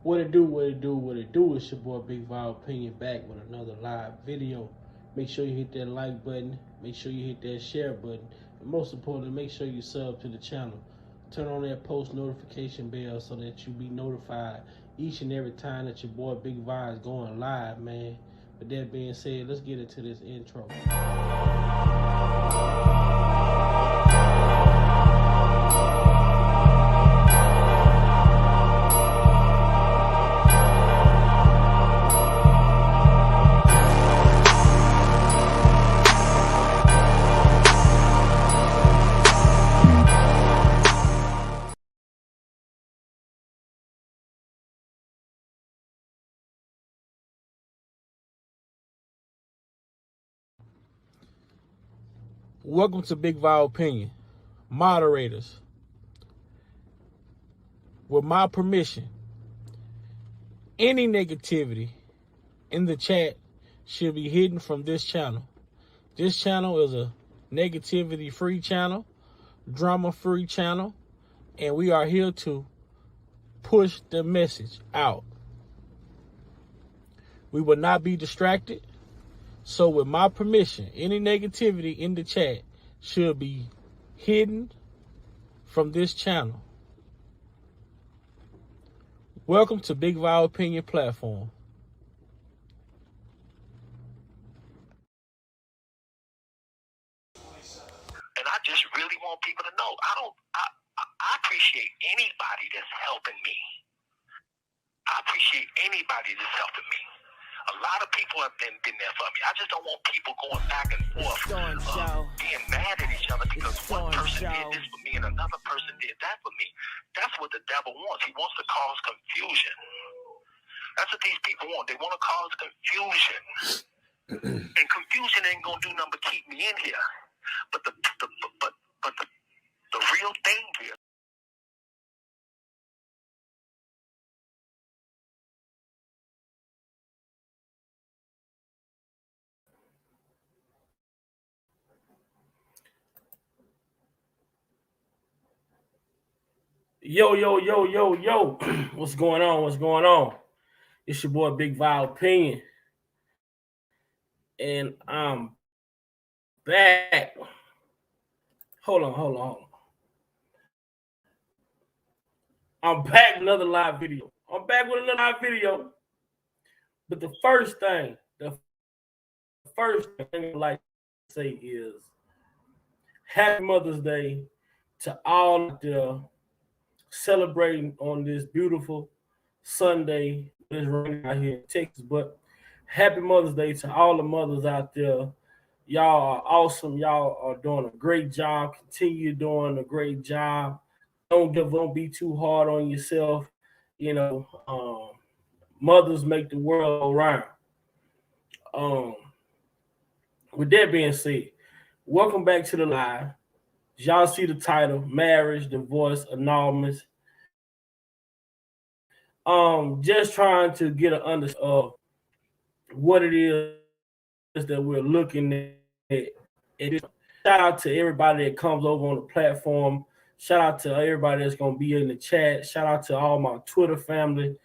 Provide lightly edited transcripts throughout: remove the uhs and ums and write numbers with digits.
What it do, what it do, what it do. It's your boy Big Vibe Opinion back with another live video. Make sure you hit that like button. Make sure you hit that share button. And most importantly, make sure you sub to the channel. Turn on that post notification bell so that you be notified each and every time that your boy Big Vibe is going live, man. With that being said, let's get into this intro. Welcome to Big Vibe Opinion. Moderators, with my permission, any negativity in the chat should be hidden from this channel. This channel is a negativity-free channel, drama-free channel, and we are here to push the message out. We will not be distracted. So with my permission, any negativity in the chat should be hidden from this channel. Welcome to Big Vibe Opinion platform. And I just really want people to know, I appreciate anybody that's helping me. I appreciate anybody that's helping me. A lot of people have been there for me. I just don't want people going back and forth, being mad at each other because one person did this for me and another person did that for me. That's what the devil wants. He wants to cause confusion. That's what these people want. They want to cause confusion. And confusion ain't gonna do nothing but keep me in here. But the real thing here. Yo. What's going on? It's your boy Big Vibe Opinion. And I'm back. Hold on. I'm back with another live video. But the first thing I'd like to say is Happy Mother's Day to all out there celebrating on this beautiful Sunday. It's raining out here in Texas, but Happy Mother's Day to all the mothers out there. Y'all are awesome. Y'all are doing a great job. Continue doing a great job. Don't be too hard on yourself. You know, mothers make the world go round. With that being said, welcome back to the live. Y'all see the title, marriage, divorce, annulment. Just trying to get an understanding of what it is that we're looking at. Shout out to everybody that comes over on the platform. Shout out to everybody that's going to be in the chat. Shout out to all my Twitter family.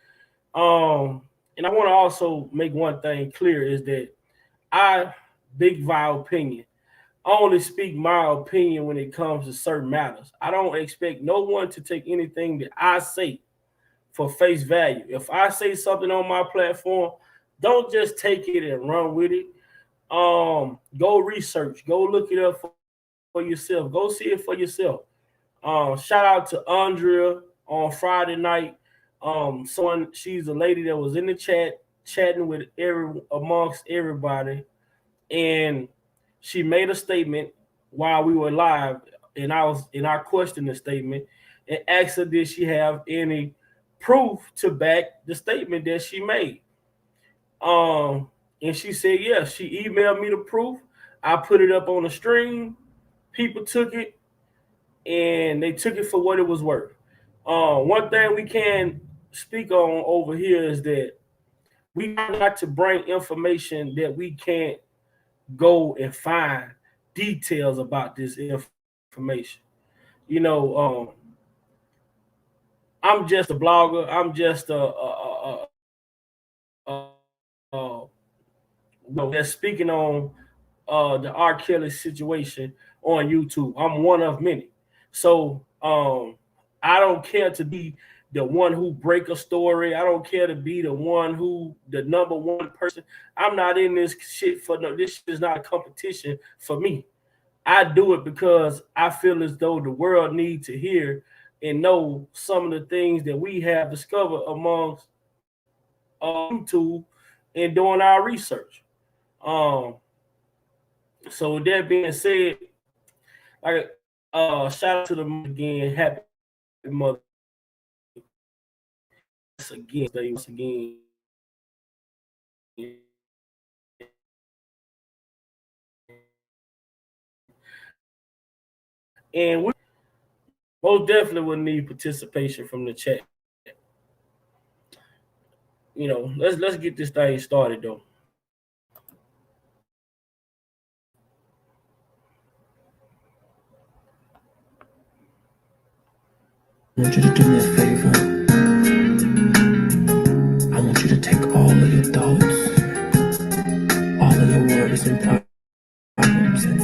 And I want to also make one thing clear is that Big Vibe Opinion, I only speak my opinion when it comes to certain matters. I don't expect no one to take anything that I say for face value. If I say something on my platform, don't just take it and run with it. Go research, go look it up for yourself. Go see it for yourself. Shout out to Andrea on Friday night. She's a lady that was in the chat chatting with amongst everybody, and she made a statement while we were live, and I questioned the statement and asked her, did she have any proof to back the statement that she made? And she said yes. She emailed me the proof. I put it up on the stream. People took it, and they took it for what it was worth. One thing we can speak on over here is that we not to bring information that we can't go and find details about this information. You know, I'm just a blogger. I'm just a uh, uh, that's speaking on the R. Kelly situation on YouTube. I'm one of many. So I don't care to be the one who break a story. I don't care to be the one who the number one person. I'm not in this shit for no. This is not a competition for me. I do it because I feel as though the world needs to hear and know some of the things that we have discovered amongst YouTube and doing our research. Um, so with that being said, like shout out to the mother again, happy mother once again. And we most definitely would need participation from the chat. Let's get this thing started though. I want you to do me a favor. I want you to take all of your thoughts, all of your worries and problems, and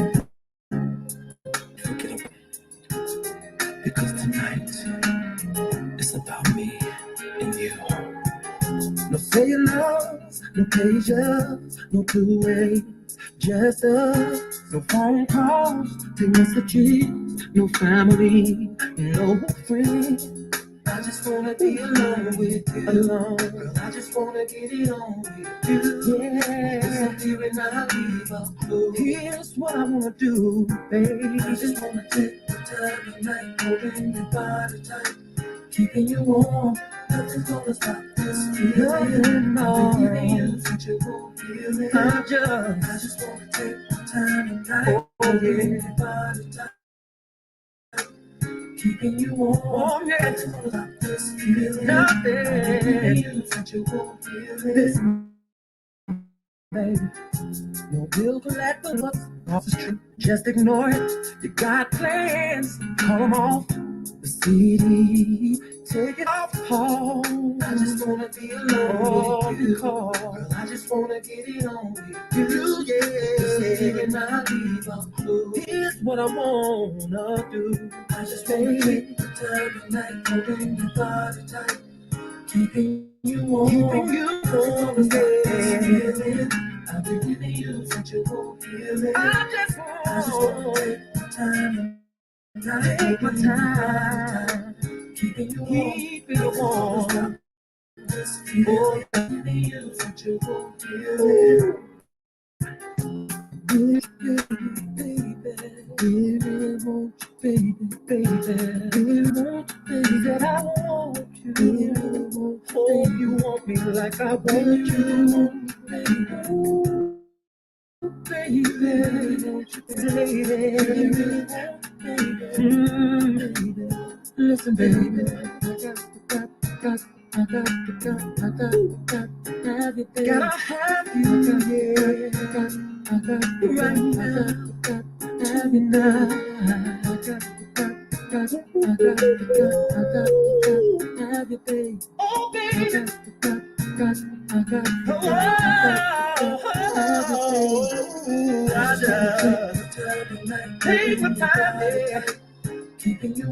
forget about it. Because tonight, it's about me and you. No saying love, no pages, no two ways, just us. No phone calls, no messages, no family, no friends. I just wanna be alone with you. Alone. Girl, I just wanna get it on with you. Yeah. Disappearing, I leave a clue. Here's what I wanna do, baby. I just wanna take the time tonight, holding your body tight, keeping you warm. Nothing's gonna stop this feeling. Nothing, no. Giving you such a warm feeling. I just wanna take the time tonight, holding your body tight, keeping you warm, yeah. Stop this feeling. Nothing. You such a warm feeling. Listen, baby. No bill collector, what's off the street? Just ignore it. You got plans, call them off the CD. Take it off home. I just wanna be alone with you. Girl, I just wanna get it on with you. Yeah. And I leave a clue. Here's what I wanna do. I just wanna take the time tonight, holding your body tight, keeping you warm. Keeping you warm, yeah. I've been giving you such a warm feeling. I just wanna take the time tonight, take my time. Keeping you warm, keeping you warm. Oh, giving you such a warm feeling. Baby, really want you, baby, really want you, baby, that I want you, really want you, oh, you want me like I want you, baby, ooh, baby, really want you, baby, really want you, baby, listen, baby, gotta have you, yeah. Right now, have you now? Have you, babe? Oh, baby. Take my time, yeah. Keeping you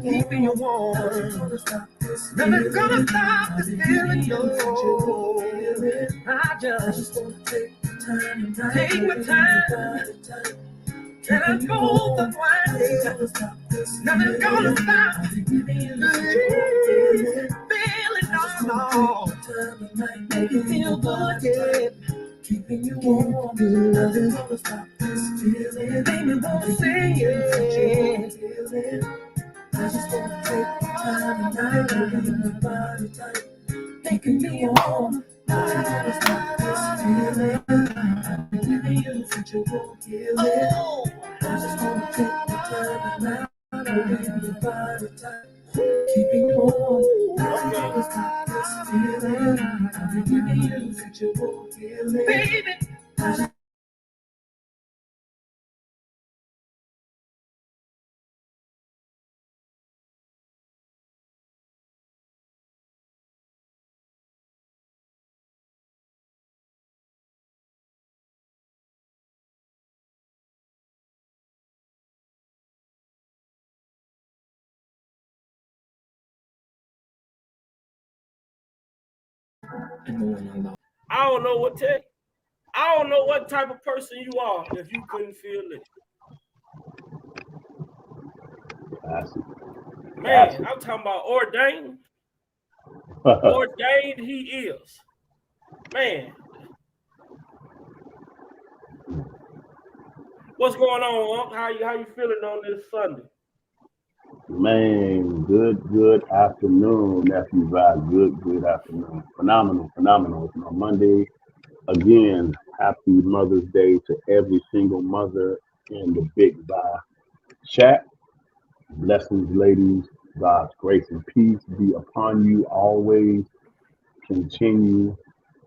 warm. Nothing's gonna stop this feeling, no. I just wanna take my time. And I go the way. Nothing's gonna stop feeling, no. Make you feel good, yeah. Keeping you warm, good loving. Gonna stop this feeling. Baby, won't say it. I just wanna take the time tonight, holding your body tight, making me warm. Nothing's gonna stop this feeling. I've been giving you such a warm feeling. Oh, I just wanna take the time tonight, holding your body tight, keeping you warm. Nothing's gonna stop this feeling. I've been giving you such a warm feeling, baby. I just and no one allowed. I don't know what tell you. I don't know what type of person you are if you couldn't feel it. That's it. That's Man, I'm talking about ordained. it. Ordained he is. Man, what's going on, Unc? How you feeling on this Sunday? Man, good afternoon, nephew vibe. Good afternoon. Phenomenal. It's on Monday. Again, happy Mother's Day to every single mother in the Big Vibe chat. Blessings, ladies. God's grace and peace be upon you always. Continue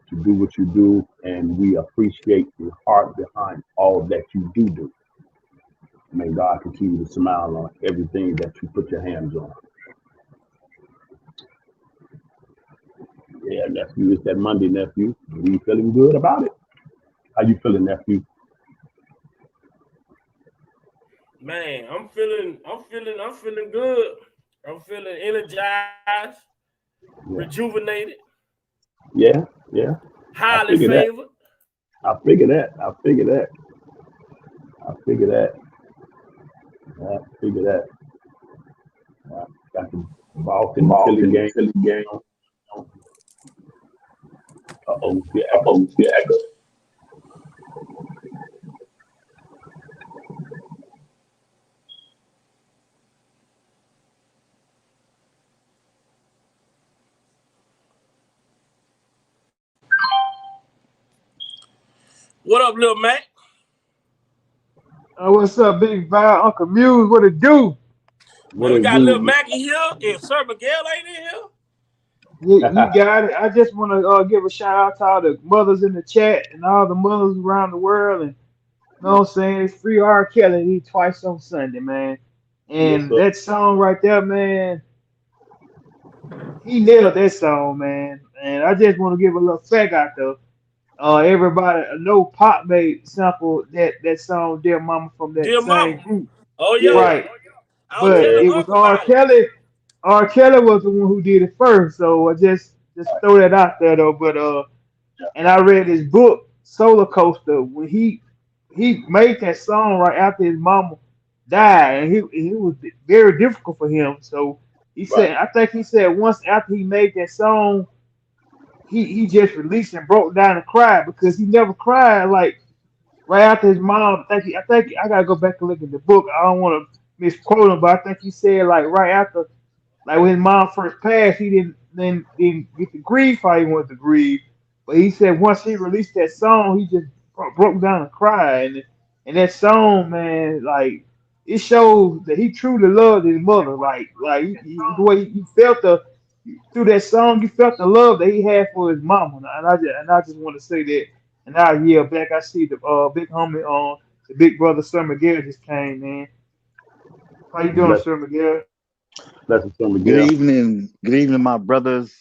to do what you do, and we appreciate the heart behind all that you do. May God continue to smile on everything that you put your hands on. Yeah, nephew, it's that Monday, nephew. We feeling good about it. How you feeling, nephew? Man, I'm feeling good. I'm feeling energized, Yeah, rejuvenated, yeah. I highly figure that. favored. I figure that. I figure that. I figure that. I figure that. Got the Boston Philly game. Uh-oh, yeah, echo. What up, little Mac? What's up, Big Val? Uncle Muse, what it do? What Man, we it got little do? Mac in here, and Sir Miguel ain't in here. You got it. I just want to give a shout out to all the mothers in the chat and all the mothers around the world. And you know what I'm saying? It's free R. Kelly. He twice on Sunday, man. Yes, And sir. that song right there, man, he nailed that song, man. And I just want to give a little fact out there. Everybody, I know Pop made sample that song "Dear Mama" from that Dear same Mama. group, Oh Yeah, yeah. right? I was But telling yeah. it was Unc R. about it. Kelly. R. Kelly was the one who did it first, so I just throw that out there though. But and I read his book Solar Coaster when he made that song right after his mama died, and he was very difficult for him. So he Right. said, I think he said once after he made that song, he just released and broke down and cried because he never cried like right after his mom. I think I gotta go back and look at the book. I don't want to misquote him, but I think he said like right after like when his mom first passed, he didn't get to grieve how he wanted to grieve. But he said once he released that song, he just broke down and cried. And that song, man, like it shows that he truly loved his mother. Like the way you felt the through that song, you felt the love that he had for his mama. And I just want to say that. And now yeah, back I see the big homie on the big brother Sir Miguel just came, man. How you doing, Bless, Sir Miguel? blessings from Miguel. Good evening, my brothers,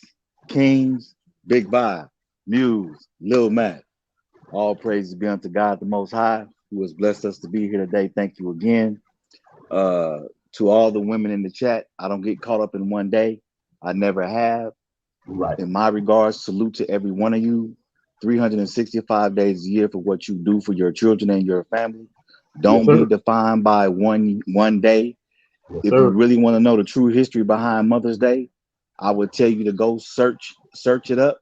Kings, Big Bob, Muse, Lil Matt. All praise be unto God the Most High, who has blessed us to be here today. Thank you again. Uh, to all the women in the chat, I don't get caught up in one day. I never have. Right. In my regards, salute to every one of you. 365 days a year for what you do for your children and your family. Yes, Don't be sir. defined by one day. Yes, If you sir. really want to know the true history behind Mother's Day, I would tell you to go search it up,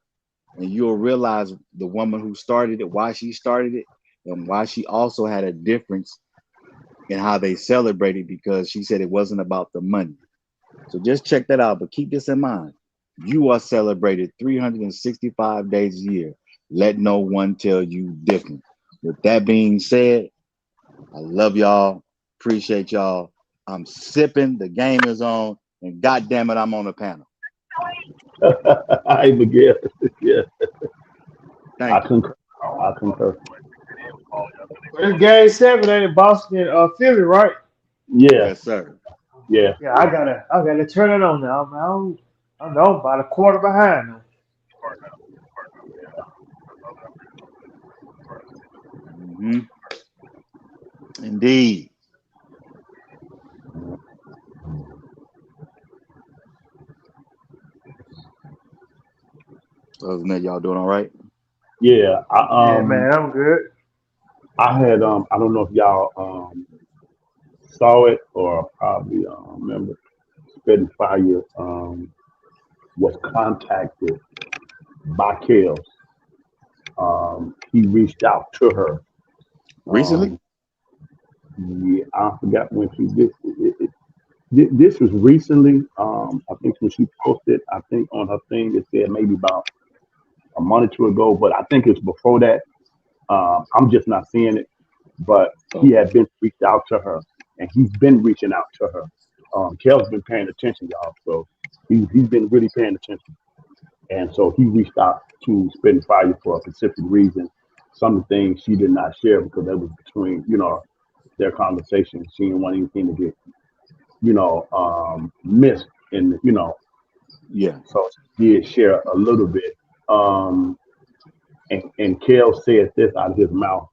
and you'll realize the woman who started it, why she started it, and why she also had a difference in how they celebrated because she said it wasn't about the money. So just check that out, but keep this in mind. You are celebrated 365 days a year. Let no one tell you different. With that being said, I love y'all. Appreciate y'all. I'm sipping. The game is on. And God damn it, I'm on the panel. Hi, Miguel. Yeah, I Thank you. concur. I concur. Well, it's game 7, ain't it? Boston, Philly, right? Yeah, Yes, sir. yeah. Yeah, I gotta turn it on now. I know I'm about a quarter behind now. hmm Indeed. Other than that, y'all doing all right? Yeah, Yeah, man, I'm good. I had I don't know if y'all saw it or probably remember Spitting Fire was contacted by Kels. He reached out to her. Recently? Um, yeah, I forgot when she did. This was recently. I think when she posted, I think on her thing it said maybe about a month or two ago, but I think it's before that. I'm just not seeing it. But he Okay. had been reached out to her, and he's been reaching out to her. Kel's been paying attention, y'all. So he's been really paying attention, and so he reached out to Spitting Fire for a specific reason. Some of the things she did not share because that was between their conversation. She didn't want anything to get missed, and Yeah. so she did share a little bit. Um, and Kel said this out of his mouth.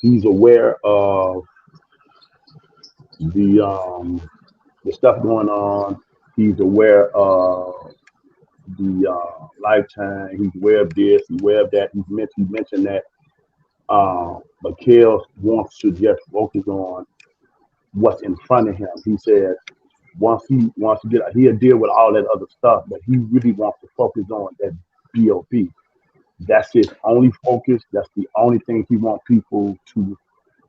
He's aware of the um, the stuff going on. He's aware of the lifetime. He's aware of this. He's aware of that. He mentioned that. But Kel wants to just focus on what's in front of him. He said once he wants to get, he'll deal with all that other stuff, but he really wants to focus on that BOP. That's his only focus. That's the only thing he wants people to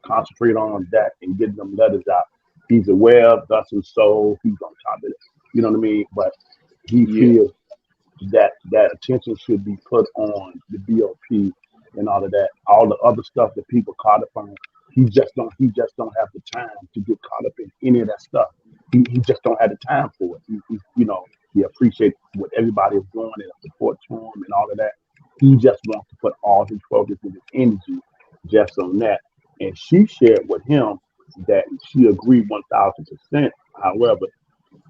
concentrate on that and get them letters out. He's aware of thus and so. He's on top of it. You know what I mean? But he Yeah. feels that attention should be put on the BOP and all of that. All the other stuff that people caught up on, he just don't have the time to get caught up in any of that stuff. He just don't have the time for it. He appreciates what everybody is doing and support to him and all of that. He just wants to put all his focus and his energy just on that. And she shared with him that she agreed 1,000%. However,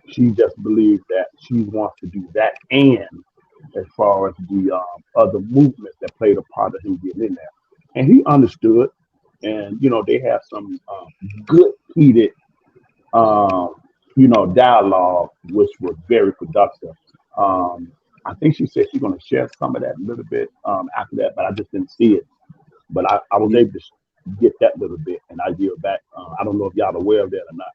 she just believes that she wants to do that, and as far as the other movements that played a part of him getting in there, and he understood. And they have some good heated um, dialogue, which was very productive. Um, I think she said she's going to share some of that a little bit after that, but I just didn't see it. But I was Ye- able to get that little bit, and I yield back. I don't know if y'all aware of that or not.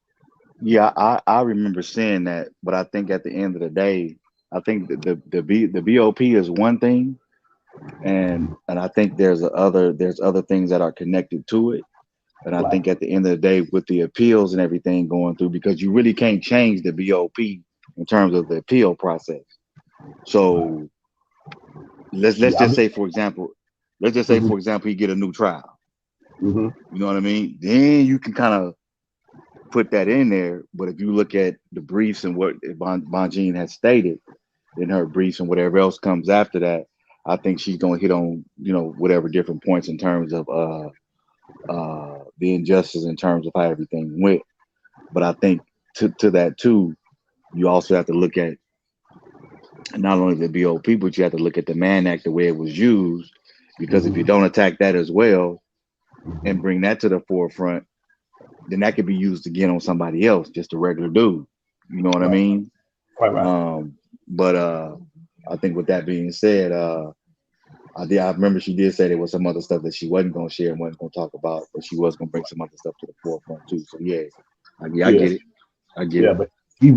Yeah, I remember seeing that, but I think at the end of the day, I think that the BOP is one thing, and I think there's other things that are connected to it. And I Right, think at the end of the day, with the appeals and everything going through, because you really can't change the BOP in terms of the appeal process. right. So let's Yeah. just say, for example, Hmm. he get a new trial. Hmm. You know what I mean? Then you can kind of put that in there. But if you look at the briefs and what Bonjean has stated in her briefs and whatever else comes after that, I think she's gonna hit on whatever different points in terms of the injustice in terms of how everything went. But I think to that too, you also have to look at not only the BOP, but you have to look at the Mann Act, the way it was used. Because if you Hmm. don't attack that as well and Hmm. bring that to the forefront, then that could be used again on somebody else, just a regular dude. You know what I Right, mean? right, right. But I think with that being said, I remember she did say there was some other stuff that she wasn't gonna share and wasn't gonna talk about, but she was gonna bring some other stuff to the forefront too. So yeah, I Yeah, get it. I get yeah. it. But he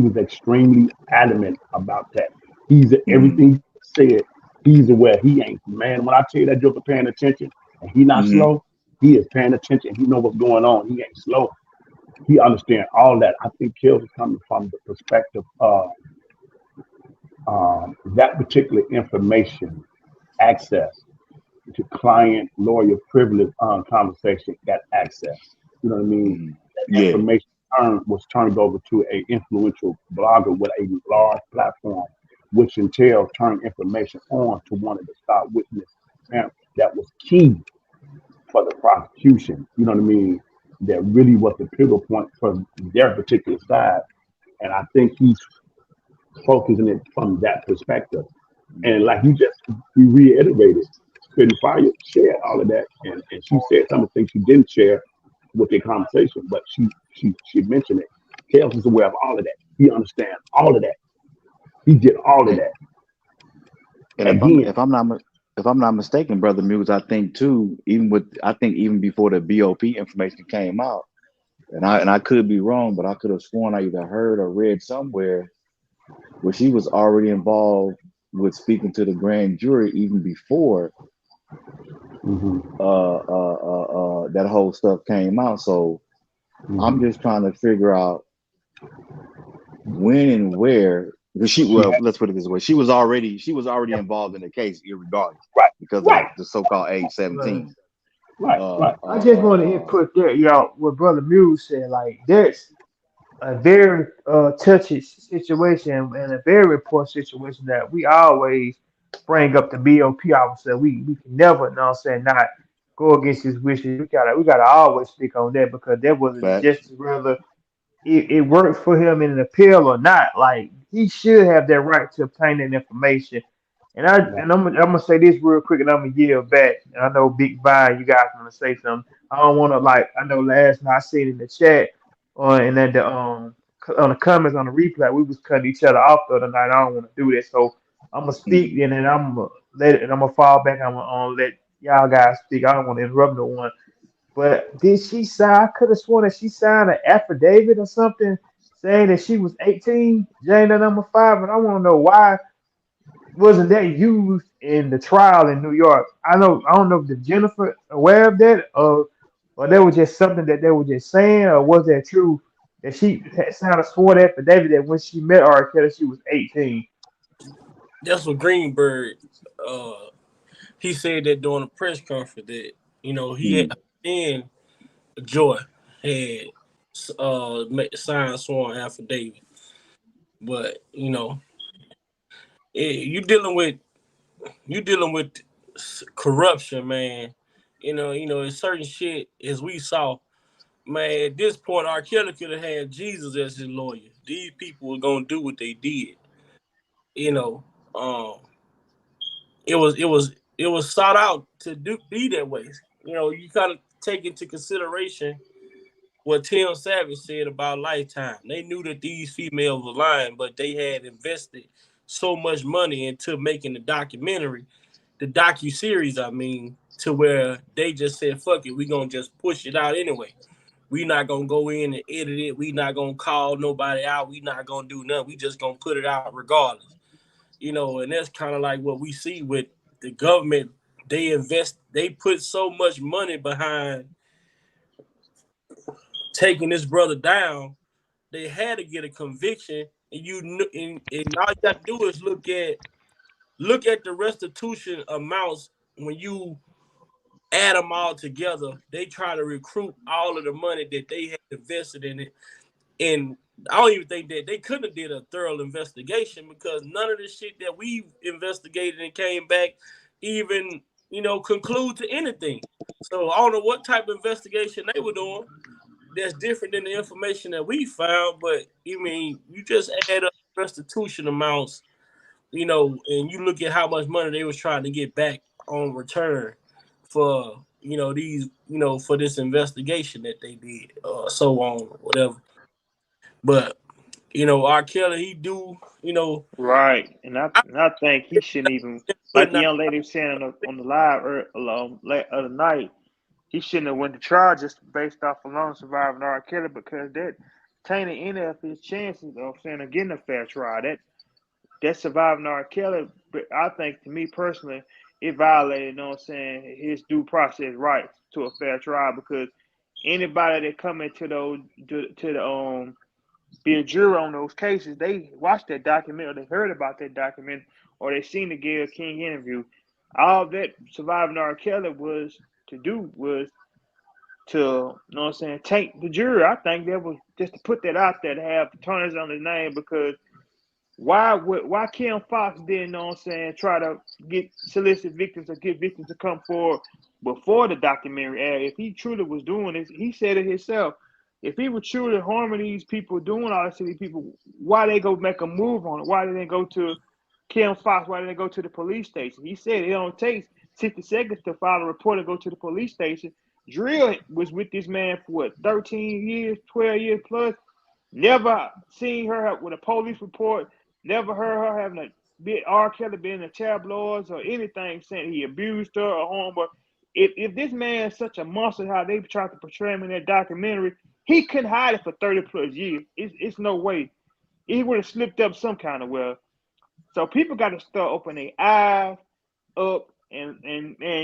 was extremely adamant about that. He's Hmm. everything he said. He's aware. He ain't man. When I tell you that Joker paying attention, and he not Hmm. slow, he is paying attention. He know what's going on. He ain't slow. He understand all that. I think Kills is coming from the perspective of that particular information access to client lawyer privilege conversation got access. You know what I mean? Hmm. That Yeah. information was turned over to a influential blogger with a large platform, which entails turning information on to one of the star witness that was key for the prosecution. You know what I mean? That really was the pivotal point for their particular side. And I think he's focusing it from that perspective. And like you just you reiterated, Spitting Fire shared all of that, and she said some of the things she didn't share with their conversation, but she mentioned it. Kels is aware of all of that. He understands all of that. He did all of And that. And Again. if I'm not mistaken, brother Muse, I think too, I think even before the BOP information came out, and I could be wrong, but I could have sworn I either heard or read somewhere where she was already involved with speaking to the grand jury even before Hmm. that whole stuff came out. So I'm Hmm. just trying to figure out when and where, because She had, let's put it this way, she was already involved in the case irregardless right, because of right, the so-called age Right. 17. right, Uh, right. I just want to uh, input there, y'all, what Brother Muse said. Like, there's a very touchy situation and a very important situation that we always bring up the BOP officer. We can never, you know what I'm saying, not go against his wishes. We gotta always speak on that because that was Facts. just rather it worked for him in an appeal or not. Like he should have that right to obtain that information. Right. I'm gonna say this real quick and I'm gonna yield back. And I know Big Vine, you guys want to say something. I don't want to like. I know last night I seen in the chat and then the on the comments on the replay we was cutting each other off the other night. I don't want to do that, so I'm gonna speak Mhm. and then I'm gonna let it and I'm gonna fall back. I'm gonna let y'all guys speak. I don't want to interrupt no one. But did she sign? I could have sworn that she signed an affidavit or something saying that she was 18, Jane number five, and I want to know why wasn't that used in the trial in New York? I don't know if Jennifer aware of that or that was just something that they were just saying, or was that true that she had signed a sworn affidavit that when she met R. Kelly she was 18? That's what Greenberg he said that during a press conference that he had Mhm. and Joy had signed sworn affidavit, but you dealing with corruption, man. It's certain shit as we saw. Man, at this point, R. Kelly could have had Jesus as his lawyer. These people were gonna do what they did. You know, um, it was sought out to be that way. You gotta take into consideration what Tim Savage said about Lifetime. They knew that these females were lying, but they had invested so much money into making the docu series. I mean, to where they just said, "Fuck it, we gonna just push it out anyway. We not gonna go in and edit it. We not gonna call nobody out. We not gonna do nothing. We just gonna put it out regardless." And that's kind of like what we see with the government. They put so much money behind taking this brother down. They had to get a conviction, and and all you got to do is look at the restitution amounts when you add them all together. They try to recruit all of the money that they had invested in it, and I don't even think that they couldn't have did a thorough investigation because none of the shit that we investigated and came back even conclude to anything. So I don't know what type of investigation they were doing that's different than the information that we found. But you just add up restitution amounts, and you look at how much money they was trying to get back on return for for this investigation that they did, so on, whatever. But R. Kelly, he do, Right, and I I and I think he shouldn't even like putting the out. young lady was saying on the live other night. He shouldn't have went to trial just based off alone surviving R. Kelly because that tainted any of his chances of saying of getting a fair trial. That surviving R. Kelly, but I think to me personally, it violated, you know what I'm saying, his due process rights to a fair trial because anybody that come into those to the be a juror on those cases, they watched that document or they heard about that document or they seen the Gayle King interview. All that surviving R. Kelly was to do was to, you know what I'm saying, take the jury. I think that was just to put that out there to have attorneys on his name because why Kim Fox didn't, you know what I'm saying, try to get solicit victims or get victims to come forward before the documentary aired. If he truly was doing this, he said it himself. If he was truly harming these people, doing all this to these people, why they go make a move on it? Why didn't they go to Kim Fox? Why didn't they go to the police station? He said it don't take 60 seconds to file a report and go to the police station. Drill was with this man for what, 13 years, 12 years plus. Never seen her with a police report. Never heard her having a be R. Kelly being in the tabloids or anything saying he abused her or harmed her. If this man is such a monster, how they tried to portray him in that documentary, he couldn't hide it for 30 plus years. It's no way. He would have slipped up some kind of way. So people got to start opening their eyes up and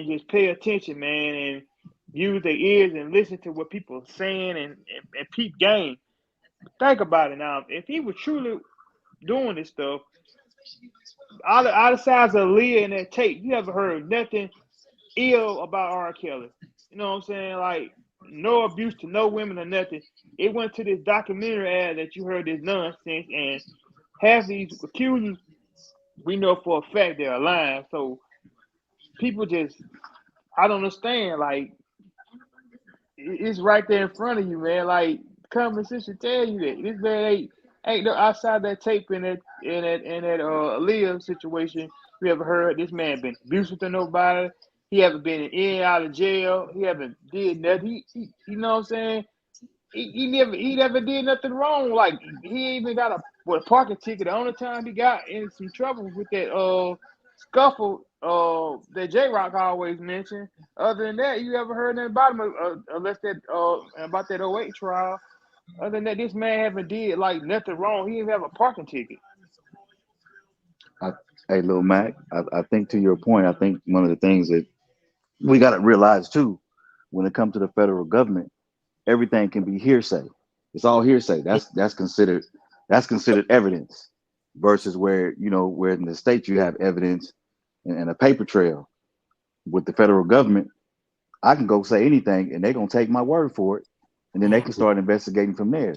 just pay attention, man, and use their ears and listen to what people are saying and peep game. Think about it now. If he was truly doing this stuff, all the sides of Leah and that tape, you ever heard nothing ill about R. Kelly? You know what I'm saying? Like no abuse to no women or nothing. It went to this documentary ad that you heard this nonsense, and half these accusers we know for a fact they're lying. So people just I don't understand. Like it's right there in front of you, man. Like common sense should tell you that this man ain't no outside that tape in that Aaliyah situation. You ever heard this man been abusive to nobody? He haven't been in and out of jail. He haven't did nothing. You know what I'm saying? He never did nothing wrong. Like he even got a parking ticket. The only time he got in some trouble with that scuffle that J Rock always mentioned. Other than that, you ever heard anything about him unless that about that '08 trial? Other than that, this man haven't did like nothing wrong. He didn't have a parking ticket. I, hey, Lil Mac, I think to your point, I think one of the things that we got to realize too, when it comes to the federal government, everything can be hearsay. It's all hearsay. That's considered evidence versus where where in the states you have evidence and a paper trail. With the federal government, I can go say anything and they're gonna take my word for it, and then they can start investigating from there.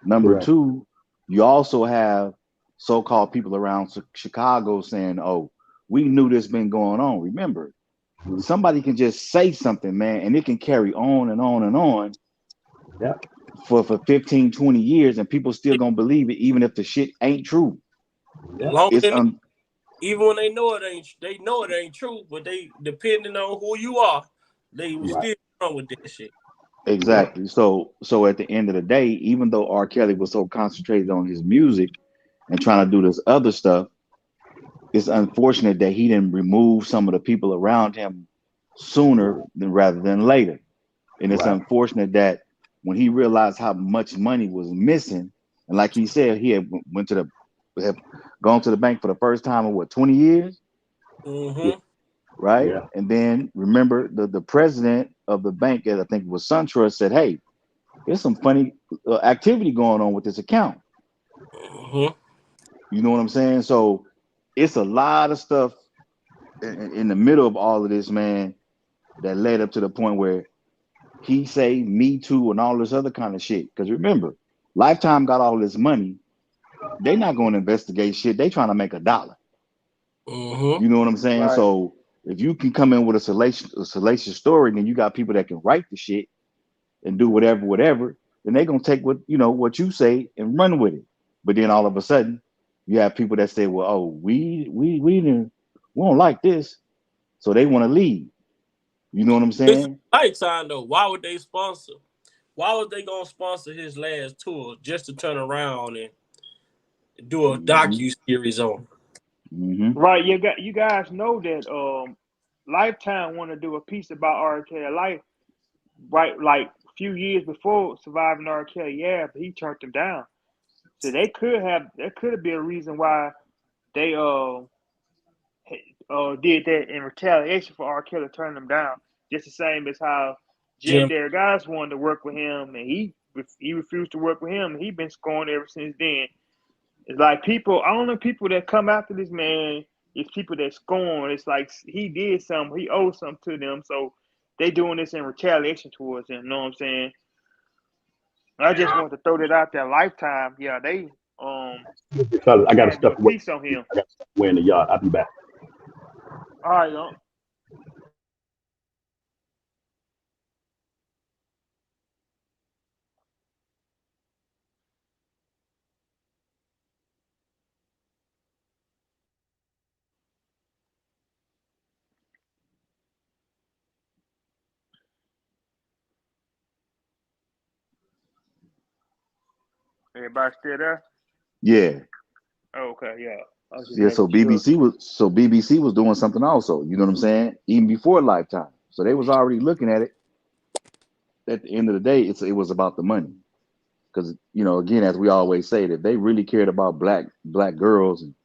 Number Correct. two, you also have so-called people around Chicago saying, "Oh, we knew this been going on." Remember, Mhm. somebody can just say something, man, and it can carry on and on and on Yep. for 15, 20 years, and people still gonna believe it, even if the shit ain't true. Yep. Long It's as even when they know it ain't true, but they depending on who you are, they will Right. still run with that shit. Yep. exactly. So at the end of the day, even though R. Kelly was so concentrated on his music and trying to do this other stuff, it's unfortunate that he didn't remove some of the people around him sooner than rather than later. And it's Right. unfortunate that when he realized how much money was missing, and like he said, he had gone to the bank for the first time in what 20 years, Yeah. Mm-hmm. right? Yeah. And then remember the president of the bank, I think it was SunTrust, said, "Hey, there's some funny activity going on with this account." Mm-hmm. You know what I'm saying? So it's a lot of stuff in the middle of all of this, man, that led up to the point where he say Me Too and all this other kind of shit. Because remember, Lifetime got all this money. They not going to investigate shit. They trying to make a dollar. Mm-hmm. You know what I'm saying? Right. So if you can come in with a salacious story, then you got people that can write the shit and do whatever. Then they gonna take what you say and run with it. But then all of a sudden, you have people that say, "Well, oh, we don't like this," so they want to leave. You know what I'm This is saying? Lifetime though. Why would they sponsor? Why was they gonna sponsor his last tour just to turn around and do a Hmm. docu series on? Hmm. Right. You guys know that Lifetime want to do a piece about R. Kelly life, right? Like a few years before surviving R. Kelly, yeah, but he turned them down. So there could have been a reason why they did that in retaliation for R. Kelly turning them down. Just the same as how Jay Jim. Derriguez wanted to work with him, and he refused to work with him, and he been scorned ever since then. It's like people, I don't know, people that come after this man, it's people that scorn. It's like he did something, he owes something to them, so they doing this in retaliation towards him. You know what I'm saying? I just want to throw that out there. Lifetime, yeah, they Fellas, I got to trying to do step a away. piece on him. I got to step away in the yard. I'll be back. All right, everybody still there? Yeah. Okay, yeah. I was just Yeah, making sure. so BBC was doing something also. You know what I'm saying? Even before Lifetime, so they was already looking at it. At the end of the day, it was about the money. Because again, as we always say, that they really cared about black girls and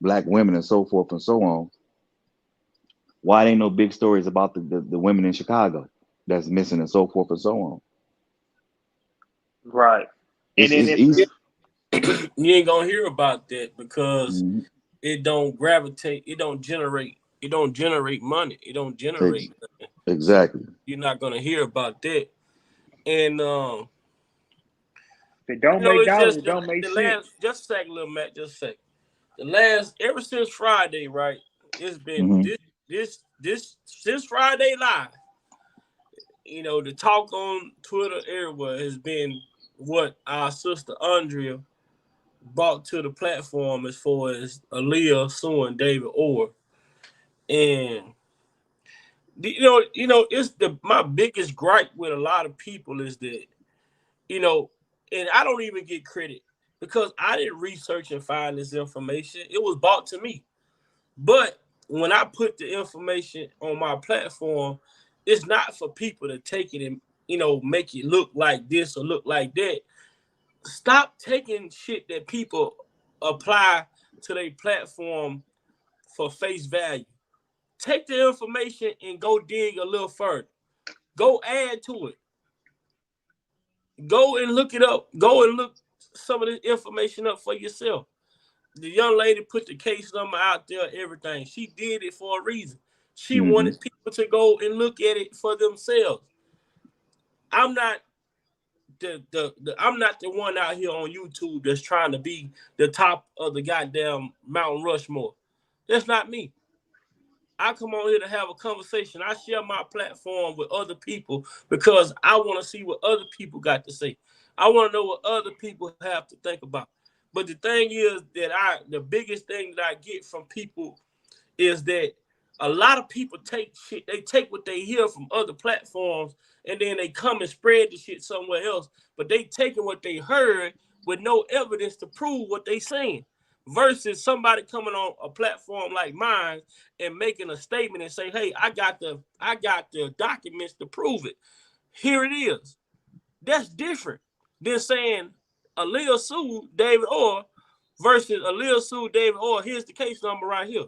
black women and so forth and so on. Why ain't no big stories about the women in Chicago that's missing and so forth and so on? Right. And then It's if Yeah, easy. you ain't gonna hear about that because Mhm. it don't gravitate, it don't generate money, it don't Ex- generate nothing. So exactly. you're not gonna hear about that. And it don't make it's dollars, just it don't make the sense. last, just a second, little Matt, just a second. The last, ever since Friday, right? It's been Hmm. this since Friday live. The talk on Twitter everywhere has been what our sister Andrea brought to the platform as far as Aaliyah suing David Orr. And it's my biggest gripe with a lot of people is that, and I don't even get credit because I didn't research and find this information. It was brought to me. But when I put the information on my platform, it's not for people to take it and, make it look like this or look like that. Stop taking shit that people apply to their platform for face value. Take the information and go dig a little further. Go add to it. Go and look it up. Go and look some of this information up for yourself. The young lady put the case number out there, everything. She did it for a reason. She Hmm. wanted people to go and look at it for themselves. I'm not I'm not the one out here on YouTube that's trying to be the top of the goddamn Mountain Rushmore. That's not me. I come on here to have a conversation. I share my platform with other people because I want to see what other people got to say. I want to know what other people have to think about. But the thing is that the biggest thing that I get from people is that a lot of people take shit, they take what they hear from other platforms and then they come and spread the shit somewhere else. But they taking what they heard with no evidence to prove what they saying. Versus somebody coming on a platform like mine and making a statement and say, "Hey, I got the documents to prove it. Here it is." That's different than saying Aaliyah sued David Orr versus Aaliyah sued David Orr. Here's the case number right here.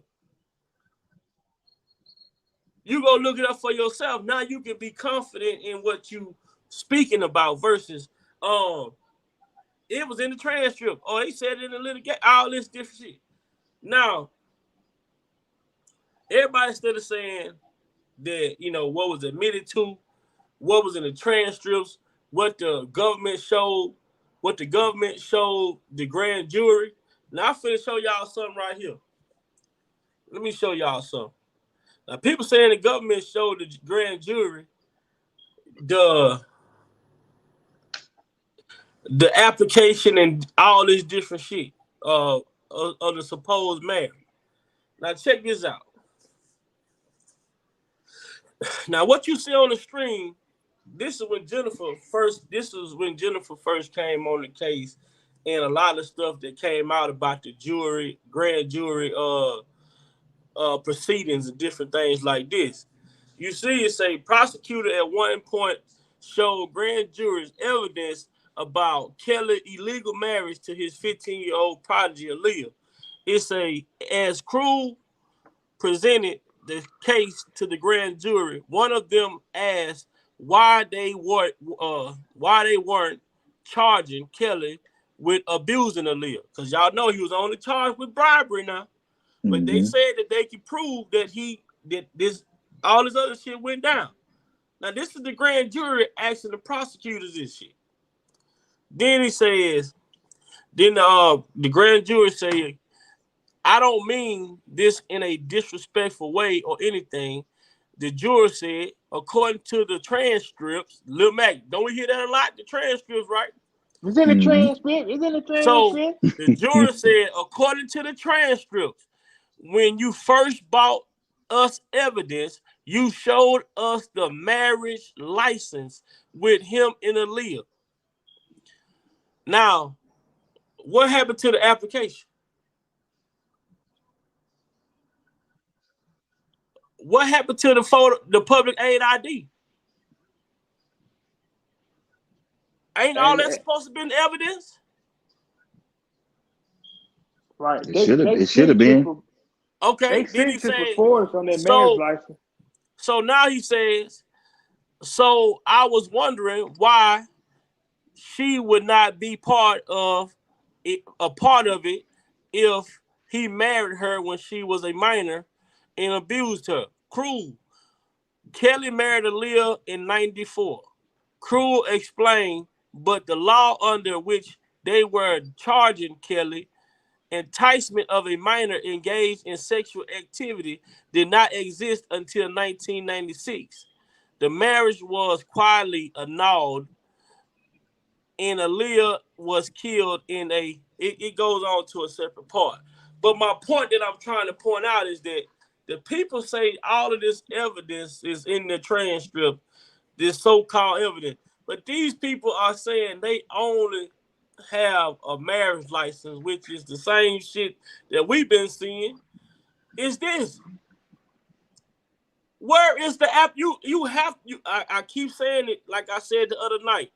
You go look it up for yourself. Now you can be confident in what you speaking about versus it was in the transcript. Or they said it in the litigation, all this different shit. Now, everybody instead of saying that, what was admitted to, what was in the transcripts, what the government showed, the grand jury. Now I'm finna show y'all something right here. Let me show y'all something. Now people saying the government showed the grand jury the application and all this different shit of the supposed mayor. Now check this out. Now what you see on the screen, this is when Jennifer first. This was when Jennifer first came on the case, and a lot of stuff that came out about the grand jury, proceedings and different things like this. You see, it say prosecutor at one point showed grand jury's evidence about Kelly's illegal marriage to his 15-year-old prodigy Aaliyah. It's as Crew presented the case to the grand jury. One of them asked why they weren't charging Kelly with abusing Aaliyah, because y'all know he was only charged with bribery now. But they Hmm. said that they could prove that this all this other shit went down. Now this is the grand jury asking the prosecutors this shit. Then he says, the grand jury say, I don't mean this in a disrespectful way or anything. The juror said, according to the transcripts, Lil Mac, don't we hear that a lot? The transcripts, right? It's in the Hmm. transcript. It's in the So transcript. the juror said, according to the transcripts, when you first bought us evidence, you showed us the marriage license with him and Aaliyah. Now, what happened to the application? what happened to the photo, the public aid ID? Ain't all that supposed to be in evidence? Right. It should have been. Okay. They Then he signature was said, forged on their marriage license. so now he says, so I was wondering why she would not be part of it, a part of it, if he married her when she was a minor and abused her. Cruel. Kelly married Aaliyah in 94. Cruel explained, but the law under which they were charging Kelly, enticement of a minor engaged in sexual activity, did not exist until 1996. The marriage was quietly annulled, and Aaliyah was killed in a. It goes on to a separate part. But my point that I'm trying to point out is that the people say all of this evidence is in the transcript, this so-called evidence. But these people are saying they only have a marriage license, which is the same shit that we've been seeing. Is this? Where is the app? I keep saying it like I said the other night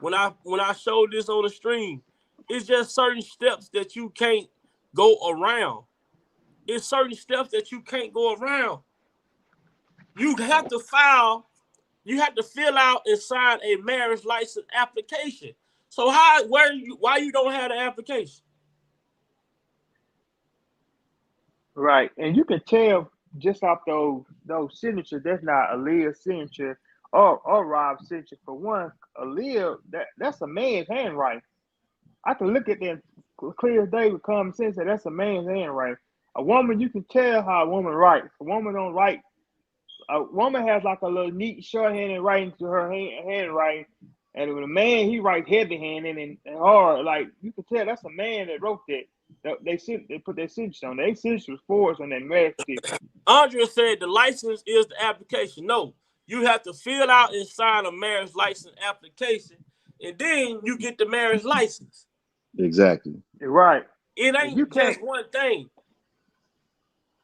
when I showed this on the stream. It's just certain steps that you can't go around. It's certain steps that you can't go around. You have to file. You have to fill out and sign a marriage license application. So why you don't have the application? Right. And you can tell just off those signatures, that's not Aaliyah's signature or Rob's signature. For one, Aaliyah, that's a man's handwriting. I can look at that clear as day with common sense that that's a man's handwriting. A woman, you can tell how a woman writes. A woman don't write. A woman has like a little neat shorthanded writing to her handwriting, and when a man he writes heavy handed and hard, like you can tell that's a man that wrote that. They put their signature on. Their signature was forged on that marriage certificate. Andrea said the license is the application. No, you have to fill out and sign a marriage license application, and then you get the marriage license. Exactly. Right. It ain't just one thing.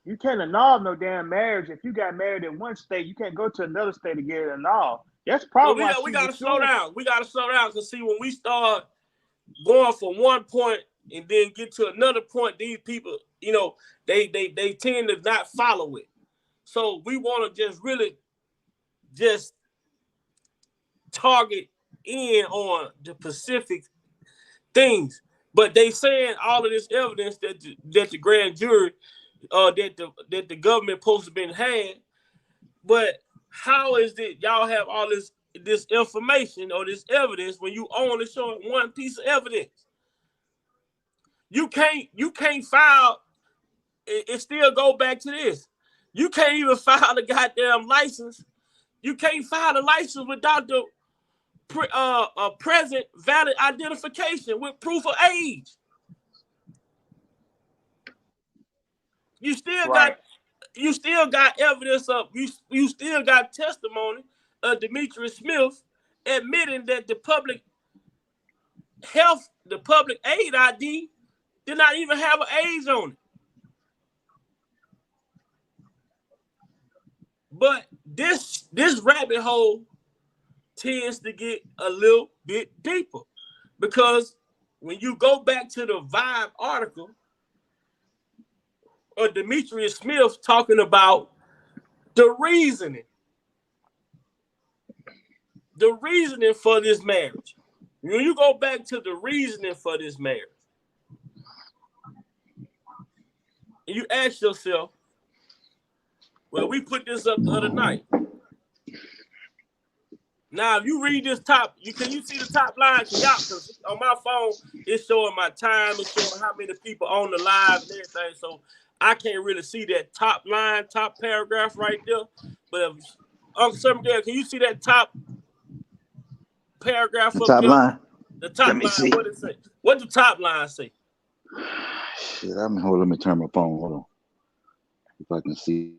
You can't annul no damn marriage. If you got married in one state, you can't go to another state to get it annulled. That's probably why we got to slow down. We got to slow down because see, when we start going from one point and then get to another point, these people, they tend to not follow it. So we want to just really just target in on the specific things. But they saying all of this evidence that the grand jury that the government supposed to been had, but how is it y'all have all this information or this evidence when you only showing one piece of evidence? You can't file. It still go back to this. You can't even file the goddamn license. You can't file the license without the present valid identification with proof of age. You still got evidence of you still got testimony of Demetrius Smith admitting that the public aid ID did not even have an age on it. But this rabbit hole tends to get a little bit deeper because when you go back to the Vibe article of Demetrius Smith talking about the reasoning for this marriage. When you go back to the reasoning for this marriage, and you ask yourself, well, we put this up the other night. Now, if you read this can you see the top line? Because on my phone, it's showing my time, it's showing how many people on the live and everything. So I can't really see that top line, top paragraph right there. But Uncle Dale, can you see that top paragraph the up top there? line? The top line, see. what it say? What the top line say? Shit, let me turn my phone. Hold on. If I can see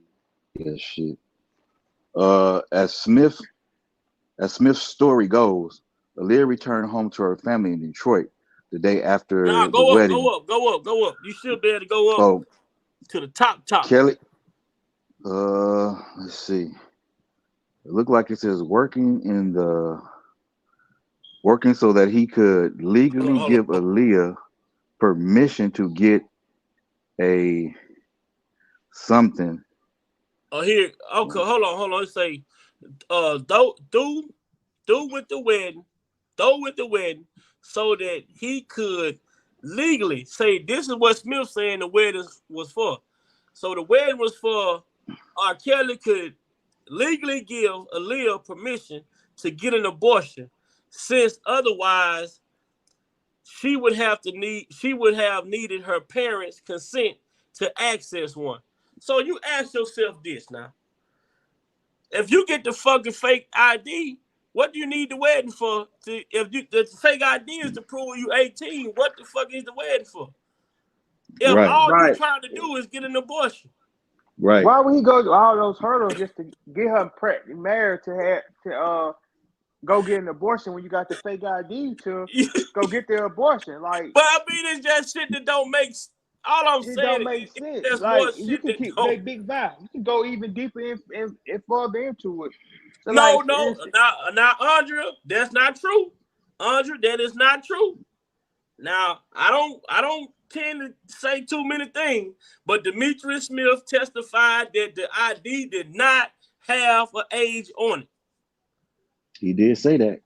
that shit. As Smith's story goes, Aaliyah returned home to her family in Detroit the day after the wedding. Go up. You should be able to go up to the top. Let's see. It looked like it says working so that he could legally Hold give on. Aaliyah permission to get a something. Oh, here. Okay, hold on. It say, do with the wedding, so that he could legally say this is what Smith saying the wedding was for. So the wedding was for R. Kelly could legally give Aaliyah permission to get an abortion, since otherwise she would have needed her parents' consent to access one. So you ask yourself this now. If you get the fucking fake ID, what do you need the wedding for? If the fake ID is to prove you 18, what the fuck is the wedding for? If Right, all you Right. trying to do is get an abortion. right. Why would he go through all those hurdles just to get her married to go get an abortion when you got the fake ID to go get the abortion? Like, But I mean, it's just shit that don't make. All I'm it saying don't is make it's sense. just more Like, you shit can that keep don't. make big vibe. You can go even deeper and further into it. So No, like, for no, instance, not Andrea. That's not true. Andrea, that is not true. Now, I don't tend to say too many things, but Demetrius Smith testified that the ID did not have an age on it. He did say that.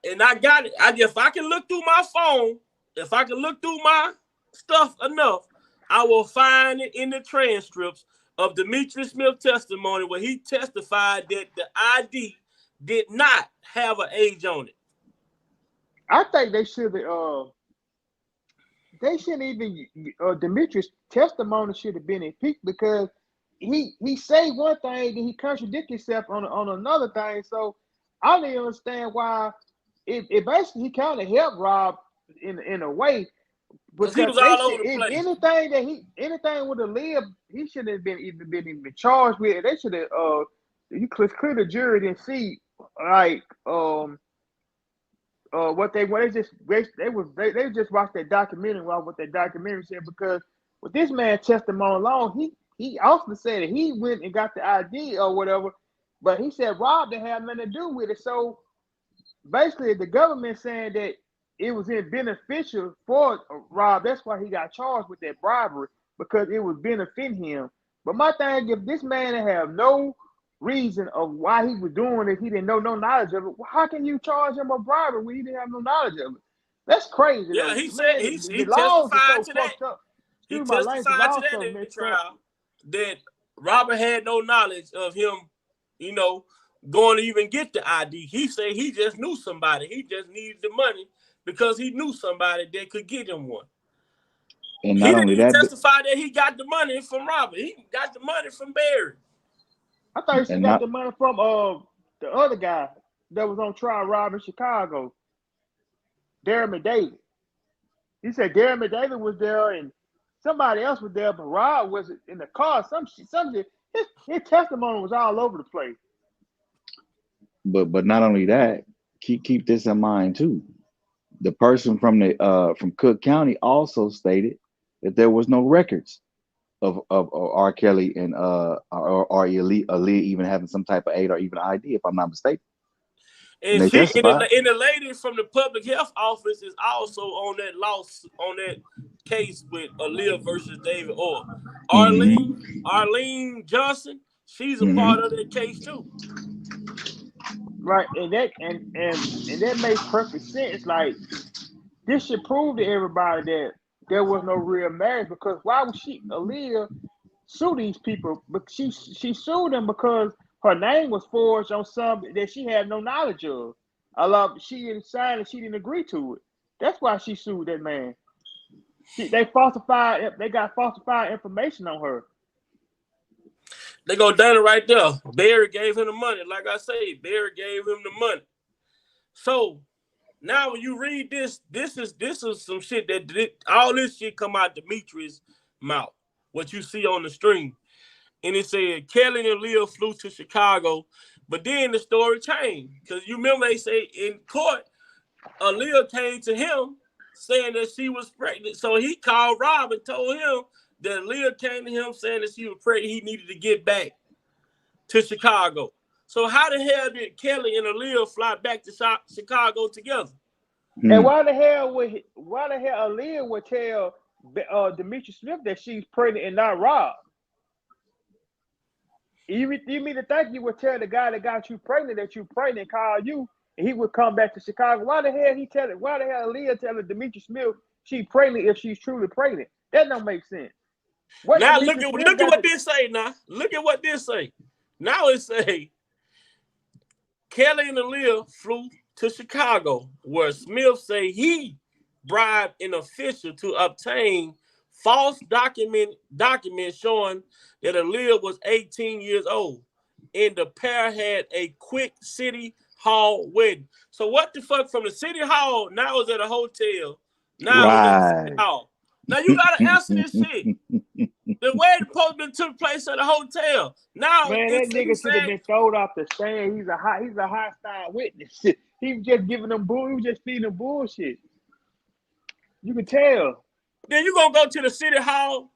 And I got it. If I can look through my phone, if I can look through my stuff enough, I will find it in the transcripts of Demetrius Smith testimony where he testified that the ID did not have an age on it. I think they shouldn't even Demetrius' testimony should have been impeached because he say one thing and he contradict himself on another thing. So I don't even understand why it basically he kind of helped Rob in a way Because he because was they all should over the if place. anything would have lived he shouldn't have been even charged with it. They should have you clear the jury didn't see like they just watched that documentary about what that documentary said because with this man testimony alone, he also said that he went and got the ID or whatever, but he said Rob didn't have nothing to do with it. So basically, the government saying that it was beneficial for Rob. That's why he got charged with that bribery because it was benefiting him. But my thing, if this man have no reason of why he was doing it, he didn't know no knowledge of it. How can you charge him a bribery when he didn't have no knowledge of it? That's crazy Yeah, though, he said man. he The laws are testified so to that. fucked up. He Excuse my language, the testified to laws that so in the messed up. trial that Robert had no knowledge of him, you know, going to even get the ID. He said he just knew somebody. He just needed the money because he knew somebody that could get him one. And He not didn't only even that, testify that he got the money from Robert. He got the money from Barry. I thought he still and got not the money from the other guy that was on trial, Rob in Chicago, Darren McDavid. He said Darren McDavid was there and somebody else was there, but Rob was in the car. His testimony was all over the place. but not only that, keep this in mind too. The person from Cook County also stated that there was no records of R. Kelly and or Aaliyah even having some type of aid or even ID, if I'm not mistaken. And And they she testified. and the lady from the public health office is also on that case with Aaliyah versus David Orr. Mm-hmm. Arlene Johnson, she's a part of Mm-hmm. that case too. Right. And that makes perfect sense. Like this should prove to everybody that there was no real marriage because why would Aaliyah sue these people? But she sued them because her name was forged on something that she had no knowledge of. She didn't sign and she didn't agree to it. That's why she sued that man. They got falsified information on her. They go Dana right there. Barry gave him the money. Like I say, Barry gave him the money. So now when you read this is some shit all this shit come out Demetrius' mouth. What you see on the stream. And it said Kelly and Leah flew to Chicago, but then the story changed. Because you remember they say in court, Leah came to him saying that she was pregnant. So he called Rob and told him that Aaliyah came to him saying that she was pregnant, he needed to get back to Chicago. So how the hell did Kelly and Aaliyah fly back to Chicago together? And why the hell Aaliyah would tell Demetri Smith that she's pregnant and not Rob? You mean to think you would tell the guy that got you pregnant that you pregnant, call you, and he would come back to Chicago? Why the hell Aaliyah telling Demetri Smith she's pregnant if she's truly pregnant? That don't make sense. What Now Demetri look Smith at what this say now. Look at what this say. Now it say Kelly and Aaliyah flew to Chicago, where Smith say he bribed an official to obtain false documents showing that Aaliyah was 18 years old, and the pair had a quick city hall wedding. So what the fuck from the city hall? Now it's at a hotel. Now it's at the city hall. Now you gotta answer this shit. The wedding supposed to took place at a hotel. Now Man, that nigga should have been thrown off the stand. He's a hostile witness. He was just giving them bull. He was just feeding them bullshit. You can tell. Then you gonna go to the city hall.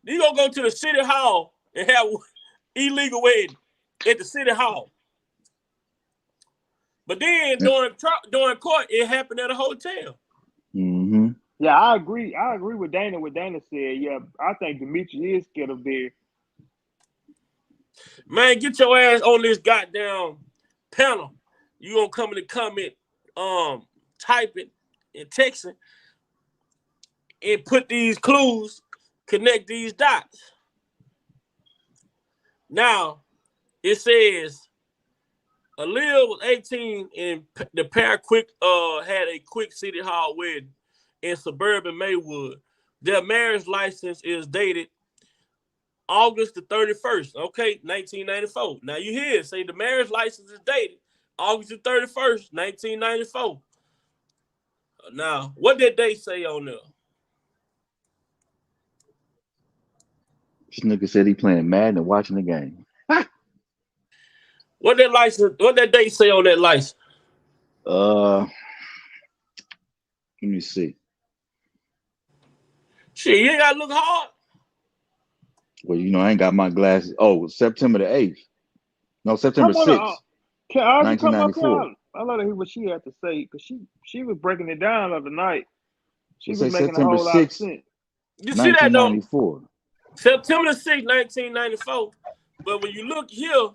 You gonna go to the city hall and have illegal wedding at the city hall. But then during court, it happened at a hotel. Mm-hmm. Yeah, I agree. I agree with Dana. What Dana said. Yeah, I think Demetri is scared of beer. Man, get your ass on this goddamn panel. You gonna come in the comment, typing and texting, and put these clues, connect these dots. Now, it says Aaliyah was 18 and the pair had a quick city hall wedding in suburban Maywood. Their marriage license is dated August the 31st, okay, 1994. Now you hear it say the marriage license is dated August the 31st, 1994. Now, what did they say on there? This nigga said he playing Madden and watching the game. What that date say on that license? Let me see. Shit, you ain't gotta look hard. Well, you know, I ain't got my glasses. Oh, September the 8th. No, September 6th. Can I 1994. I love to hear what she had to say because she was breaking it down the other night. She was Say making September a whole lot of 6th, sense. You see that though? 1994. September 6th, 1994. But when you look here,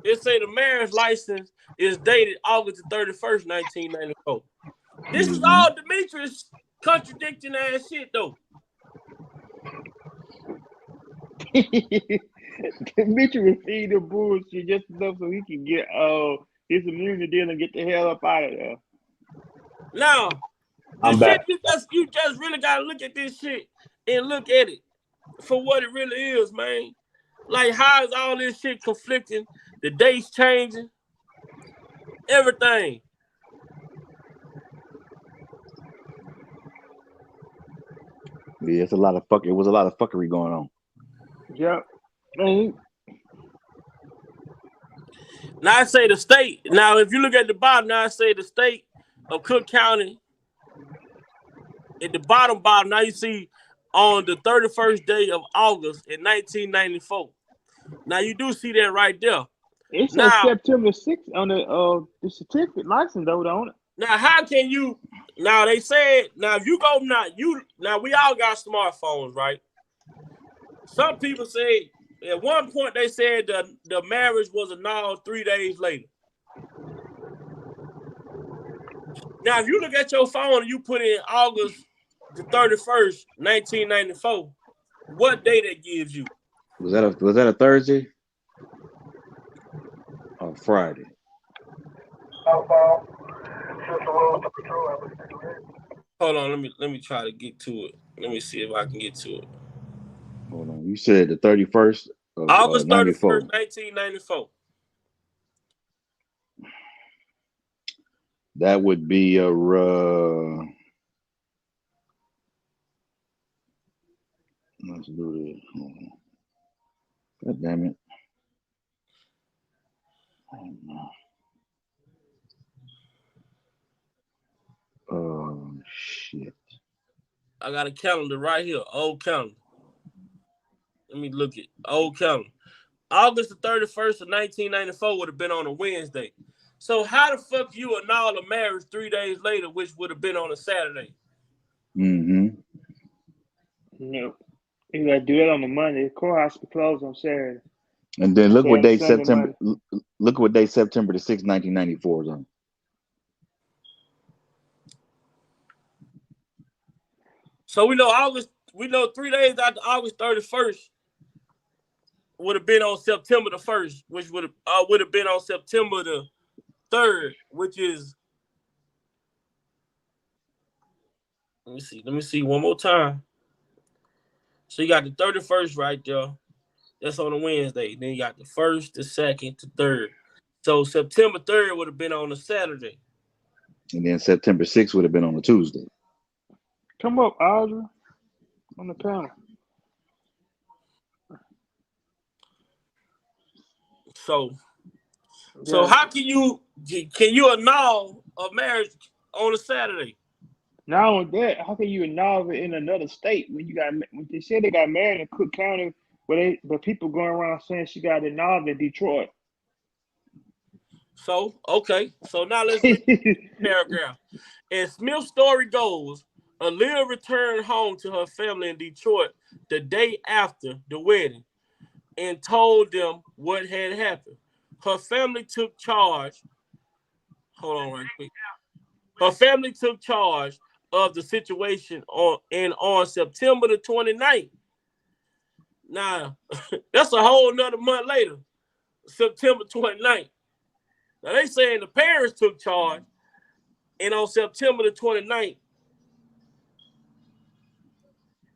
it say the marriage license is dated August the 31st, 1994. This is all Demetrius contradicting ass shit though. Demetri was feeding the bullshit just enough so he can get his immunity deal and get the hell up out of there. Now, the shit you just really gotta look at this shit and look at it for what it really is, man. Like, how is all this shit conflicting? The dates changing, everything. Yeah, it's a lot of fuck. It was a lot of fuckery going on. Yeah. Now I say the state. Now, if you look at the bottom, now I say the state of Cook County. At the bottom, now you see on the 31st day of August in 1994. Now you do see that right there. It says September 6th on the certificate license though, don't it? Now, how can you? Now they said. Now if you go now we all got smartphones, right? Some people say at one point they said the marriage was annulled 3 days later. Now, if you look at your phone and you put in August the 31st, 1994, what day that gives you? Was that a Thursday? Or Friday? Hold on, let me try to get to it. Let me see if I can get to it. Hold on. You said the 31st of August 94. 31st, 1994. That would be a let's do this. God damn it. Oh shit. I got a calendar right here, old calendar. Let me look at old calendar. August the 31st of 1994 would have been on a Wednesday. So how the fuck you annul a marriage 3 days later, which would have been on a Saturday? Mm-hmm. No, you gotta do that on the Monday. The courthouse be closed on Saturday. And then look what Saturday, day Sunday, September. Monday. Look what day September the 6th, 1994 is on. So we know August. We know 3 days after August 31st would have been on September the 1st, which would have been on September the 3rd, which is, let me see one more time. So you got the 31st right there. That's on a Wednesday. Then you got the 1st, the 2nd, the 3rd. So September 3rd would have been on a Saturday. And then September 6th would have been on a Tuesday. Come up, Audrey, on the panel. So Yeah. how can you annul a marriage on a Saturday? Not only that, how can you annul it in another state when they said they got married in Cook County, but people going around saying she got annulled in Detroit. So okay, so now let's read the paragraph. As Smith's story goes, Aaliyah returned home to her family in Detroit the day after the wedding and told them what had happened. Her family took charge. Hold on right quick. Her family took charge of the situation on September the 29th. Now, that's a whole nother month later, September 29th. Now, they saying the parents took charge, and on September the 29th,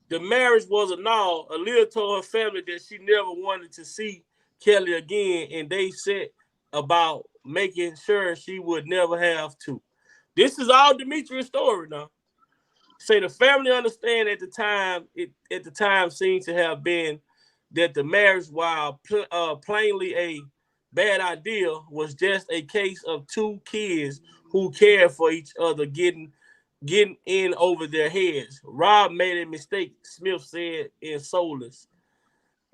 the marriage was annulled. Aaliyah told her family that she never wanted to see Kelly again, and they set about making sure she would never have to. This is all Demetrius' story now. Say the family understand at the time seemed to have been that the marriage, while plainly a bad idea, was just a case of two kids who cared for each other getting in over their heads. Rob made a mistake, Smith said in Soulless.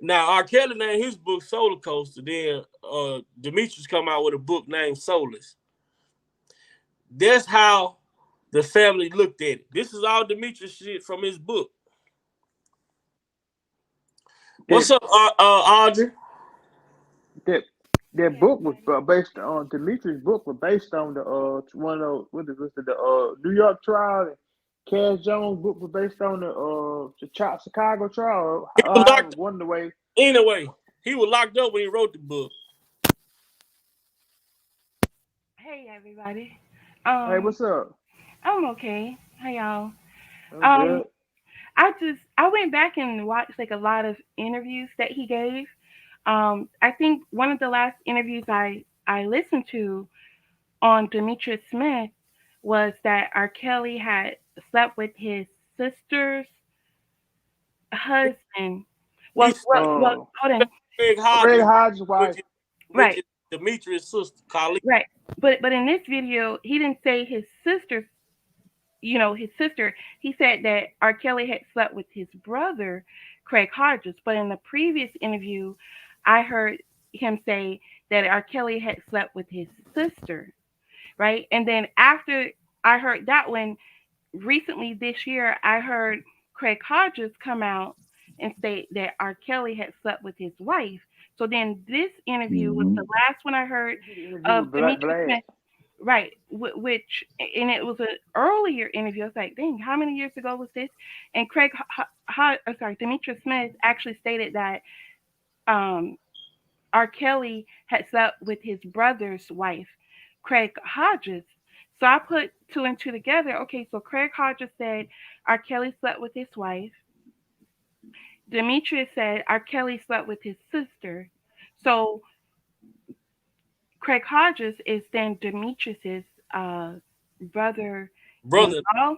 Now, R. Kelly named his book Solar Coaster. Then Demetrius come out with a book named Soulless. That's how the family looked at it. This is all Demetrius shit from his book. What's up, Audrey? that that book was based on Demetrius' book was based on the one of those the New York trial. And Cass Jones' book was based on the Chicago trial. He was However, locked one of the way. anyway. He was locked up when he wrote the book. Hey everybody. Hey, Um, what's up? I'm okay. How y'all? I'm Um, good. I went back and watched like a lot of interviews that he gave. I think one of the last interviews I listened to on Demetrius Smith was that R. Kelly had slept with his sister's husband. He Well, Uh, hold on. Greg Greg Hodges, Hodges' which wife. is which Right, is Demetrius' sister, Khalid. right. But in this video, he didn't say his sister's his sister, he said that R. Kelly had slept with his brother, Craig Hodges. But in the previous interview, I heard him say that R. Kelly had slept with his sister, right? And then after I heard that one, recently this year, I heard Craig Hodges come out and state that R. Kelly had slept with his wife. So then this interview was Mm-hmm. the last one I heard He did an interview of with Demetrius Vlad. Smith. Right, which and it was an earlier interview. I was like, dang, how many years ago was this? And Demetrius Smith actually stated that um, R. Kelly had slept with his brother's wife, Craig Hodges. So I put two and two together. Okay, so Craig Hodges said R. Kelly slept with his wife. Demetrius said R. Kelly slept with his sister. So Craig Hodges is then Demetrius's uh, Brother, brother-in-law.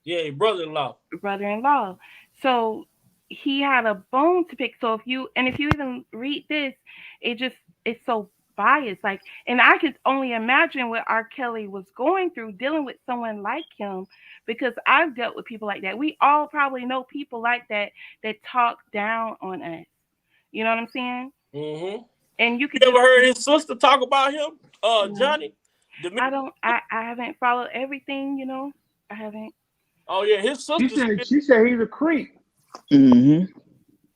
yeah, brother-in-law. brother-in-law. So he had a bone to pick. So if you even read this, it's so bias. Like, and I could only imagine what R. Kelly was going through dealing with someone like him, because I've dealt with people like that. We all probably know people like that that talk down on us. You know what I'm saying? Mm-hmm. And you could You ever just, heard his sister talk about him? no, Johnny. I don't. I haven't followed everything. I haven't. Oh yeah, his She sister. said she said he's a creep. Mm-hmm.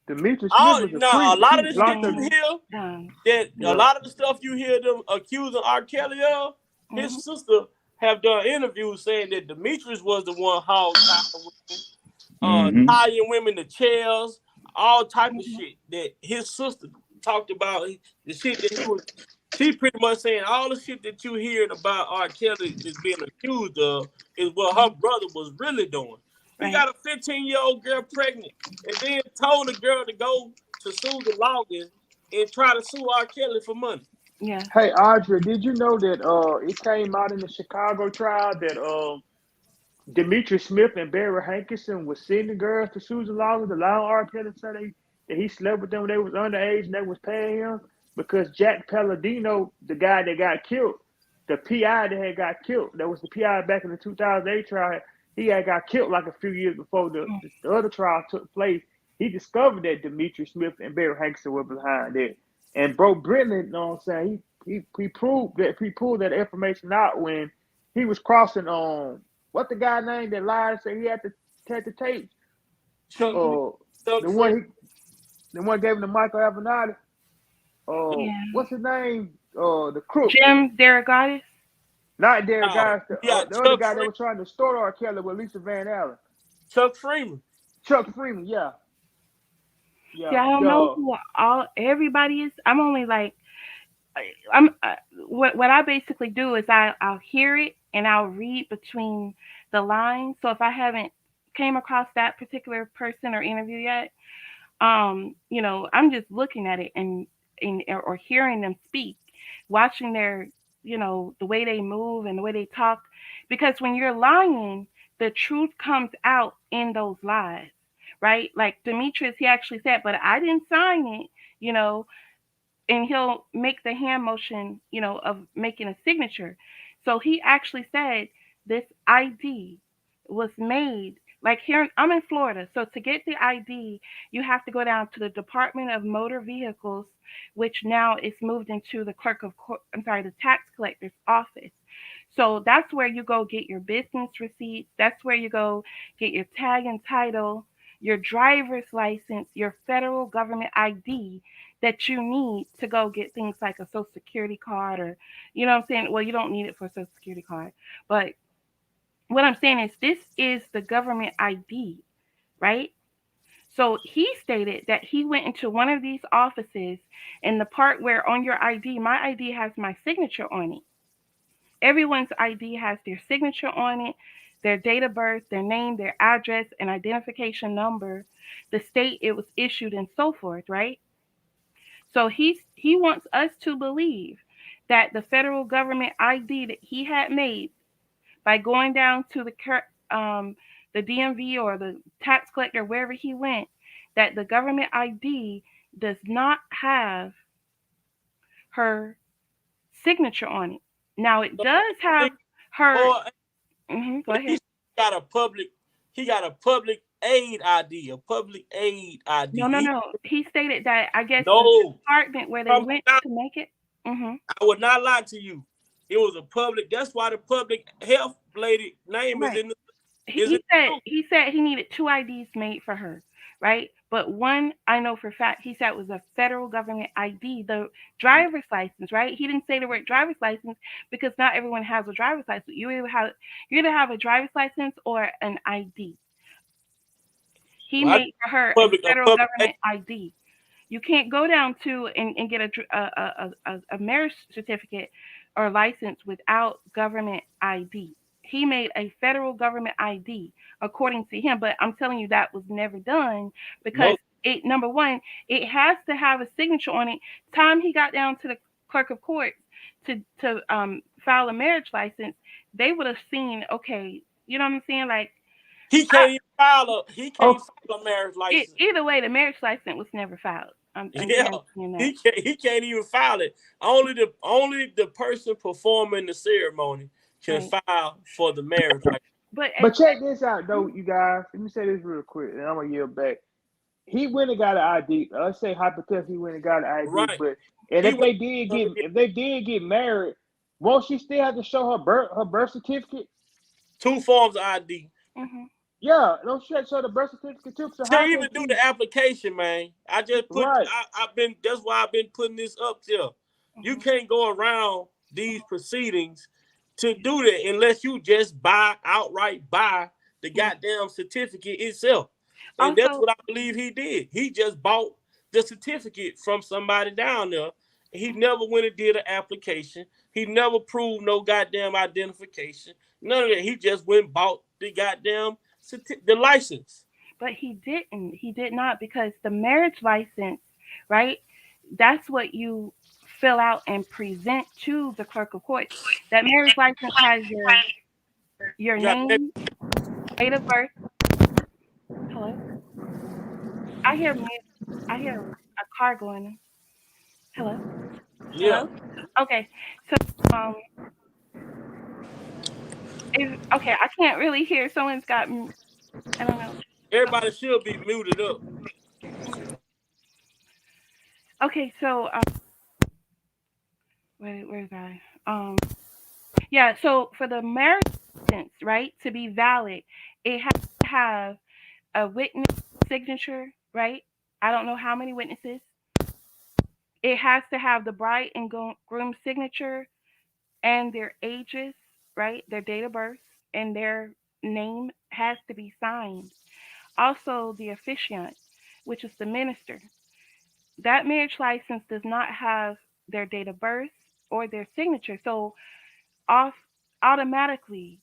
Demetrius Smith Oh, is a now a creep. lot She of the shit blocked you her. Mm, hear, um, that a Yeah. lot of the stuff you hear them accusing R. Kelly of, his mhm, sister have done interviews saying that Demetrius was the one hog tying women, Mm-hmm. tying women to chairs, all type of mhm, shit that his sister talked about. The shit that he was, she pretty much saying all the shit that you hearing about R. Kelly is being accused of is what her mhm. brother was really doing. He Right. got a 15-year-old girl pregnant and then told the girl to go to sue the longest and try to sue R. Kelly for money. Yeah. Hey Audrey, did you know that it came out in the Chicago trial that Demetrius Smith and Barry Hankinson was sending girls to Susan Lawler to allow R. Kelly to say that he slept with them when they was underage and they was paying him because Jack Palladino, the guy that got killed, the PI that had got killed, that was the PI back in the 2008 trial, he had got killed like a few years before Mm, the other trial took place. He discovered that Demetrius Smith and Barry Hankinson were behind it. And Bro Brennan, you know what I'm saying, he proved that he pulled that information out when he was crossing what the guy named that lied and said he had to take the tapes? Chuck, Uh, Chuck the Free. one the one gave him to Michael Avenatti. yeah. What's his name? The crook. Jim Derogatis. Not Derek No, Guys, yeah, the other Chuck guy that Free, was trying to store R. Kelly with Lisa Van Allen. Chuck Freeman. Chuck Freeman, yeah. See, Yeah. I don't know who all everybody is. I'm only like, I'm what I basically do is I'll hear it and I'll read between the lines. So if I haven't came across that particular person or interview yet, I'm just looking at it and or hearing them speak, watching their, the way they move and the way they talk, because when you're lying, the truth comes out in those lies, right? Like Demetrius, he actually said, but I didn't sign it, you know, and he'll make the hand motion, of making a signature. So he actually said this ID was made, like here I'm in Florida. So to get the ID, you have to go down to the Department of Motor Vehicles, which now is moved into the the tax collector's office. So that's where you go get your business receipts. That's where you go get your tag and title, your driver's license, your federal government ID that you need to go get things like a social security card, or, you know what I'm saying? Well, you don't need it for a social security card. But what I'm saying is this is the government ID, right? So he stated that he went into one of these offices, and the part where on your ID, my ID has my signature on it. Everyone's ID has their signature on it, their date of birth, their name, their address, and identification number, the state it was issued, and so forth, right? So he wants us to believe that the federal government ID that he had made by going down to the DMV or the tax collector wherever he went, that the government ID does not have her signature on it. Now it So, does have her. or Go but ahead. got a public, he got a public aid ID, a public aid ID. No, no, no. He stated that I guess the No, department where they come went on, to make it. I would not lie to you. It was a public. That's why the public health lady name is Right. in the He, is in he said the he said he needed two IDs made for her, right? But one I know for a fact he said was a federal government ID, the driver's license, right? He didn't say the word driver's license because not everyone has a driver's license. You either have a driver's license or an ID. He well, I made for her a public a federal public aid. government ID. You can't go down to and get a marriage certificate or license without government ID. He made a federal government ID according to him, but I'm telling you that was never done because Most it number one, it has to have a signature on it. Time he got down to the clerk of court to file a marriage license, they would have seen, okay, you know what I'm saying? Like he I, can't even he can't Oh, file a marriage license. Either way, the marriage license was never filed. I'm Yeah, guaranteeing that. he can't even file it. Only the person performing the ceremony can Right. file for the marriage license. But but check this out though, you guys. Let me say this real quick, and I'm gonna yield back. He went and got an ID. Let's say hypothetically he went and got an ID, Right. but and He went if they did get married, won't she still have to show her birth certificate? two forms of ID. hmm Yeah, don't she have to show the birth certificate too? So To how even can do she? the application, man, Right. I've been that's why I've been putting this up there. You hmm can't go around these proceedings to do that unless you just outright buy the goddamn certificate itself. And that's Also, what I believe he did. He just bought the certificate from somebody down there. He never went and did an application. He never proved no goddamn identification. None of that. He just went and bought the goddamn the license. but he didn't. He did not because the marriage license, right? That's what you fill out and present to the clerk of court. That marriage license has your You got name, date of birth. Hello. I hear music. I hear a car going. Hello. yeah. Hello. Okay. So um, okay. I can't really hear. Someone's got. I don't know. Everybody should be muted up. Okay. So where's I? Yeah. So for the marriage license, right, to be valid, it has to have a witness signature, right? I don't know how many witnesses. It has to have the bride and groom signature and their ages, right? Their date of birth and their name has to be signed. Also, the officiant, which is the minister. That marriage license does not have their date of birth or their signature. So, off automatically,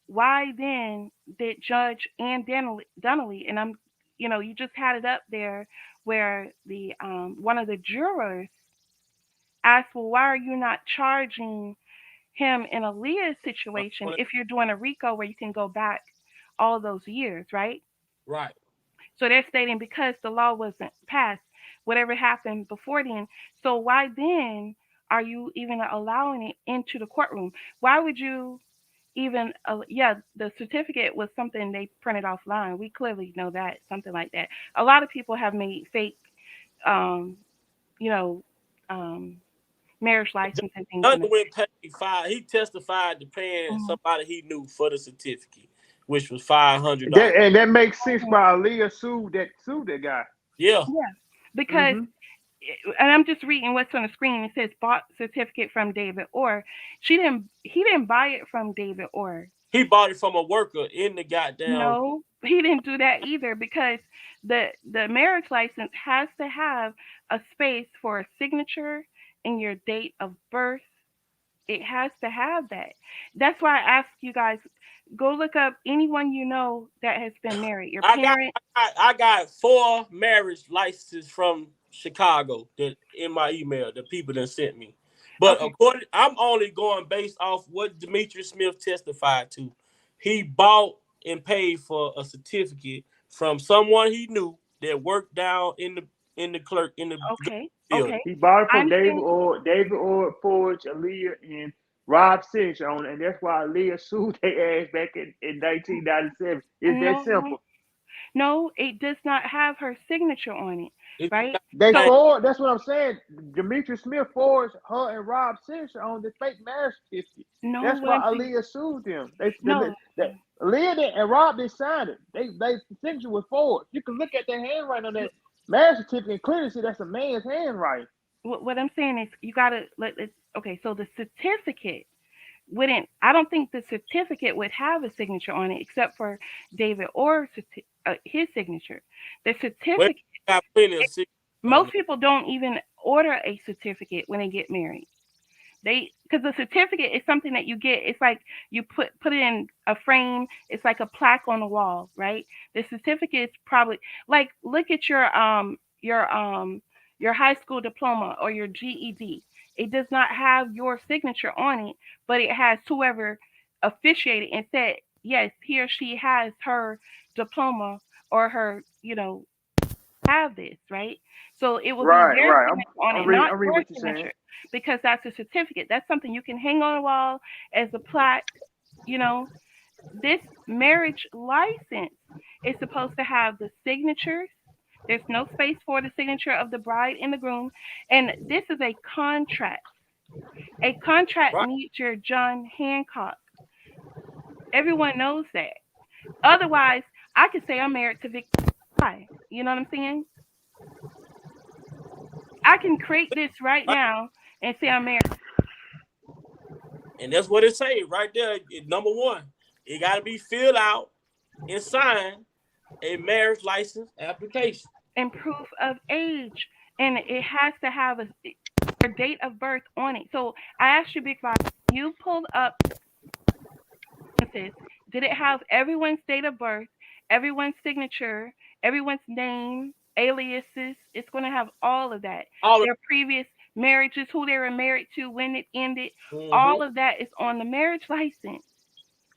why then did Judge Ann Donnelly, and you just had it up there where the one of the jurors asked, well, why are you not charging him in a Leah situation if you're doing a RICO where you can go back all those years, right? Right. So they're stating because the law wasn't passed, whatever happened before then. So why then are you even allowing it into the courtroom? Why would you even? Yeah, the certificate was something they printed offline. We clearly know that something like that. A lot of people have made fake, um, you know, um, marriage license and things in Another the. went paid five. He testified to paying Mhm. somebody he knew for the certificate, which was $500. That makes sense by Aaliyah sued that guy. Yeah. Yeah, because Mm-hmm. and I'm just reading what's on the screen. It says bought certificate from David Orr. He didn't buy it from David Orr. He bought it from a worker in the goddamn. No, he didn't do that either because the marriage license has to have a space for a signature and your date of birth. It has to have that. That's why I ask you guys go look up anyone you know that has been married. Your I got parent. I got four marriage licenses from Chicago that in my email the people that sent me. But Okay, I'm only going based off what Demetrius Smith testified to. He bought and paid for a certificate from someone he knew that worked down in the clerk in the okay, building. okay. He bought it I from understand. David Orr, Forge, Aaliyah, and Rob Cinch on, and that's why Aaliyah sued their ass back in 1997. It's that No, simple. no, it does not have her signature on it, It right? They So forged. That's what I'm saying. Demetrius Smith forged her and Rob Cinch on the fake marriage certificate. no, That's what why I'm saying, Aaliyah sued them. no, Aaliyah and Rob didn't sign it. They signature was forged. You can look at their handwriting on that marriage certificate and clearly see that's a man's handwriting. what I'm saying is you gotta okay. So the certificate wouldn't. I don't think the certificate would have a signature on it except for David or his signature. The well, certificate. got plenty of sick on Most people don't even order a certificate when they get married. They because the certificate is something that you get. It's like you put it in a frame. It's like a plaque on the wall, right? The certificate is probably like look at your high school diploma or your GED. It does not have your signature on it, but it has whoever officiated and said yes, he or she has her diploma or her, have this, right? So it will be Right, their right. signature on I'm it, reading. not I'm reading your what you're saying. signature, because that's a certificate. That's something you can hang on a wall as a plaque. You know, this marriage license is supposed to have the signatures. There's no space for the signature of the bride and the groom, and this is a contract. A contract Right. needs your John Hancock. Everyone knows that. Otherwise, I could say I'm married to Victoria. You know what I'm saying? I can create this right Right. now and say I'm married. And that's what it say right there. Number one, it got to be filled out and signed a marriage license application. And proof of age, and it has to have a date of birth on it. So I asked you, Big Five, you pulled up census. Did it have everyone's date of birth, everyone's signature, everyone's name, aliases? It's going to have all of that. All of Their previous marriages, who they were married to, when it ended. mm-hmm. All of that is on the marriage license.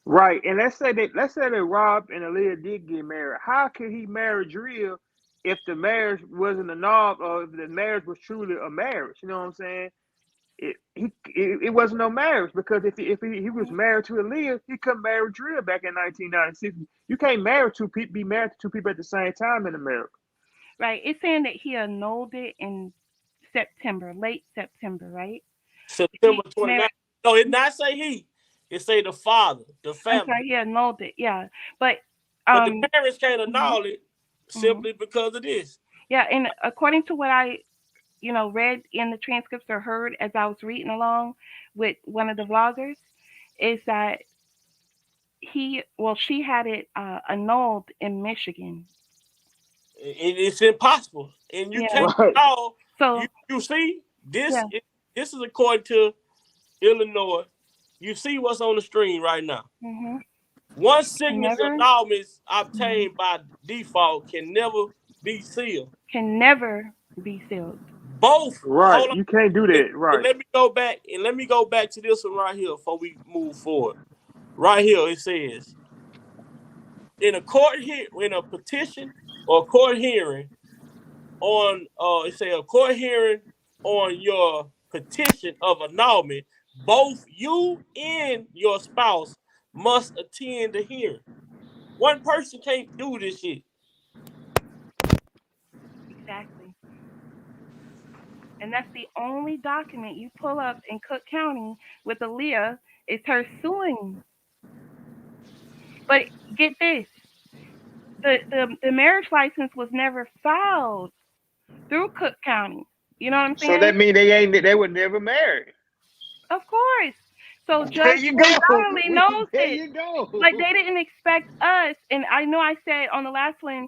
Right, and let's say that Rob and Aaliyah did get married. How could he marry Drill if the marriage wasn't a knob, or if the marriage was truly a marriage? You know what I'm saying? It wasn't no marriage, because if he was married to Aaliyah, he couldn't marry Drill back in 1996. You can't marry two people, be married to two people at the same time in America. Right. It's saying that he annulled it in September, late September, right? September He married. 29th. No, it not say he. It say the father, the I'm family. sorry, he annulled it. Yeah, but But the um, parents can't mhm, annul it mhm. simply because of this. Yeah, and according to what I read in the transcripts or heard as I was reading along with one of the vloggers, is that she had it annulled in Michigan. It's impossible, and you Yeah. can't Right. annul. So You see yeah. this. This is according to Illinois. You see what's on the screen right now. Mhm. One Can signature never. annulments Mhm. obtained by default can never be sealed. Can never be sealed. Both. Right. Hold on. You can't do And that. Right. let me go back. And let me go back to this one right here before we move forward. Right here, it says in a court in a petition or court hearing on it say a court hearing on your petition of annulment, both you and your spouse must attend the hearing. One person can't do this shit. Exactly. And that's the only document you pull up in Cook County with Aaliyah is her suing. But get this, the marriage license was never filed through Cook County. You know what I'm So saying? that means they were never married. Of course. So There Judge you go. undoubtedly knows There this. you go. Like they didn't expect us, and I know I said on the last one,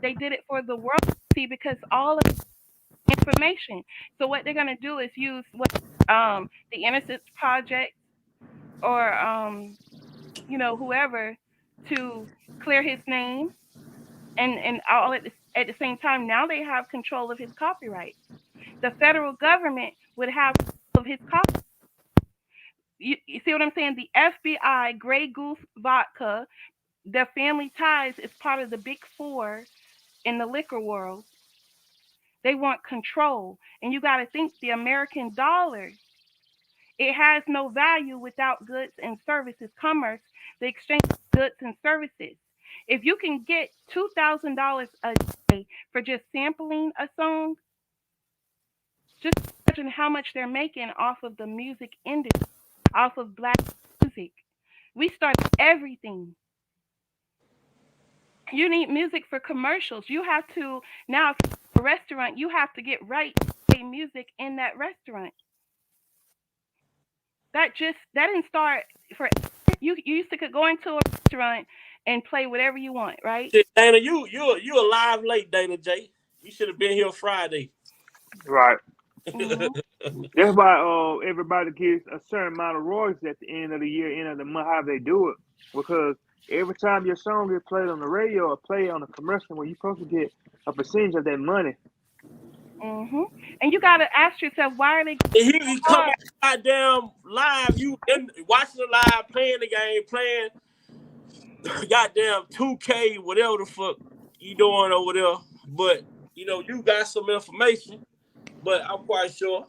they did it for the world to see because all of the information. So what they're gonna do is use the Innocence Project or whoever to clear his name and all at the same time. Now they have control of his copyright. The federal government would have of his copyright. You see what I'm saying? The FBI, Grey Goose Vodka, their family ties is part of the big four in the liquor world. They want control. And you got to think the American dollar, it has no value without goods and services. Commerce, the exchange of goods and services. If you can get $2,000 a day for just sampling a song, just imagine how much they're making off of the music industry, off of black music. We start everything. You need music for commercials. You have to now, if you're a restaurant, you have to get right music in that restaurant. That didn't start for you used to could go into a restaurant and play whatever you want, right? Shit, Dana, you alive late, Dana J. You should have been here Friday. Right. Mhm. That's why everybody gets a certain amount of royalties at the end of the year, end of the month, how they do it. Because every time your song gets played on the radio or played on a commercial, where you're supposed to get a percentage of that money. Mhm. And you got to ask yourself, why are they And so he come hard? on goddamn live. You watching the live, playing the game, playing. goddamn 2K, whatever the fuck you doing over there. But you got some information, but I'm quite sure,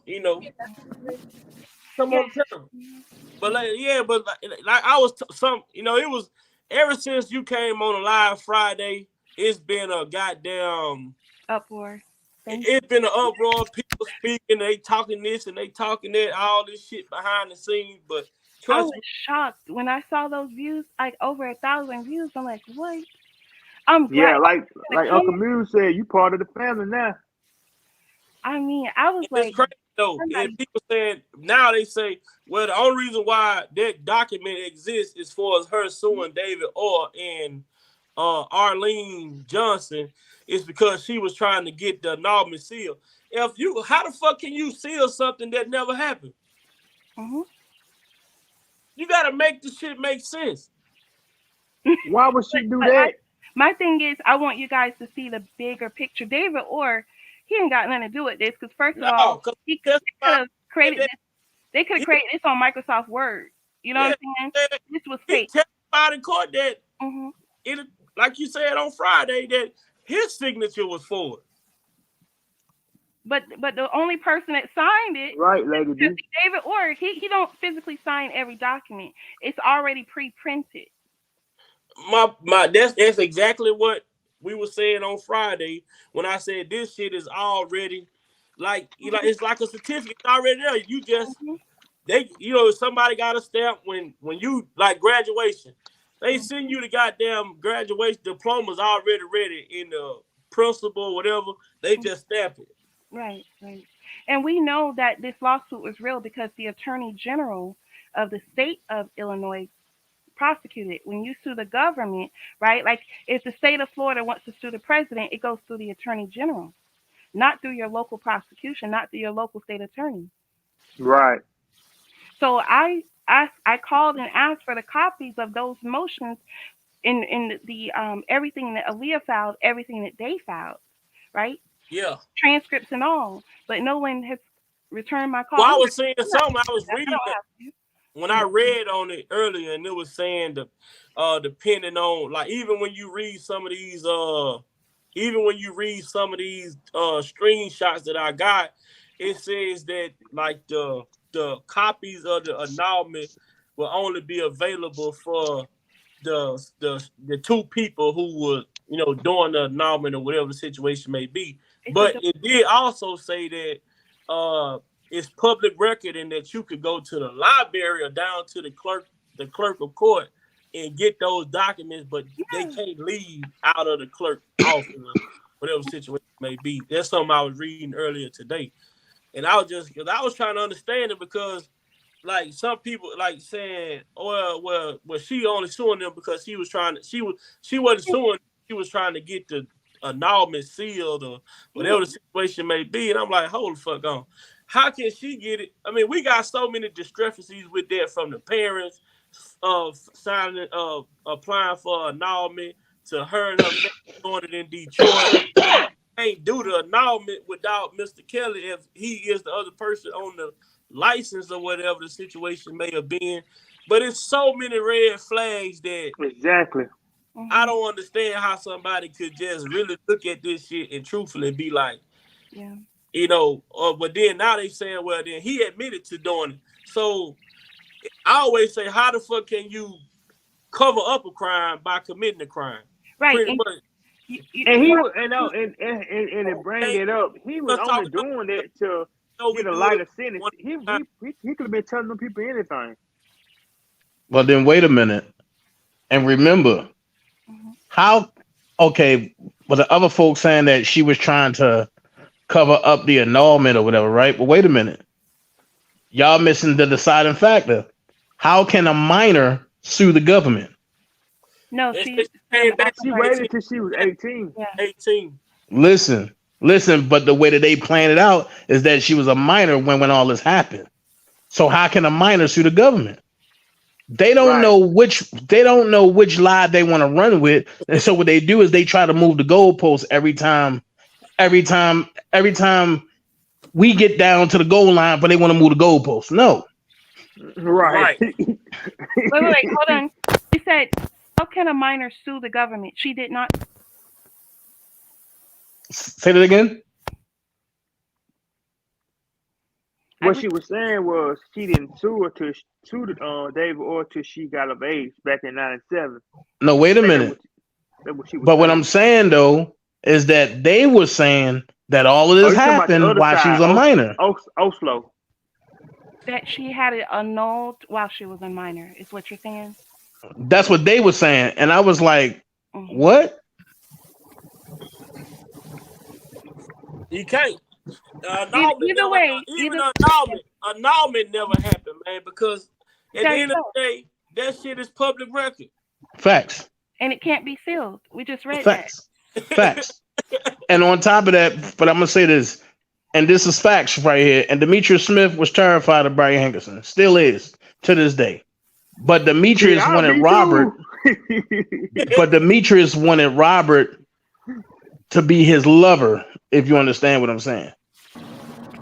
come Yeah. on, tell me. But like I was it was ever since you came on a live Friday, it's been a goddamn Uproar. Thank it's been an uproar. People speaking, they talking this and they talking that, all this shit behind the scenes. But I trust was me, shocked when I saw those views, like over 1,000 views. I'm like, what? I'm glad Yeah, the like Uncle comment. Mew said, you part of the family now. I mean, I was it's like, crazy though. I'm And like, people saying now they say, well, the only reason why that document exists is for her suing David Orr and Arlene Johnson is because she was trying to get the annulment seal. How the fuck can you seal something that never happened? mm-hmm. You got to make the shit make sense. Why would she do But that? my thing is, I want you guys to see the bigger picture. David Orr, he ain't got nothing to do with this because first of No, all, because he he they could testified have created that this. They could have he, created this on Microsoft Word. You know what yeah, I'm saying? that This was he fake. testified in court that Hmm. it, like you said on Friday, that his signature was for it. But the only person that signed it, Right, Lady because D. David Orr, he don't physically sign every document. It's already pre-printed. My that's exactly what we were saying on Friday when I said this shit is already it's like a certificate already there. You just Hmm. somebody got a stamp when you like graduation. They send you the goddamn graduation diplomas already ready in the principal, whatever. They just stamp it. Right, right. And we know that this lawsuit was real because the Attorney General of the state of Illinois prosecuted. When you sue the government, right? Like if the state of Florida wants to sue the president, it goes through the Attorney General, not through your local prosecution, not through your local state attorney. Right. So I called and asked for the copies of those motions in the everything that Aaliyah filed, everything that they filed, right? Yeah. Transcripts and all, but no one has returned my call. Well, I'm I like, was saying I'm not something. doing I was that. I reading don't have to. when I read on it earlier, and it was saying depending on like even when you read some of these screenshots that I got, it says that like the copies of the annulment will only be available for the two people who were doing the annulment or whatever the situation may be. It's a But it did also say that it's public record and that you could go to the library or down to the clerk of court and get those documents, but they yeah. can't leave out of the clerk office or whatever situation may be. That's something I was reading earlier today. And I was just because I was trying to understand it because like some people like saying, oh well, she only suing them because she wasn't suing, she was trying to get the annulment sealed or Yeah. whatever the situation may be. And I'm like, hold the fuck on. How can she get it? I mean, we got so many discrepancies with that from the parents of signing applying for annulment to her and her family doing it in Detroit. Can't do the annulment without Mr. Kelly if he is the other person on the license or whatever the situation may have been. But it's so many red flags that Exactly. I Hmm. don't understand how somebody could just really look at this shit and truthfully be like, Yeah. but then now they saying, well, then he admitted to doing it. So I always say, how the fuck can you cover up a crime by committing a crime? Right. Pretty And much. And you he have was, and to bring Hey, it up, he was just only talking doing that to we get a do it lighter sentence. one He time. he he could have been telling them people anything. Well, then wait a minute and remember mhm. how. Okay, well, the other folks saying that she was trying to cover up the annulment or whatever, right? But wait a minute, y'all missing the deciding factor. How can a minor sue the government? No, They she said she came back She at waited till she was 18. yeah. 18. Listen, listen. But the way that they planned it out is that she was a minor when all this happened. So how can a minor sue the government? Right. They don't know which lie they want to run with, and so what they do is they try to move the goalposts every time we get down to the goal line, but they want to move the goalposts. No, Right. Right. Wait, hold on. You said how can a minor sue the government? She did not. Say that again. What she was saying was she didn't sue her to David or till she got of age back in '97. No, wait a I think minute. that's what she was But what I'm saying. saying though is that they were saying that all of Oh, this you talking about the happened other while she was side, a minor. Oslo. That she had it annulled while she was a minor, is what you're saying? That's what they were saying, and I was like, Hmm. "What?" You can't. Annulment Either never, way, even either annulment never happened, man. Because at the there you end of go. the day, that shit is public record. Facts, And it can't be sealed. We just read that. facts, facts. And on top of that, but I'm gonna say this, and this is facts right here. And Demetrius Smith was terrified of Brian Hankerson, still is to this day. But Shit, Demetrius I'll wanted be Robert. too. But Demetrius wanted Robert to be his lover. If you understand what I'm saying.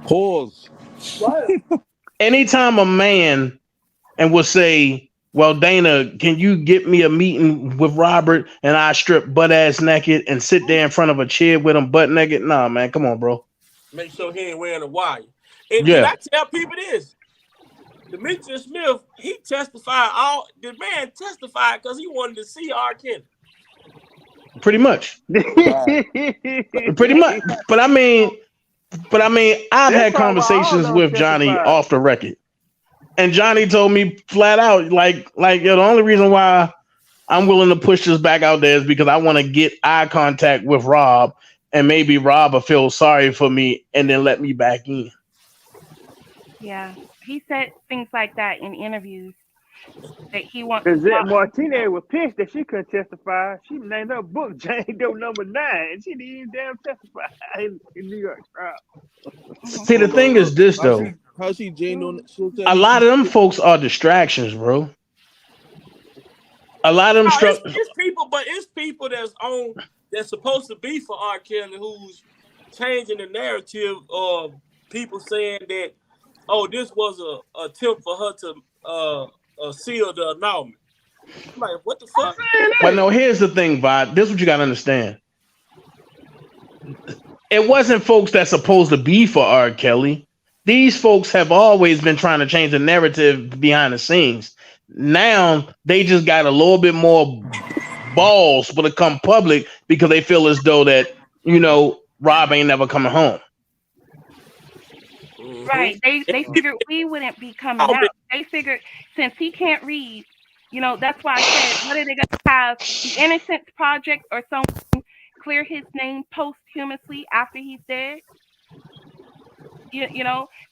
Pause. Anytime a man and will say, "Well, Dana, can you get me a meeting with Robert and I strip butt ass naked and sit there in front of a chair with him butt naked?" Nah, man, come on, bro. Make sure he ain't wearing a wire. And can Yeah, I tell people this? Demetrius Smith, he testified. The man testified because he wanted to see R. Kelly. pretty much, Right. pretty much. But I mean, I've That's had probably why all of conversations them with Johnny testified. off the record, and Johnny told me flat out, like, yo, the only reason why I'm willing to push this back out there is because I want to get eye contact with Rob, and maybe Rob will feel sorry for me and then let me back in. Yeah. He said things like that in interviews that he wants to Cause that talk to Martinez people. was pissed that she couldn't testify. She named her book Jane Doe #9, and she didn't even damn testify in New York trial. Hmm. See, the Hold thing on. is this How though, she Jane on? She'll tell a me lot she's of them folks are distractions, bro. A lot of them No, struck. it's people, but it's people that's supposed to be for R. Kelly who's changing the narrative of people saying that, oh, this was a attempt for her to seal the annulment. I'm like, what the fuck? But no, here's the thing, Vod. This is what you gotta understand. It wasn't folks that's supposed to be for R. Kelly. These folks have always been trying to change the narrative behind the scenes. Now they just got a little bit more balls to become public because they feel as though that, Rob ain't never coming home. Mm-hmm. Right. They figured we wouldn't be coming out. They figured since he can't read, that's why I said, what are they going to have the Innocence Project or someone clear his name posthumously after he's dead?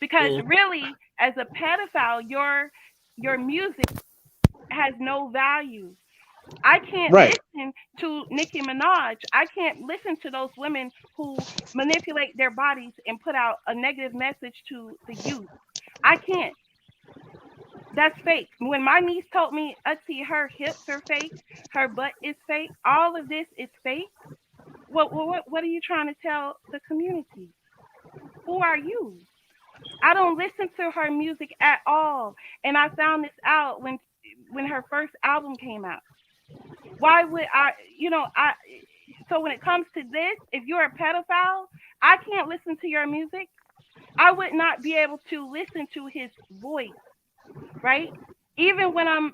Because really, as a pedophile, your music has no value. I can't Right. listen to Nicki Minaj. I can't listen to those women who manipulate their bodies and put out a negative message to the youth. I can't. That's fake. When my niece told me, see, her hips are fake, her butt is fake, all of this is fake. What are you trying to tell the community? Who are you? I don't listen to her music at all, and I found this out when her first album came out. Why would I? So when it comes to this, if you're a pedophile, I can't listen to your music. I would not be able to listen to his voice, right? Even when I'm,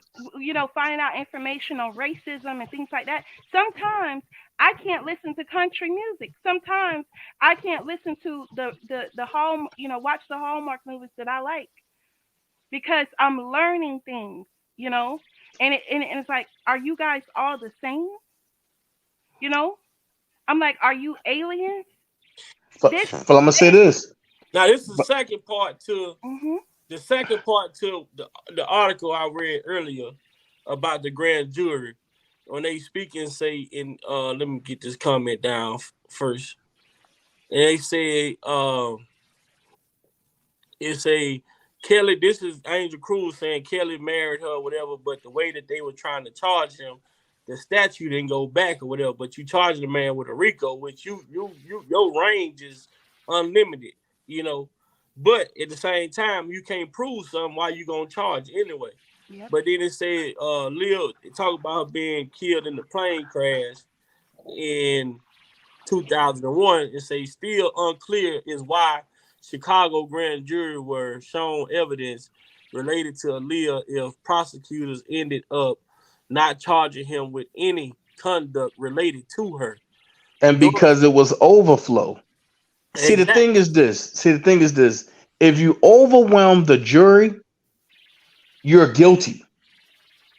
finding out information on racism and things like that, sometimes I can't listen to country music. Sometimes I can't listen to the home, watch the Hallmark movies that I like because I'm learning things, you know. And it's like, are you guys all the same? You know, I'm like, are you aliens? But This, I'm gonna say this. Now this is the But second part to hmm the article I read earlier about the grand jury when they speak and say in let me get this comment down first. And they say it's a Kelly. This is Angel Cruz saying Kelly married her, or whatever. But the way that they were trying to charge him, the statute didn't go back or whatever. But you charge the man with a RICO, which your range is unlimited, you know. But at the same time, you can't prove something. Why you gonna charge anyway? Yep. But then it said Leah talk about her being killed in the plane crash in 2001. It says still unclear is why Chicago grand jury were shown evidence related to Aaliyah if prosecutors ended up not charging him with any conduct related to her. And During, because it was overflow. See, the thing exactly. is this. See, the thing is this. If you overwhelm the jury, you're guilty.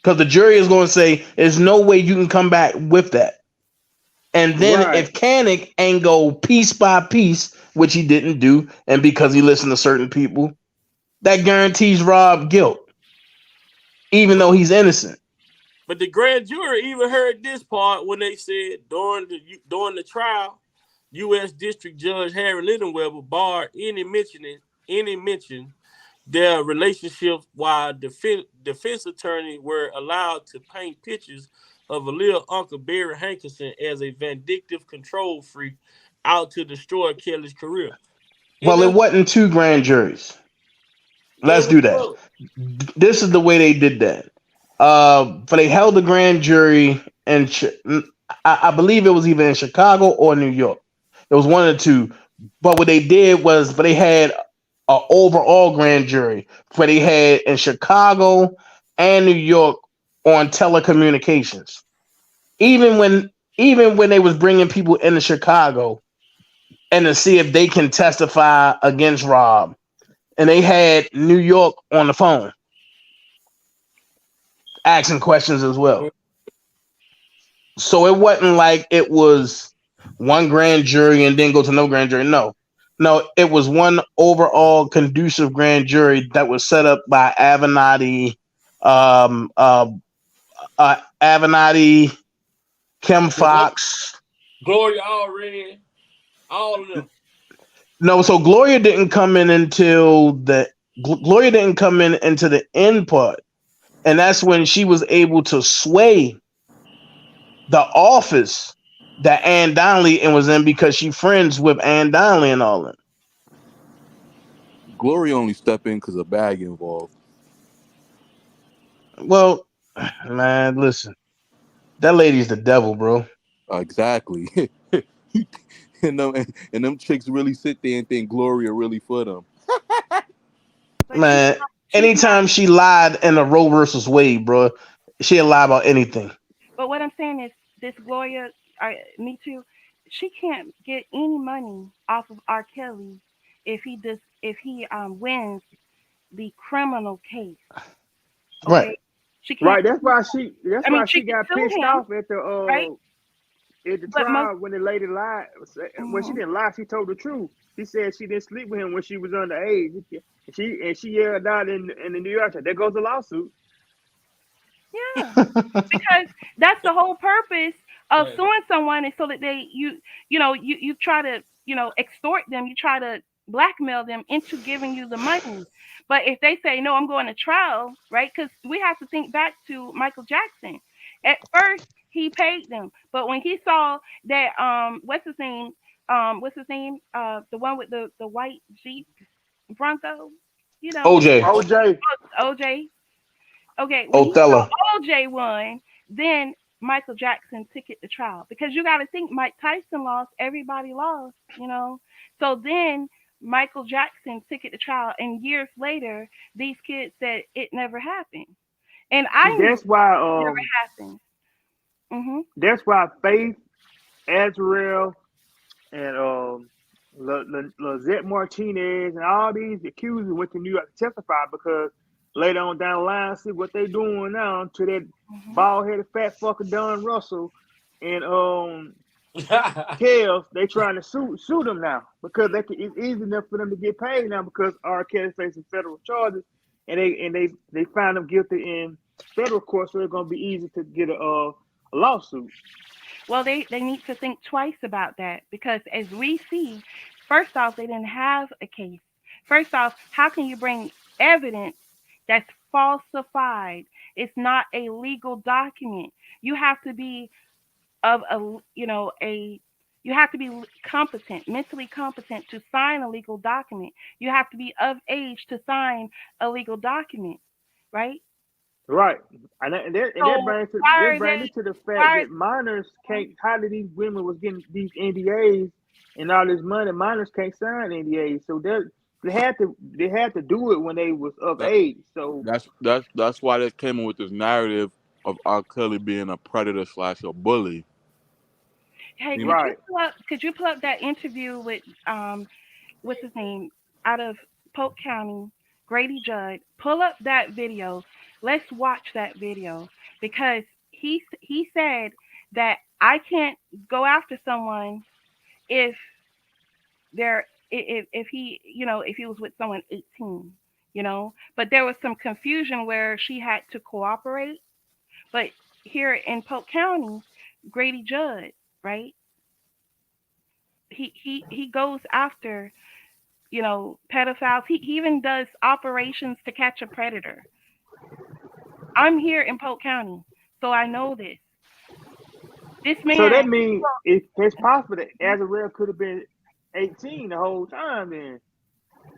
Because the jury is going to say, there's no way you can come back with that. And then Right. if Kanik ain't go piece by piece, which he didn't do, and because he listened to certain people, that guarantees Rob guilt, even But though he's innocent. but the grand jury even heard this part when they said during the trial, U.S. District Judge Harry Lidenweber barred any mention their relationship while defense attorneys were allowed to paint pictures of a little Uncle Barry Hankerson as a vindictive control freak out to destroy Kelly's career. In Well, it the wasn't two grand juries. Let's in do the that. book, This is the way they did that. For they held the grand jury in, I believe it was either in Chicago or New York. It was one of the two. But what they did was, but they had an overall grand jury. But they had in Chicago and New York on telecommunications. Even when even when they was bringing people into Chicago and to see if they can testify against Rob, and they had New York on the phone asking questions as well. So it wasn't like it was one grand jury and then go to no grand jury. No, no, it was one overall conducive grand jury that was set up by um, uh, Avenatti, Kim Fox. Gloria already, all of them. No, so Gloria didn't come in until Gloria didn't come in into the end part, and that's when she was able to sway the office that Ann Donnelly and was in because she friends with Ann Donnelly and all that. Glory only step in because of bag involved. Well, man, listen, that lady's the devil, bro. Exactly. And them chicks really sit there and think Gloria really for them. But Man, she's not. anytime she lied in a Roe versus Wade, bro, she'll lie about anything. But what I'm saying is, this Gloria, me too. She can't get any money off of R. Kelly if he wins the criminal case. Right. Okay, she can't. Right. That's why she. That's I mean, why she she could got sue pissed him, off right? at the But most. trial when the lady lied. Well, she Mhm. didn't lie. She told the truth. She said she didn't sleep with him when she was underage. She yelled out in the New York Times. There goes the lawsuit. Yeah, because that's the whole purpose of Right. suing someone is so that you try to extort them, you try to blackmail them into giving you the money. But if they say no, I'm going to trial, right? Because we have to think back to Michael Jackson. At first he paid them, but when he saw that what's his name, the one with the white Jeep Bronco, you know, OJ, OJ. OJ. Okay, when he Othello. saw OJ won, then Michael Jackson took it to trial because you got to think Mike Tyson lost, everybody lost. So then Michael Jackson took it to trial, and years later, these kids said it never happened, and I See, knew that's why it never happened. Mhm. Faith, Azrael, and Lizette Martinez and all these accusers went to New York to testify because later on down the line, see what they doing now to that Mhm. bald headed fat fucker Don Russell and Kels. They trying to sue them now because it's easy enough for them to get paid now because R. Kelly facing federal charges and they found them guilty in federal court, so it's gonna be easy to get a lawsuit. Well, they need to think twice about that because as we see, first off, they didn't have a case. First off, how can you bring evidence that's falsified? It's not a legal document. You have to be of a you have to be competent, mentally competent to sign a legal document. You have to be of age to sign a legal document, right? Right, and that So why are brings me they? to the fact Why? that minors can't. How did these women was getting these NDAs and all this money? Minors can't sign NDAs, so they had to do it when they was of That, age. So that's why they came in with this narrative of R. Kelly being a predator slash a bully. Hey, He- right, could you pull up that interview with what's his name out of Polk County, Grady Judd? Pull up that video. Let's watch that video because he said that I can't go after someone if if he if he was with someone 18, but there was some confusion where she had to cooperate. But here in Polk County, Grady Judd, right? He goes after pedophiles. He even does operations to catch a predator. I'm here in Polk County, so I know this. This so man, that means it's possible that Azarel could have been 18 the whole time then,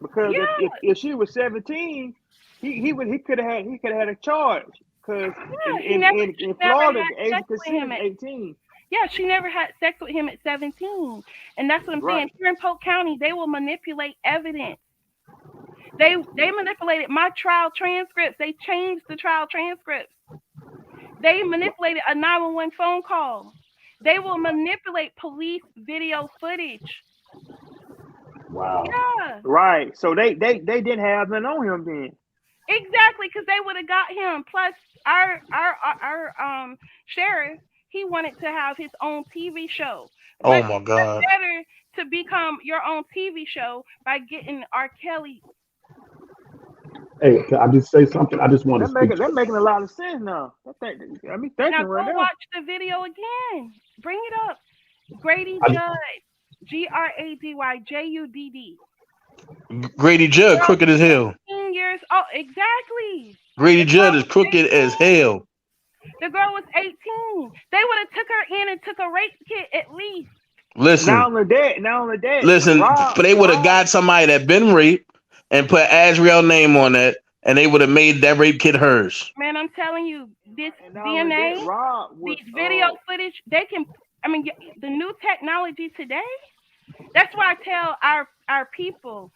because yeah, if she was 17, he could have had a charge because in yeah, in in, she in never Florida had the age sex of with consent him is at 18. yeah, she never had sex with him at 17, and that's what I'm saying. Right. Here in Polk County, they will manipulate evidence. They manipulated my trial transcripts. They changed the trial transcripts. They manipulated a 911 phone call. They will manipulate police video footage. Wow. Yeah, Right. So they didn't have none on him then. exactly, because they would have got him. Plus, our sheriff, he wanted to have his own TV show. Oh What my God. better to become your own TV show by getting R. Kelly? Hey, can I just say something? I just want to That speak making to that it. making a lot of sense now. That got me Now thinking right go now. watch the video again. Bring it up. Grady I just, Judd, GradyJudd. Grady Judd Girl crooked as was hell. 18 years old. Exactly. Grady The girl Judd is was crooked as 18. hell. The girl was 18. They would have took her in and took a rape kit at least. Listen, Not only that, listen. But they would have Rob, got somebody that been raped and put Azrael name on that, and they would have made that rape kit hers. Man, I'm telling you, this and not only that, DNA, Rob was these video footage, they can. I mean, the new technology today. That's why I tell our people,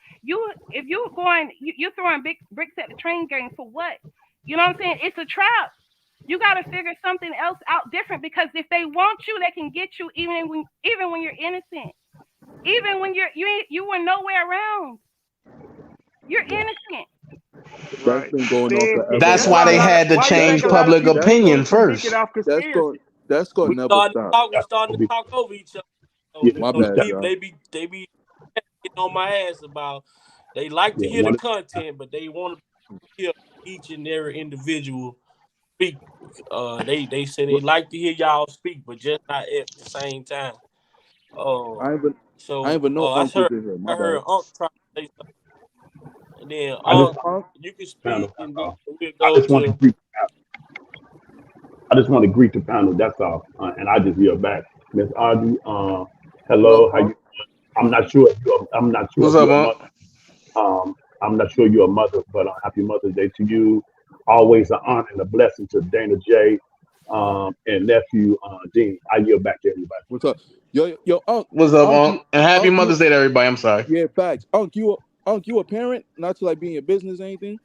if you're going, you're throwing big bricks at the train gang for what? You know what I'm saying? It's a trap. You got to figure something else out different because if they want you, they can get you even when you're innocent, even when you were nowhere around. You're yeah. innocent. That's right. been going on See, forever, That's that's why why man. a they lot of had to why you That's think change a going. lot of public people That's opinion going. speaking first. off That's going. conspiracy. That's going We to never started stop. talk. We That's starting gonna to be, talk over each other. So, yeah, My the bad, that, people y'all. they be getting on my ass about. They like to yeah, hear the one, content, but they want to hear each and every individual speak. They say they like to hear y'all speak, but just not at the same time. Uh, I ain't even. I ain't so even know I uncles heard in here. My I heard bad. Unc try to say something, and then I just, Unc, Unc, you can speak, panel, that's and then all. we'll I go just want to to. greet, I just want to greet the panel. That's all. And I just yield back. Miss Audrey, what up, hello. How Unc? you? I'm not sure What's if up, you're a Unc? mother. I'm not sure you're a mother, but happy Mother's Day to you. Always an honor and a blessing to Dana J. And nephew Dean. I yield back to everybody. What's up? Yo, Unc. What's up, Unc, Unc? And happy You. Mother's Day to everybody. I'm sorry. Yeah, facts. Unc, you a parent? Not to like be in your business or anything?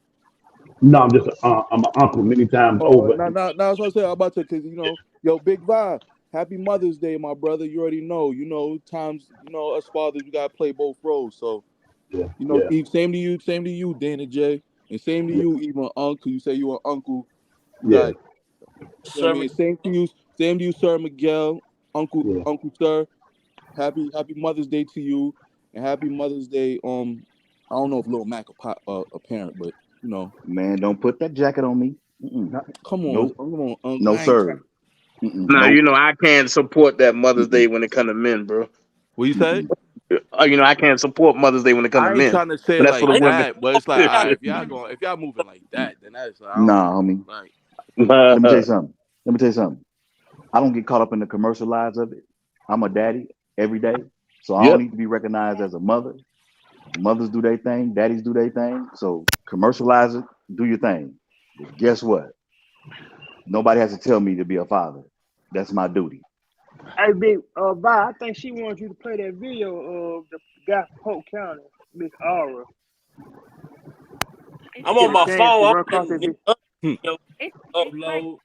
No, I'm an uncle many times Oh, over. now, that's what I said. I'm about to, cause yo, Big Vibe. Happy Mother's Day, my brother. You already know. Times, us fathers, we gotta play both roles. So, Yeah, yeah, Eve, same to you, Dana J, and same to yeah, you, even Uncle. You say you an uncle. You yeah, got, you know what I Sir mean. Same to you, Sir Miguel, yeah. Uncle Sir. Happy Mother's Day to you, and Happy Mother's Day. I don't know if Lil Mac a parent, but Man, don't put that jacket on me. Mm-mm. come on, Nope. Uncle. No, I ain't trying. sir. Mm-mm. Now you Nope. know I can't support that Mother's Day Mm-mm. when it comes to men, bro. What you say? Mm-mm. I can't support Mother's Day when it comes to I ain't men. trying to say But that's for like the I women. that, but it's like, all got right, to Mm-mm. if y'all moving like that, then that's I don't Nah, homie. like. Let me tell you something. Let me tell you something. I don't get caught up in the commercial lives of it. I'm a daddy every day, so I don't Yep. need to be recognized as a mother. Mothers do their thing, daddies do their thing. So commercialize it, do your thing. But guess what? Nobody has to tell me to be a father. That's my duty. Hey, big Vi, I think she wants you to play that video of the guy from Polk County, Miss Aura. It's I'm Get on a my chance to phone. run I'm across letting that this video. other Hmm. video it's like upload.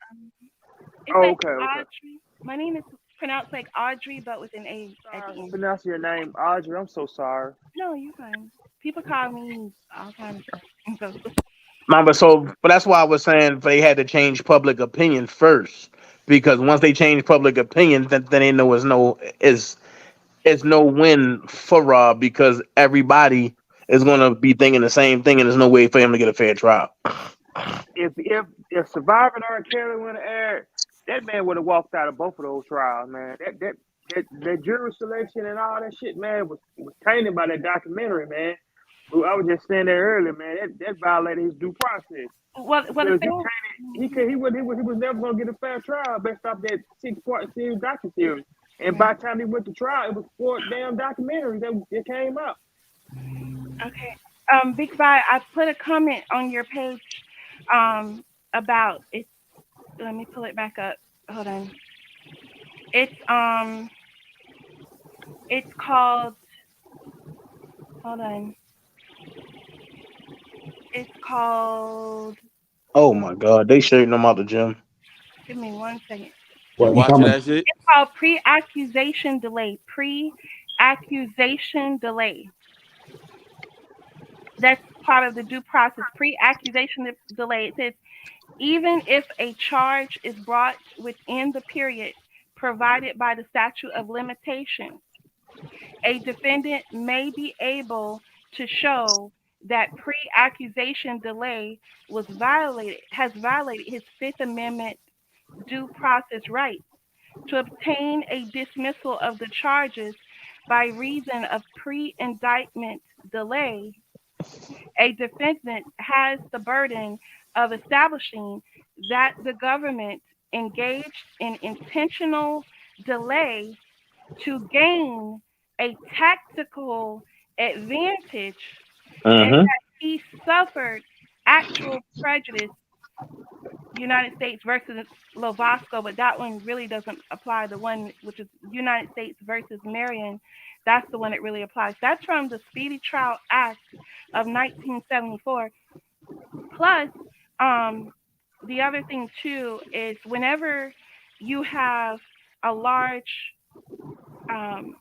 it Oh, says okay, okay. Audrey. My name is pronounced like Audrey, but with an A at Sorry the for end. pronouncing your name, Audrey. I'm so sorry. No, you're fine. People call me all kinds of stuff. So, No, but that's why I was saying they had to change public opinion first, because once they change public opinion, then they know it's no win for Rob, because everybody is gonna be thinking the same thing, and there's no way for him to get a fair trial. If Surviving R. Kelly would have aired, that man would have walked out of both of those trials, man. That jury selection and all that shit, man, was tainted by that documentary, man. I was just saying there earlier, man. That violated his due process well, the because thing. he was never gonna get a fair trial based off that 6 part series docuseries. And Right. by the time he went to trial, it was 4 damn documentaries that came out. Okay. Big Vi, I put a comment on your page um about it. Let me pull it back up. Hold on. It's it's called. Hold on. It's called. Oh my God, they shooting him out the gym. Give me 1 second. You What you watching talking that about? shit? It's called pre-accusation delay. Pre-accusation delay. That's part of the due process. Pre-accusation delay. It says even if a charge is brought within the period provided by the statute of limitations, a defendant may be able to show that pre-accusation delay has violated his Fifth Amendment due process rights to obtain a dismissal of the charges by reason of pre-indictment delay. A defendant has the burden of establishing that the government engaged in intentional delay to gain a tactical advantage and Mm-hmm. that he suffered actual prejudice. United States versus Lovasco, but that one really doesn't apply. The one which is United States versus Marion, that's the one that really applies. That's from the Speedy Trial Act of 1974. Plus, um, the other thing too is whenever you have a large, um,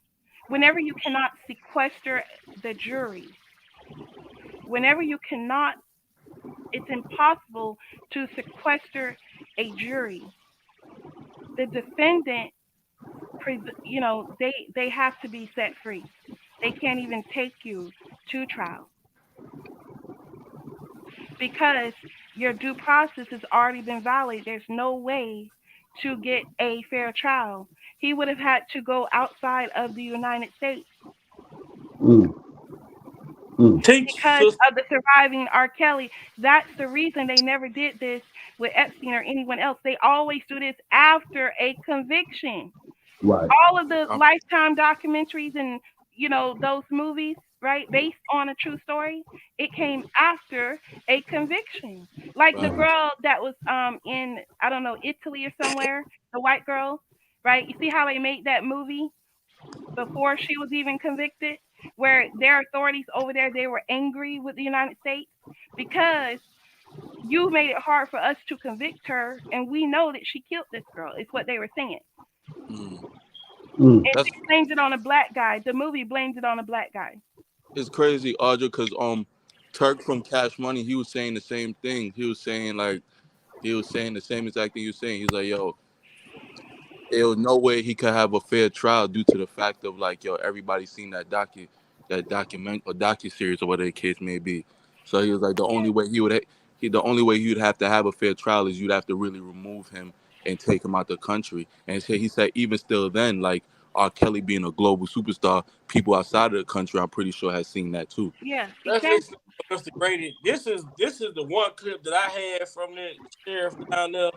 whenever you cannot sequester the jury, whenever you cannot, it's impossible to sequester a jury. The defendant, they have to be set free. They can't even take you to trial because your due process has already been violated. There's no way to get a fair trial. He would have had to go outside of the United States Mm, mm. Teach because sister. of the surviving R. Kelly. That's the reason they never did this with Epstein or anyone else. They always do this after a conviction. Right. All of the Lifetime documentaries and those movies, right, based on a true story, it came after a conviction. Like the Right. girl that was in I don't know Italy or somewhere, the white girl, right? You see how they made that movie before she was even convicted, where their authorities over there they were angry with the United States because you made it hard for us to convict her, and we know that she killed this girl. Is what they were saying. Mm. Mm. And That's they blamed it on a black guy. The movie blamed it on a black guy. it's crazy, Audra, because Turk from Cash Money, he was saying the same thing. He was saying the same exact thing you were saying. He's like, yo, there was no way he could have a fair trial due to the fact of like, yo, everybody seen that document or docu series or whatever the case may be. So he was like, the only way he would have to have a fair trial is you'd have to really remove him and take him out the country. And so he said, even still, then like R. Kelly being a global superstar, people outside of the country, I'm pretty sure has seen that too. Yeah, Let's exactly. listen to Mr. Grady. This is the one clip that I had from the sheriff down there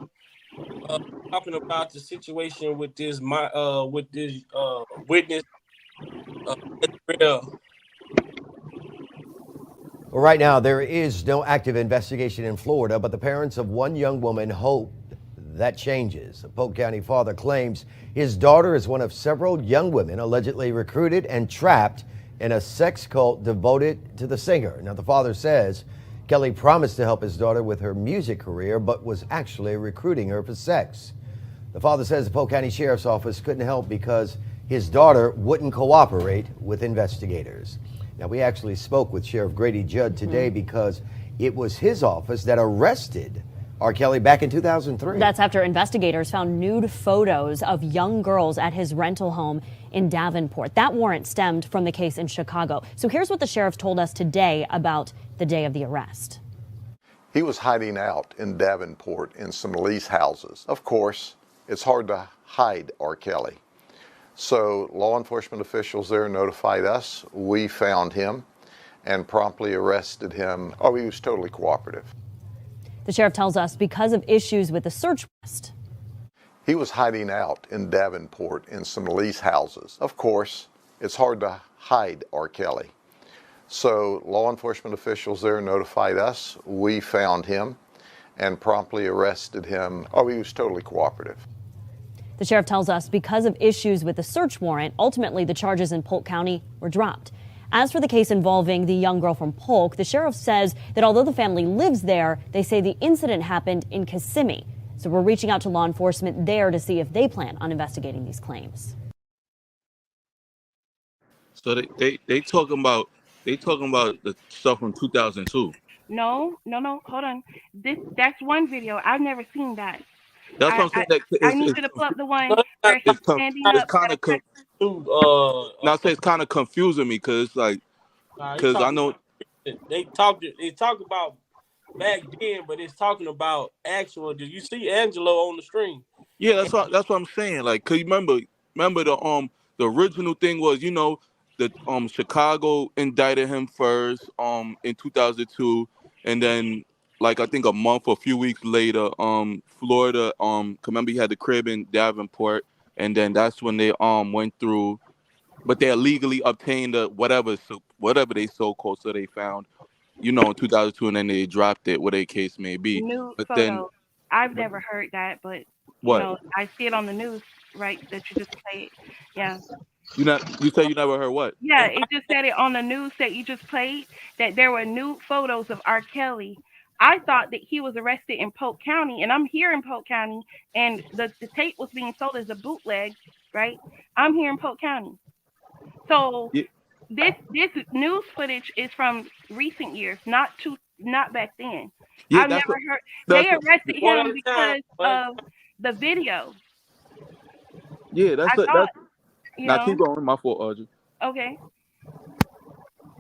uh, talking about the situation with this witness Israel. Well, right now, there is no active investigation in Florida, but the parents of one young woman hope that changes. A Polk County father claims his daughter is one of several young women allegedly recruited and trapped in a sex cult devoted to the singer. Now, the father says Kelly promised to help his daughter with her music career, but was actually recruiting her for sex. The father says the Polk County Sheriff's Office couldn't help because his daughter wouldn't cooperate with investigators. Now, we actually spoke with Sheriff Grady Judd today because it was his office that arrested R. Kelly back in 2003. That's after investigators found nude photos of young girls at his rental home in Davenport. That warrant stemmed from the case in Chicago. So here's what the sheriff told us today about the day of the arrest. He was hiding out in Davenport in some lease houses. Of course, it's hard to hide R. Kelly. So law enforcement officials there notified us. We found him and promptly arrested him. Oh, he was totally cooperative. The sheriff tells us because of issues with the search warrant. He was hiding out in Davenport in some lease houses. Of course, it's hard to hide R. Kelly. So law enforcement officials there notified us. We found him and promptly arrested him. Oh, he was totally cooperative. The sheriff tells us because of issues with the search warrant, ultimately the charges in Polk County were dropped. As for the case involving the young girl from Polk, the sheriff says that although the family lives there, they say the incident happened in Kissimmee. So we're reaching out to law enforcement there to see if they plan on investigating these claims. So they talking about the stuff from 2002. No, hold on. That's one video. I've never seen that. That's what I'm saying. I need you to pull up the one where he's standing up. It's kind of now say it's kind of confusing me because it's like because I know they talk about back then, but it's talking about actual. Did you see Angelo on the stream? Yeah, that's what I'm saying. Like, cause you remember the original thing was the Chicago indicted him first in 2002, and then like I think a month or a few weeks later Florida remember he had the crib in Davenport, and then that's when they went through, but they illegally obtained whatever they so-called, so they found in 2002, and then they dropped it, whatever the case may be. Nude But photo. then I've never heard that, but what? I see it on the news, right? That you just played. Yeah. You say you never heard what? Yeah, it just said it on the news that you just played that there were nude photos of R. Kelly. I thought that he was arrested in Polk County, and I'm here in Polk County, and the tape was being sold as a bootleg, right? I'm here in Polk County. So Yeah. this news footage is from recent years, not back then. Yeah, I've never heard. They arrested him because of the video. Yeah, that's keep going. My fault, Audrey. Okay.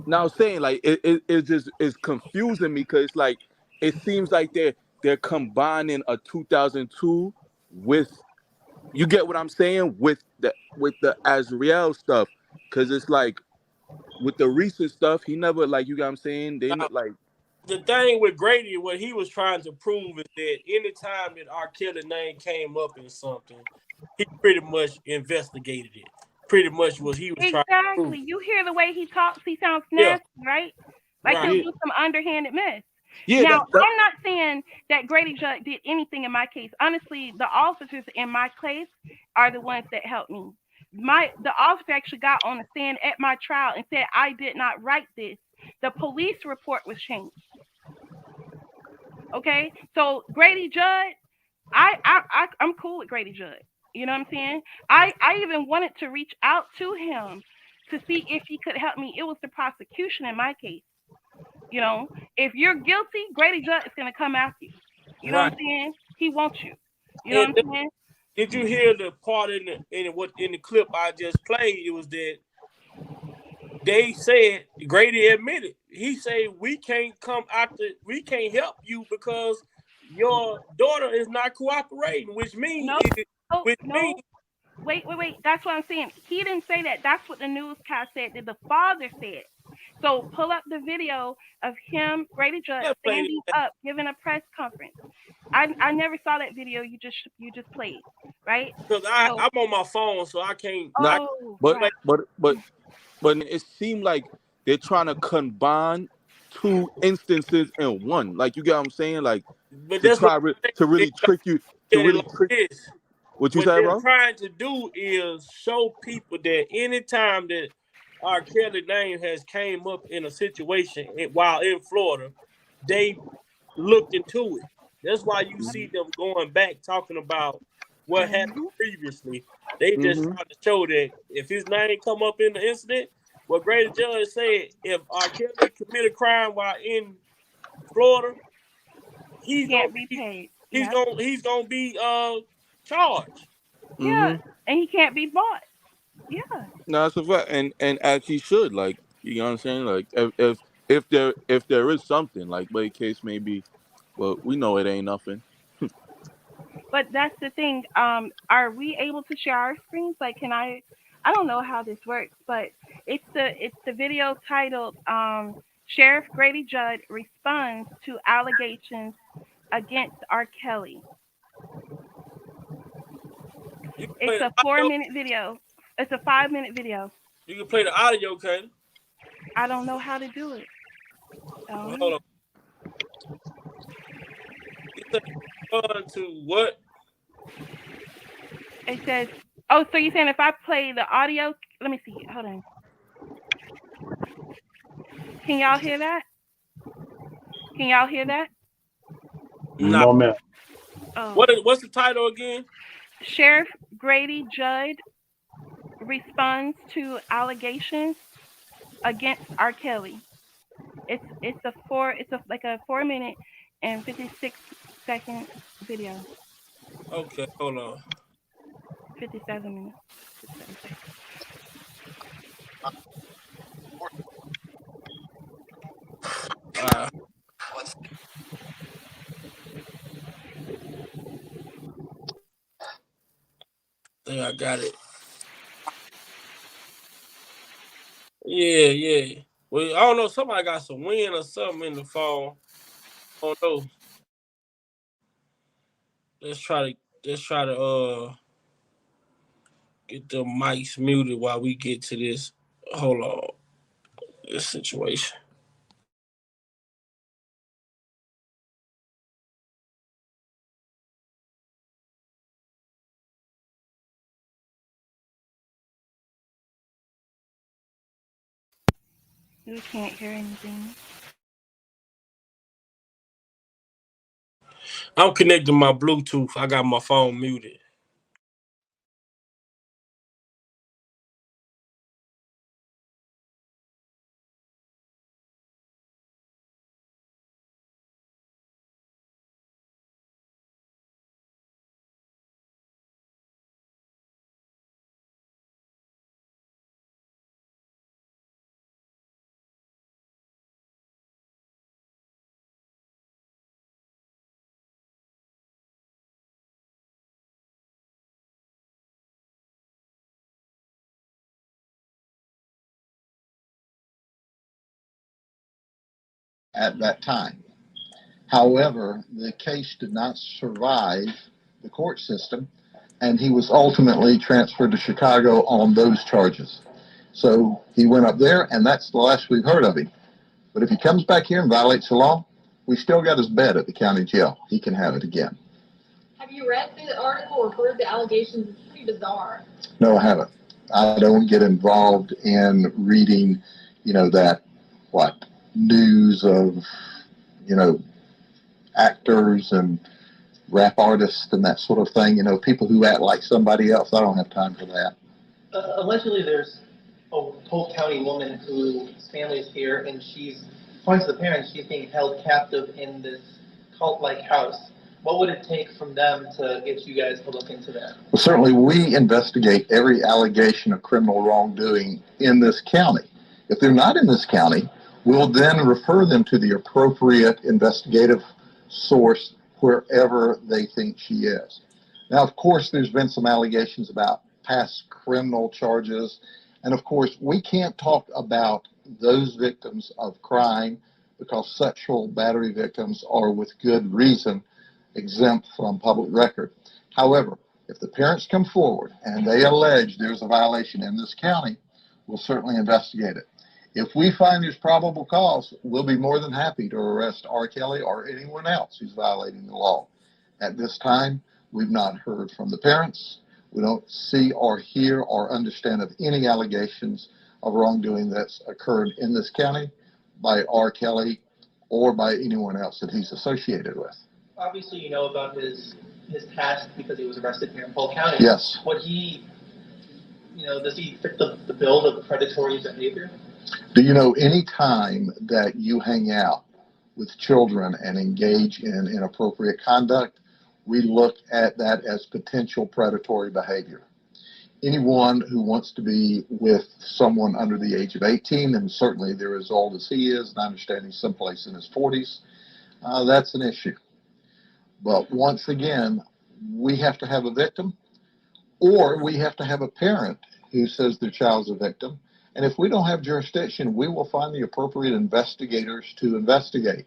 Now I'm saying like it's confusing me because like it seems like they're combining a 2002 with, you get what I'm saying, with the Azriel stuff, because it's like with the recent stuff he never, like, you got what I'm saying, they not like. The thing with Grady, what he was trying to prove is that anytime that R. Kelly name came up in something, he pretty much investigated it. Pretty much what he was trying to prove. Exactly. You hear the way he talks, he sounds nasty, right? Like he'll do some underhanded mess. Yeah, now, I'm not saying that Grady Judd did anything in my case. Honestly, the officers in my case are the ones that helped me. The officer actually got on the stand at my trial and said I did not write this. The police report was changed. Okay, so Grady Judd, I'm cool with Grady Judd. You know what I'm saying? I even wanted to reach out to him to see if he could help me. It was the prosecution in my case. If you're guilty, Grady Judd is going to come after you. You know what I'm saying? He wants you. You know what I'm saying? Did you hear the part in the clip I just played? It was that they said Grady admitted. He said we can't help you because your daughter is not cooperating, which means Wait. That's what I'm saying. He didn't say that. That's what the newscast said that the father said. So pull up the video of him, Grady Judd, standing up, giving a press conference. I never saw that video you just played, right? Because I'm on my phone, so I can't. But it seemed like they're trying to combine two instances in one. Like, you get what I'm saying? Like, But to that's what try to they really trick you, to get it really like trick. this. What you What say, they're bro? trying to do is show people that anytime that R. Kelly name has came up in a situation while in Florida, they looked into it. That's why you see them going back talking about what happened previously. They just Mm-hmm. trying to show that if his name come up in the incident, what Grady Judge said, if R. Kelly commit a crime while in Florida, He he's gonna can't be be paid. he's Yeah. gonna be charged. Yeah. Mm-hmm. And he can't be bought. Yeah. No, that's a fact, and as he should, like, you know what I'm saying, like, if there is something, like, what the case may be, but we know it ain't nothing. But that's the thing. Are we able to share our screens? Like, can I don't know how this works, but it's the video titled Sheriff Grady Judd responds to allegations against R. Kelly. You can play It's the a audio. 4-minute video. It's a 5-minute video. You can play the audio, Kayla. I don't know how to do it. I don't Well, know. hold on. It says respond to what? It says, oh, so you're saying if I play the audio, let me see. Hold on. Can y'all hear that? Can y'all hear that? Nah. No, man. Oh. What's the title again? Sheriff Grady Judd responds to allegations against R. Kelly. Like a 4 minute and 56 second video. Okay, hold on. 57 minutes. 57 seconds. I think I got it. Yeah, yeah. Well, I don't know. Somebody got some wind or something in the phone. I don't know. Let's try to get the mics muted while we get to this. Hold on. This situation. We can't hear anything. I'm connecting my Bluetooth. I got my phone muted. At that time. However, the case did not survive the court system, and he was ultimately transferred to Chicago on those charges. So he went up there, and that's the last we've heard of him. But if he comes back here and violates the law, we still got his bed at the county jail. He can have it again. Have you read through the article or heard the allegations? It's pretty bizarre. No, I haven't. I don't get involved in reading, that, news of, you know, actors and rap artists and that sort of thing. People who act like somebody else. I don't have time for that. Allegedly, there's a Polk County woman whose family is here, and according to the parents, she's being held captive in this cult-like house. What would it take from them to get you guys to look into that? Well, certainly we investigate every allegation of criminal wrongdoing in this county. If they're not in this county, we'll then refer them to the appropriate investigative source wherever they think she is. Now, of course, there's been some allegations about past criminal charges. And of course, we can't talk about those victims of crime because sexual battery victims are, with good reason, exempt from public record. However, if the parents come forward and they allege there's a violation in this county, we'll certainly investigate it. If we find there's probable cause, we'll be more than happy to arrest R. Kelly or anyone else who's violating the law. At this time, we've not heard from the parents. We don't see or hear or understand of any allegations of wrongdoing that's occurred in this county by R. Kelly or by anyone else that he's associated with. Obviously, you know about his past because he was arrested here in Polk County. Yes. Would he, does he fit the bill of predatory behavior? Do you know any time that you hang out with children and engage in inappropriate conduct, we look at that as potential predatory behavior. Anyone who wants to be with someone under the age of 18, and certainly they're as old as he is, and I understand he's someplace in his 40s, that's an issue. But once again, we have to have a victim, or we have to have a parent who says their child's a victim. And if we don't have jurisdiction, we will find the appropriate investigators to investigate.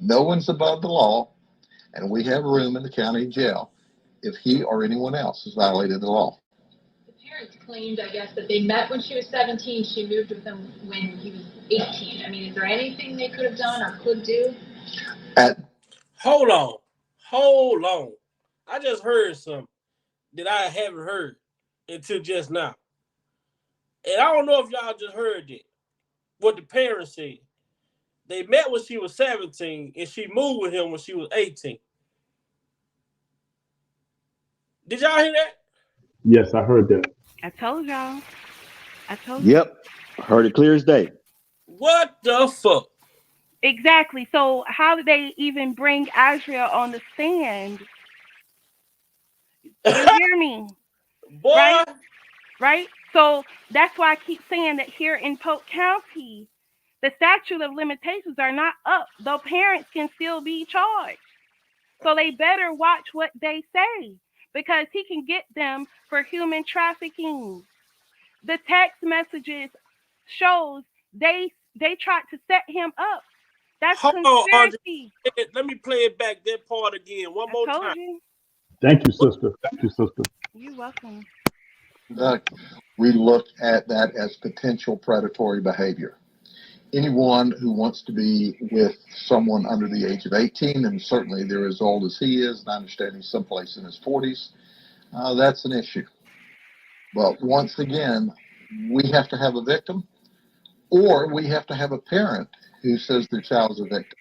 No one's above the law, and we have room in the county jail if he or anyone else has violated the law. The parents claimed, I guess, that they met when she was 17. She moved with him when he was 18. I mean, is there anything they could have done or could do? Hold on. I just heard something that I haven't heard until just now. And I don't know if y'all just heard it, what the parents said. They met when she was 17 and she moved with him when she was 18. Did y'all hear that? Yes, I heard that. I told y'all. You. Yep. Heard it clear as day. What the fuck? Exactly. So how did they even bring Azria on the stand? You hear me? Boy. Right? So that's why I keep saying that here in Polk County, the statute of limitations are not up, though parents can still be charged. So they better watch what they say, because he can get them for human trafficking. The text messages shows they tried to set him up. That's conspiracy. Let me play it back, that part again, one more time. You. Thank you, sister. You're welcome. We look at that as potential predatory behavior. Anyone who wants to be with someone under the age of 18, and certainly they're as old as he is, and I understand he's someplace in his 40s, that's an issue. But once again, we have to have a victim, or we have to have a parent who says their child's a victim.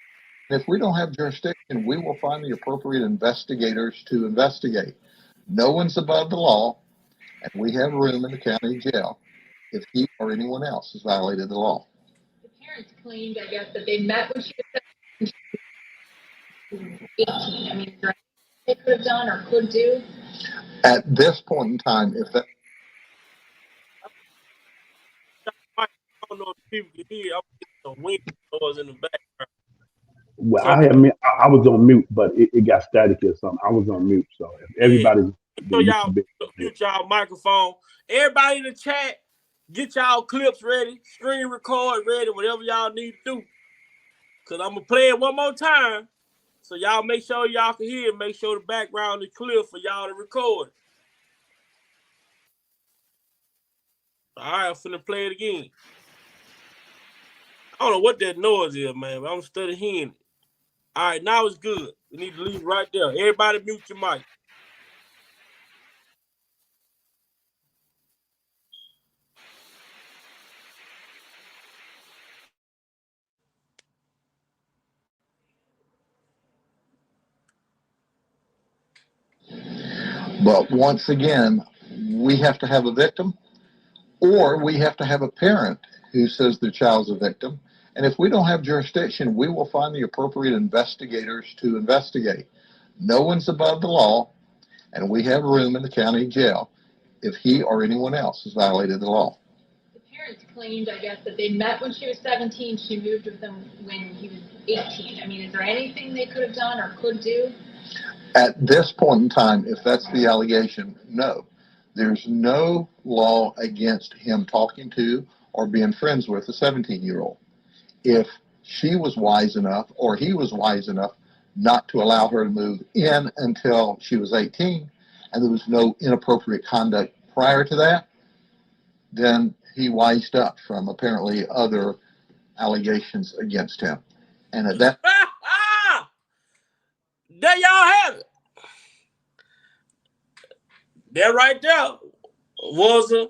And if we don't have jurisdiction, we will find the appropriate investigators to investigate. No one's above the law, and we have room in the county jail if he or anyone else has violated the law. The parents claimed, I guess, that they met when she was 18. I mean, is there anything they could have done or could do? At this point in time, if that... I don't know if people can hear. I'm getting some wind noise in the background. Well, I was on mute, but it got static or something. I was on mute, so if everybody's... So y'all mute y'all microphone. Everybody in the chat, get y'all clips ready, screen record ready, whatever y'all need to do. Because I'm going to play it one more time. So y'all make sure y'all can hear it. Make sure the background is clear for y'all to record. All right, I'm finna play it again. I don't know what that noise is, man, but I'm studying hearing it. All right, now it's good. We need to leave it right there. Everybody mute your mic. But once again, we have to have a victim, or we have to have a parent who says their child's a victim. And if we don't have jurisdiction, we will find the appropriate investigators to investigate. No one's above the law, and we have room in the county jail if he or anyone else has violated the law. The parents claimed, I guess, that they met when she was 17. She moved with him when he was 18. I mean, is there anything they could have done or could do? At this point in time, if that's the allegation, no. There's no law against him talking to or being friends with a 17-year-old. If she was wise enough, or he was wise enough, not to allow her to move in until she was 18, and there was no inappropriate conduct prior to that, then he wised up from apparently other allegations against him. And at that there y'all have it. That right there was a,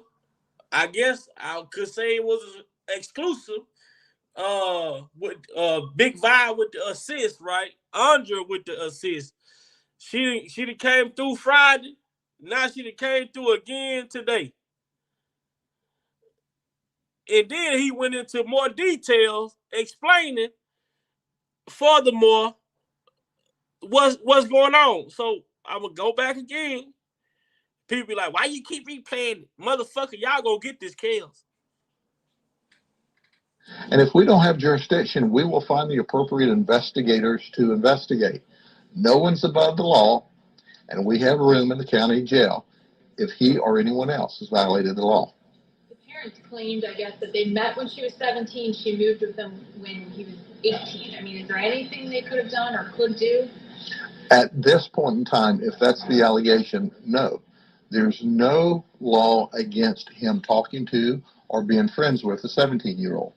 I guess I could say it was an exclusive. With Big Vi with the assist, right? Andra with the assist. She done came through Friday. Now she done came through again today. And then he went into more details explaining furthermore what's going on. So I'm gonna go back again. People be like, why you keep replaying it? Motherfucker, y'all gonna get this chaos. And if we don't have jurisdiction, we will find the appropriate investigators to investigate. No one's above the law, and we have room in the county jail if he or anyone else has violated the law. The parents claimed, I guess, that they met when she was 17. She moved with them when he was 18. I mean, is there anything they could have done or could do? At this point in time, if that's the allegation, no. There's no law against him talking to or being friends with a 17-year-old.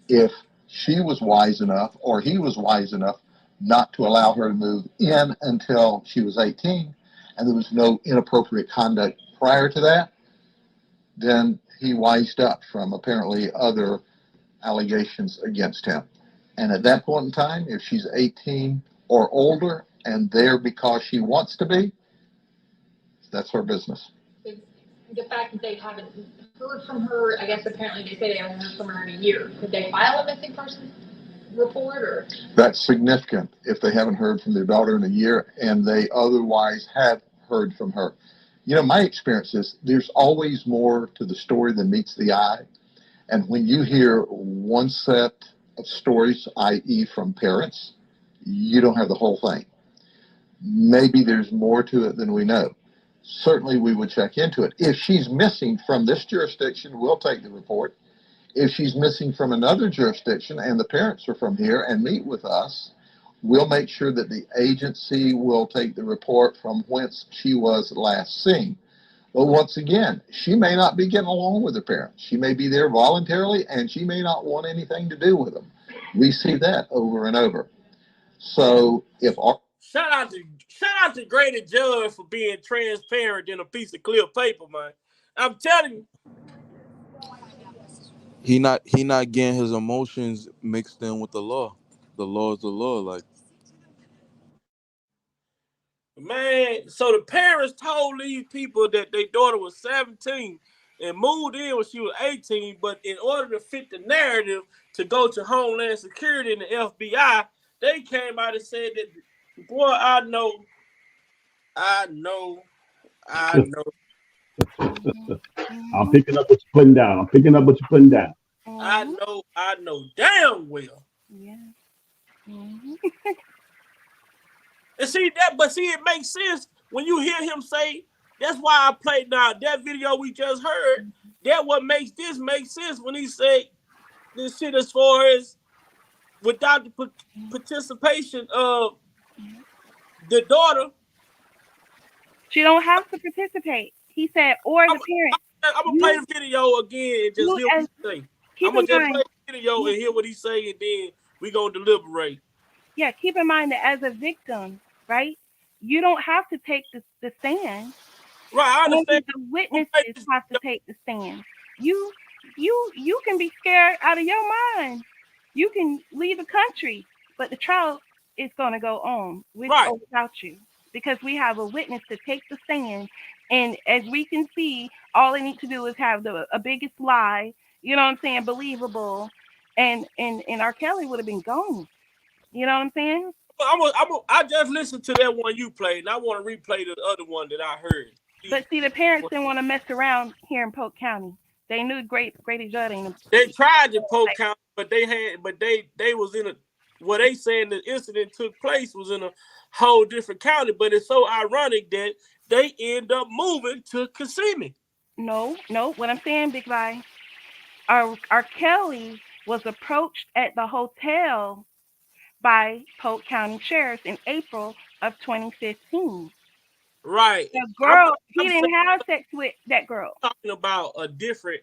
If she was wise enough or he was wise enough not to allow her to move in until she was 18 and there was no inappropriate conduct prior to that, then he wised up from apparently other allegations against him. And at that point in time, if she's 18 or older and there because she wants to be, that's her business. The fact that they haven't heard from her, I guess apparently they say they haven't heard from her in a year. Could they file a missing person report or? That's significant if they haven't heard from their daughter in a year and they otherwise have heard from her. You know, my experience is there's always more to the story than meets the eye. And when you hear one set of stories, i.e. from parents, you don't have the whole thing. Maybe there's more to it than we know. Certainly we would check into it. If she's missing from this jurisdiction, we'll take the report. If she's missing from another jurisdiction and the parents are from here and meet with us, we'll make sure that the agency will take the report from whence she was last seen. But once again, she may not be getting along with her parents. She may be there voluntarily and she may not want anything to do with them. We see that over and over. So if our Shout out to Grady Judge for being transparent in a piece of clear paper, man. I'm telling you. He not getting his emotions mixed in with the law. The law is the law. Like, Man, so the parents told these people that their daughter was 17 and moved in when she was 18, but in order to fit the narrative to go to Homeland Security and the FBI, they came out and said that, boy, I know. I'm picking up what you're putting down. I'm picking up what you're putting down. I know damn well. Yeah. And see that, but see, it makes sense when you hear him say, that's why I played now that video we just heard. That what makes this make sense when he said this shit as far as without the participation of the daughter. She don't have to participate. He said, or the parents. I'm gonna play the video again and just hear what he say. I'm gonna just play the video and hear what he say, and then we gonna deliberate. Yeah, keep in mind that as a victim, right, you don't have to take the stand. Right, I understand. Only the witnesses have to take the stand. You can be scared out of your mind. You can leave the country, but the trial is going to go on with or without you, because we have a witness to take the stand. And as we can see, all they need to do is have a biggest lie, you know what I'm saying, believable, and R. Kelly would have been gone. You know what I'm saying? I just listened to that one you played, and I want to replay the other one that I heard. But see, the parents didn't want to mess around here in Polk County. They knew Grady Judd ain't. They tried to Polk County, but they was in a, what they saying the incident took place was in a whole different county. But it's so ironic that they end up moving to Kissimmee. No. What I'm saying, Big Vi, R. Kelly was approached at the hotel by Polk County sheriffs in April of 2015. Right. The girl, he didn't have sex with that girl. Talking about a different,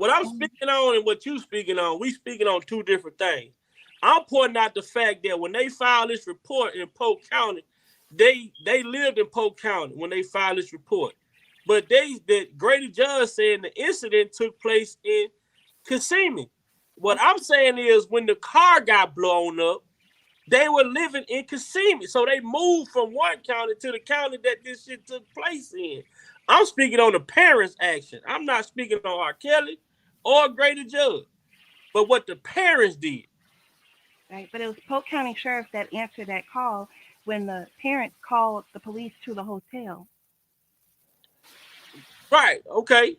what I'm speaking on and what you speaking on, we speaking on two different things. I'm pointing out the fact that when they filed this report in Polk County, they lived in Polk County when they filed this report. But the Grady judge said the incident took place in Kissimmee. What I'm saying is when the car got blown up, they were living in Kissimmee. So they moved from one county to the county that this shit took place in. I'm speaking on the parents' action. I'm not speaking on R. Kelly or Grady Judge, but what the parents did. Right, but it was Polk County Sheriff that answered that call when the parents called the police to the hotel. Right, okay.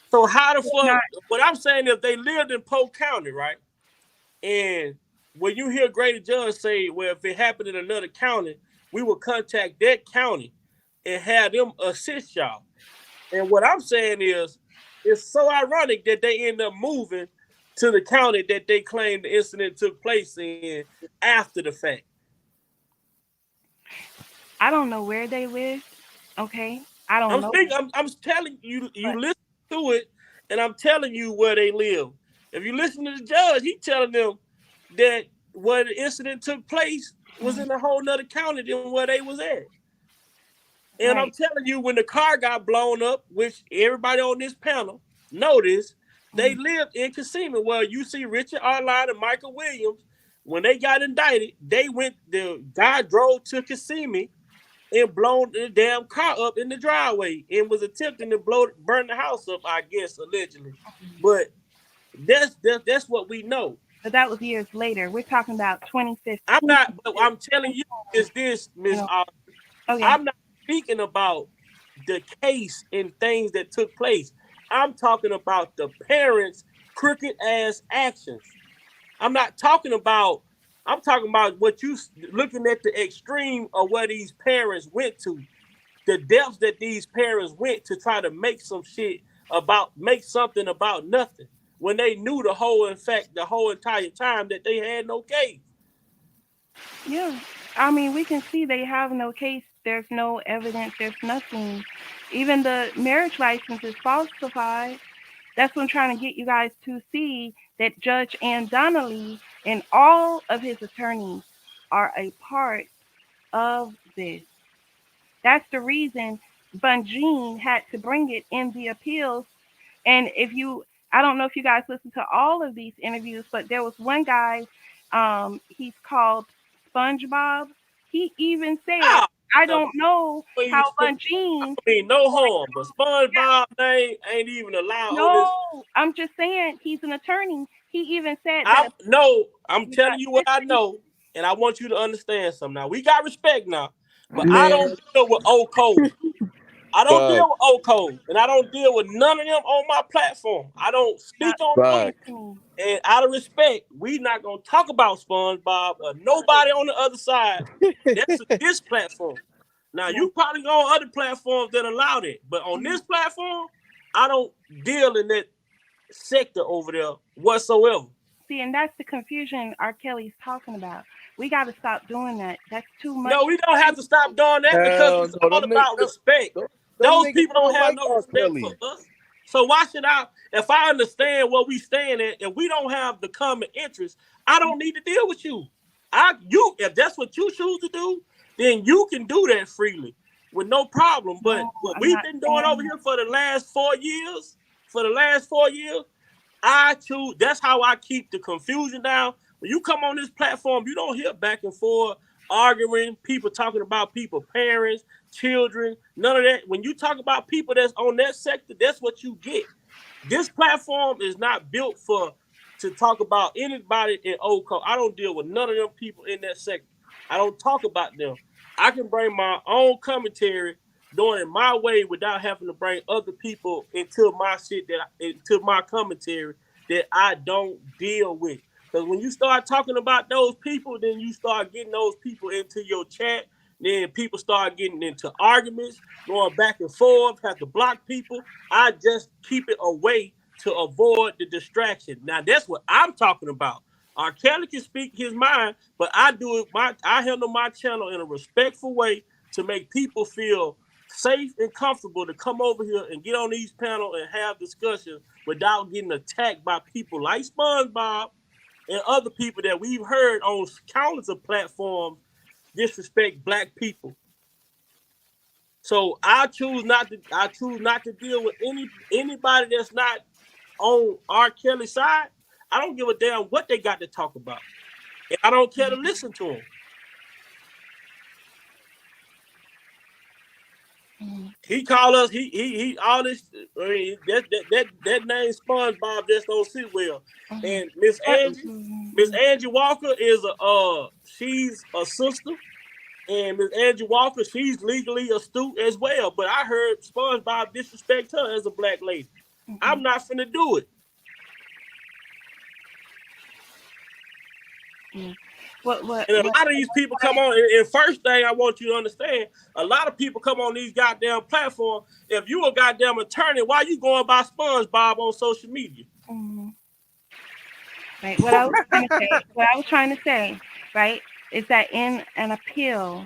So how the fuck, Not, what I'm saying is they lived in Polk County, right? And when you hear Grady Judge say, well, if it happened in another county, we will contact that county and have them assist y'all. And what I'm saying is, it's so ironic that they end up moving to the county that they claim the incident took place in after the fact. I don't know where they live. Okay, I don't know. I'm telling you, you But listen to it, and I'm telling you where they live. If you listen to the judge, he telling them that where the incident took place was in a whole nother county than where they was at. And right. I'm telling you, when the car got blown up, which everybody on this panel noticed, they lived in Kissimmee. Well, you see Richard Arline and Michael Williams, when they got indicted, the guy drove to Kissimmee and blown the damn car up in the driveway and was attempting to burn the house up, I guess, allegedly. But that's what we know. But that was years later. We're talking about 2015. I'm telling you is this, Miss. Okay. I'm not speaking about the case and things that took place. I'm talking about the parents' crooked ass actions. I'm talking about what you looking at the extreme of where these parents went to, the depths that these parents went to try to make something about nothing when they knew the whole entire time that they had no case. Yeah. I mean, we can see they have no case. There's no evidence. There's nothing. Even the marriage license is falsified. That's what I'm trying to get you guys to see that Judge Ann Donnelly and all of his attorneys are a part of this. That's the reason Bunjean had to bring it in the appeals. And I don't know if you guys listened to all of these interviews, but there was one guy, he's called SpongeBob. He even said, I don't know how Bunjean. I mean, no harm, but SpongeBob name ain't even allowed on this. No, I'm just saying he's an attorney. He even said that. I'm telling you what I know, and I want you to understand something. Now we got respect now, but Man. I don't deal with old code. I don't deal with old code, and I don't deal with none of them on my platform. I don't speak on them. And out of respect, we not gonna talk about SpongeBob or nobody on the other side. That's this platform. Now you probably go on other platforms that allow it, but on this platform, I don't deal in that sector over there whatsoever. See, and that's the confusion R. Kelly's talking about. We got to stop doing that. That's too much. No, we don't have to stop doing that because it's all about respect. Those people don't have no respect for us. So why should if I understand where we stand at and we don't have the common interest, I don't need to deal with you. If that's what you choose to do, then you can do that freely with no problem. But what we've been doing over here for the last 4 years, I choose. That's how I keep the confusion down. When you come on this platform, you don't hear back and forth arguing, people talking about people, parents, children, none of that. When you talk about people that's on that sector, that's what you get. This platform is not built to talk about anybody in old code. I don't deal with none of them people in that sector. I don't talk about them. I can bring my own commentary, doing it my way without having to bring other people into my commentary that I don't deal with. Because when you start talking about those people, then you start getting those people into your chat. Then people start getting into arguments, going back and forth, have to block people. I just keep it away to avoid the distraction. Now, that's what I'm talking about. R. Kelly can speak his mind, but I handle my channel in a respectful way to make people feel safe and comfortable to come over here and get on these panels and have discussions without getting attacked by people like SpongeBob and other people that we've heard on countless of platforms disrespect black people. So I choose not to. I choose not to deal with anybody that's not on R. Kelly's side. I don't give a damn what they got to talk about, and I don't care to listen to them. He called us. He all this. I mean, that name SpongeBob just don't sit well. And Miss Angie Walker is she's a sister, and Miss Angie Walker, she's legally astute as well. But I heard SpongeBob disrespect her as a black lady. I'm not finna do it. What And a lot of these people come on, and first thing I want you to understand, a lot of people come on these goddamn platforms. If you a goddamn attorney, why you going by SpongeBob on social media? Right. What I was trying to say, right, is that in an appeal,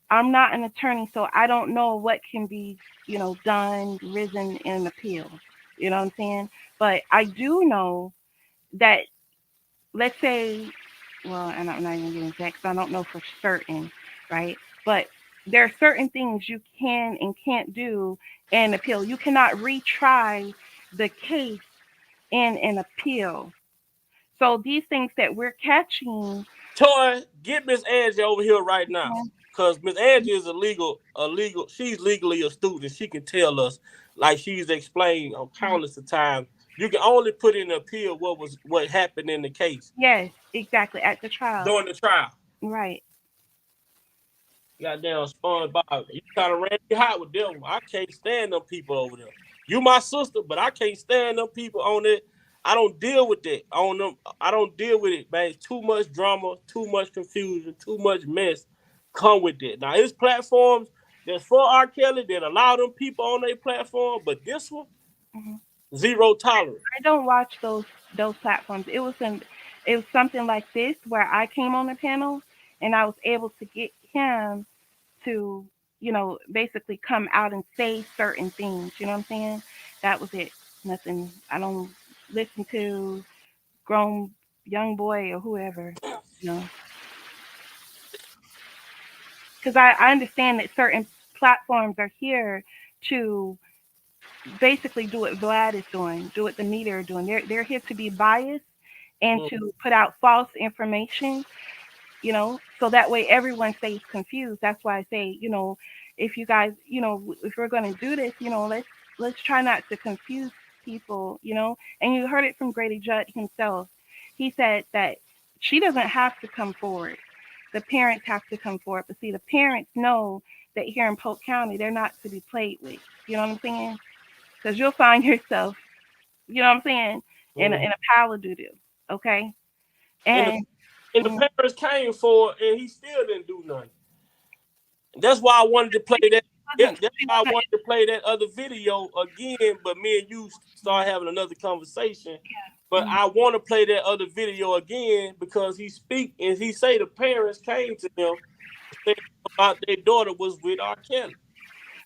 I'm not an attorney, so I don't know what can be, done, risen in an appeal. You know what I'm saying? But I do know that, let's say, well, and I'm not even getting into that because I don't know for certain, right? But there are certain things you can and can't do in an appeal. You cannot retry the case in an appeal. So these things that we're catching. Toy, get Miss Angie over here right now. Because Miss Angie is she's legally astute and she can tell us, like she's explained on countless of times, you can only put in an appeal what happened in the case. Yes, exactly, at the trial. During the trial. Right. Goddamn SpongeBob, you kind of ran me hot with them. I can't stand them people over there. You my sister, but I can't stand them people on it. I don't deal with that on them. I don't deal with it, man. It's too much drama, too much confusion, too much mess come with it. Now, it's platforms that's for R. Kelly that allow them people on their platform, but this one, zero tolerance. I don't watch those platforms. It was something like this where I came on the panel and I was able to get him to, basically come out and say certain things. You know what I'm saying? That was it. Nothing. I don't listen to grown young boy or whoever, because I understand that certain platforms are here to basically do what Vlad is doing, do what the media are doing. They're here to be biased and to put out false information, so that way everyone stays confused. That's why I say, if you guys, if we're going to do this, let's try not to confuse people, and you heard it from Grady Judd himself. He said that she doesn't have to come forward. The parents have to come forward. But see, the parents know that here in Polk County, they're not to be played with. You know what I'm saying? Because you'll find yourself, you know what I'm saying, in a pile of doo-doo, okay? And the parents came for it, and he still didn't do nothing. That's why I wanted to play that. That's why I wanted to play that other video again, but me and you start having another conversation. Yeah. But I want to play that other video again because he speak and he say the parents came to him saying about their daughter was with R. Kelly.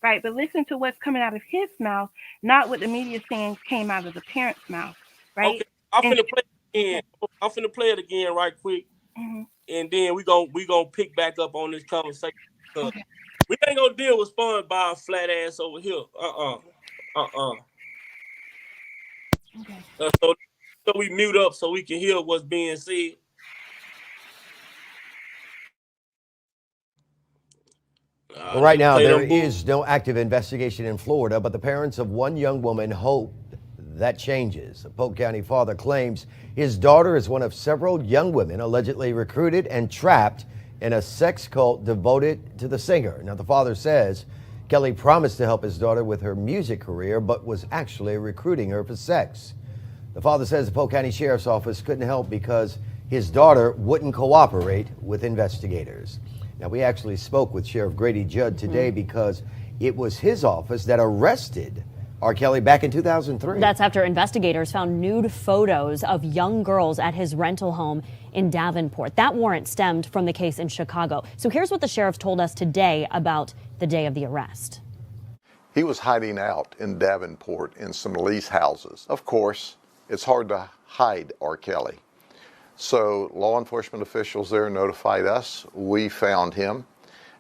Right, but listen to what's coming out of his mouth, not what the media saying came out of the parents' mouth, right? Okay, I'm finna play it again. I'm finna play it again right quick, and then we gonna pick back up on this conversation. Okay. We ain't gonna deal with SpongeBob flat ass over here. Okay. So we mute up so we can hear what's being said. Well, right now, there is no active investigation in Florida, but the parents of one young woman hope that changes. A Polk County father claims his daughter is one of several young women allegedly recruited and trapped in a sex cult devoted to the singer. Now, the father says Kelly promised to help his daughter with her music career, but was actually recruiting her for sex. The father says the Polk County Sheriff's Office couldn't help because his daughter wouldn't cooperate with investigators. Now, we actually spoke with Sheriff Grady Judd today because it was his office that arrested R. Kelly back in 2003. That's after investigators found nude photos of young girls at his rental home in Davenport. That warrant stemmed from the case in Chicago. So here's what the sheriff told us today about the day of the arrest. He was hiding out in Davenport in some lease houses. Of course, it's hard to hide R. Kelly. So law enforcement officials there notified us. We found him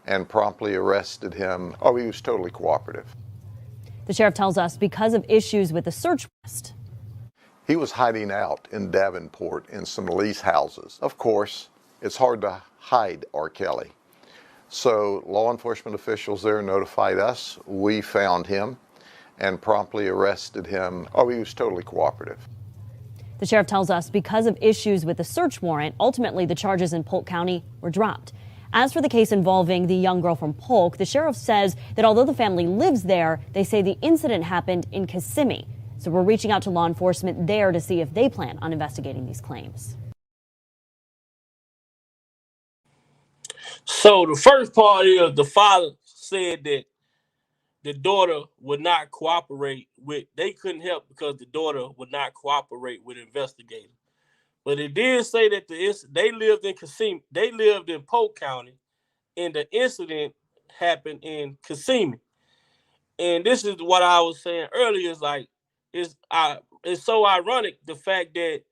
and promptly arrested him. Oh, he was totally cooperative. The sheriff tells us because of issues with the search warrant. He was hiding out in Davenport in some lease houses. Of course, it's hard to hide R. Kelly. So law enforcement officials there notified us. We found him and promptly arrested him. Oh, he was totally cooperative. The sheriff tells us because of issues with the search warrant, ultimately the charges in Polk County were dropped. As for the case involving the young girl from Polk, the sheriff says that although the family lives there, they say the incident happened in Kissimmee. So we're reaching out to law enforcement there to see if they plan on investigating these claims. So the first part is the father said that the daughter would not cooperate with, they couldn't help because the daughter would not cooperate with investigators. But it did say that they lived in Kissimmee, they lived in Polk County, and the incident happened in Kissimmee. And this is what I was saying earlier, is like, it's so ironic the fact that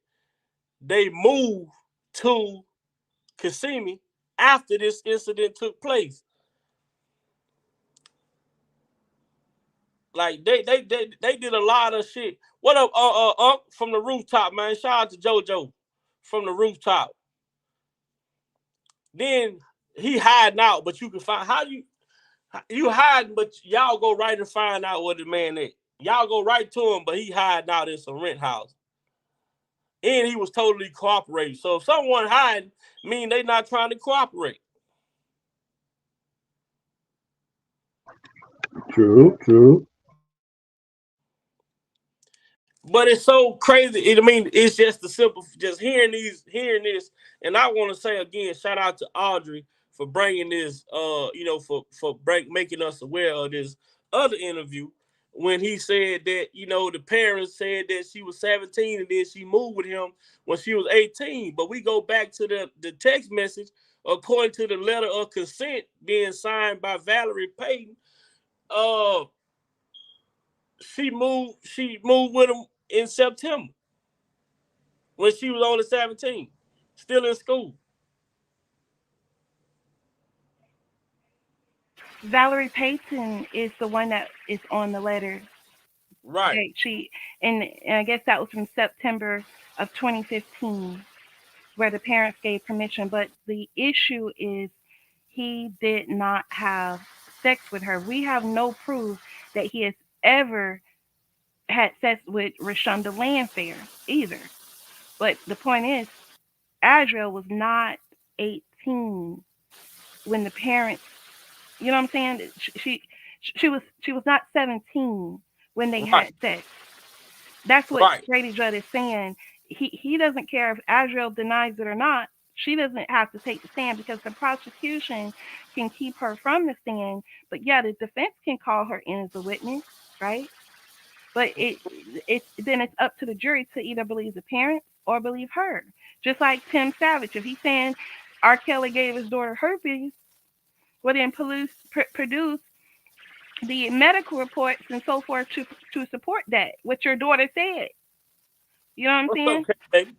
they moved to Kissimmee after this incident took place. Like they did a lot of shit. What up, from the rooftop, man? Shout out to JoJo from the rooftop. Then he hiding out, but you can find how you hiding, but y'all go right and find out what the man is. Y'all go right to him, but he hiding out in some rent house. And he was totally cooperating. So if someone hiding, mean they not trying to cooperate. True. But it's so crazy. I mean, it's just the simple, just hearing this. And I want to say again, shout out to Audrey for bringing this, making us aware of this other interview when he said that, the parents said that she was 17 and then she moved with him when she was 18. But we go back to the text message, according to the letter of consent being signed by Valerie Payton. She moved with him in September when she was only 17, still in school. Valerie Payton is the one that is on the letter. Right. And I guess that was from September of 2015, where the parents gave permission. But the issue is he did not have sex with her. We have no proof that he has ever had sex with Rashonda Landfair either. But the point is, Adriel was not 18 when the parents, you know what I'm saying? She was not 17 when they had sex. That's what Grady Judd is saying. He doesn't care if Adriel denies it or not. She doesn't have to take the stand because the prosecution can keep her from the stand. But yeah, the defense can call her in as a witness, right? But then it's up to the jury to either believe the parents or believe her. Just like Tim Savage, if he's saying R. Kelly gave his daughter herpes, well then produce the medical reports and so forth to support that, what your daughter said. You know what I'm saying? Okay, baby.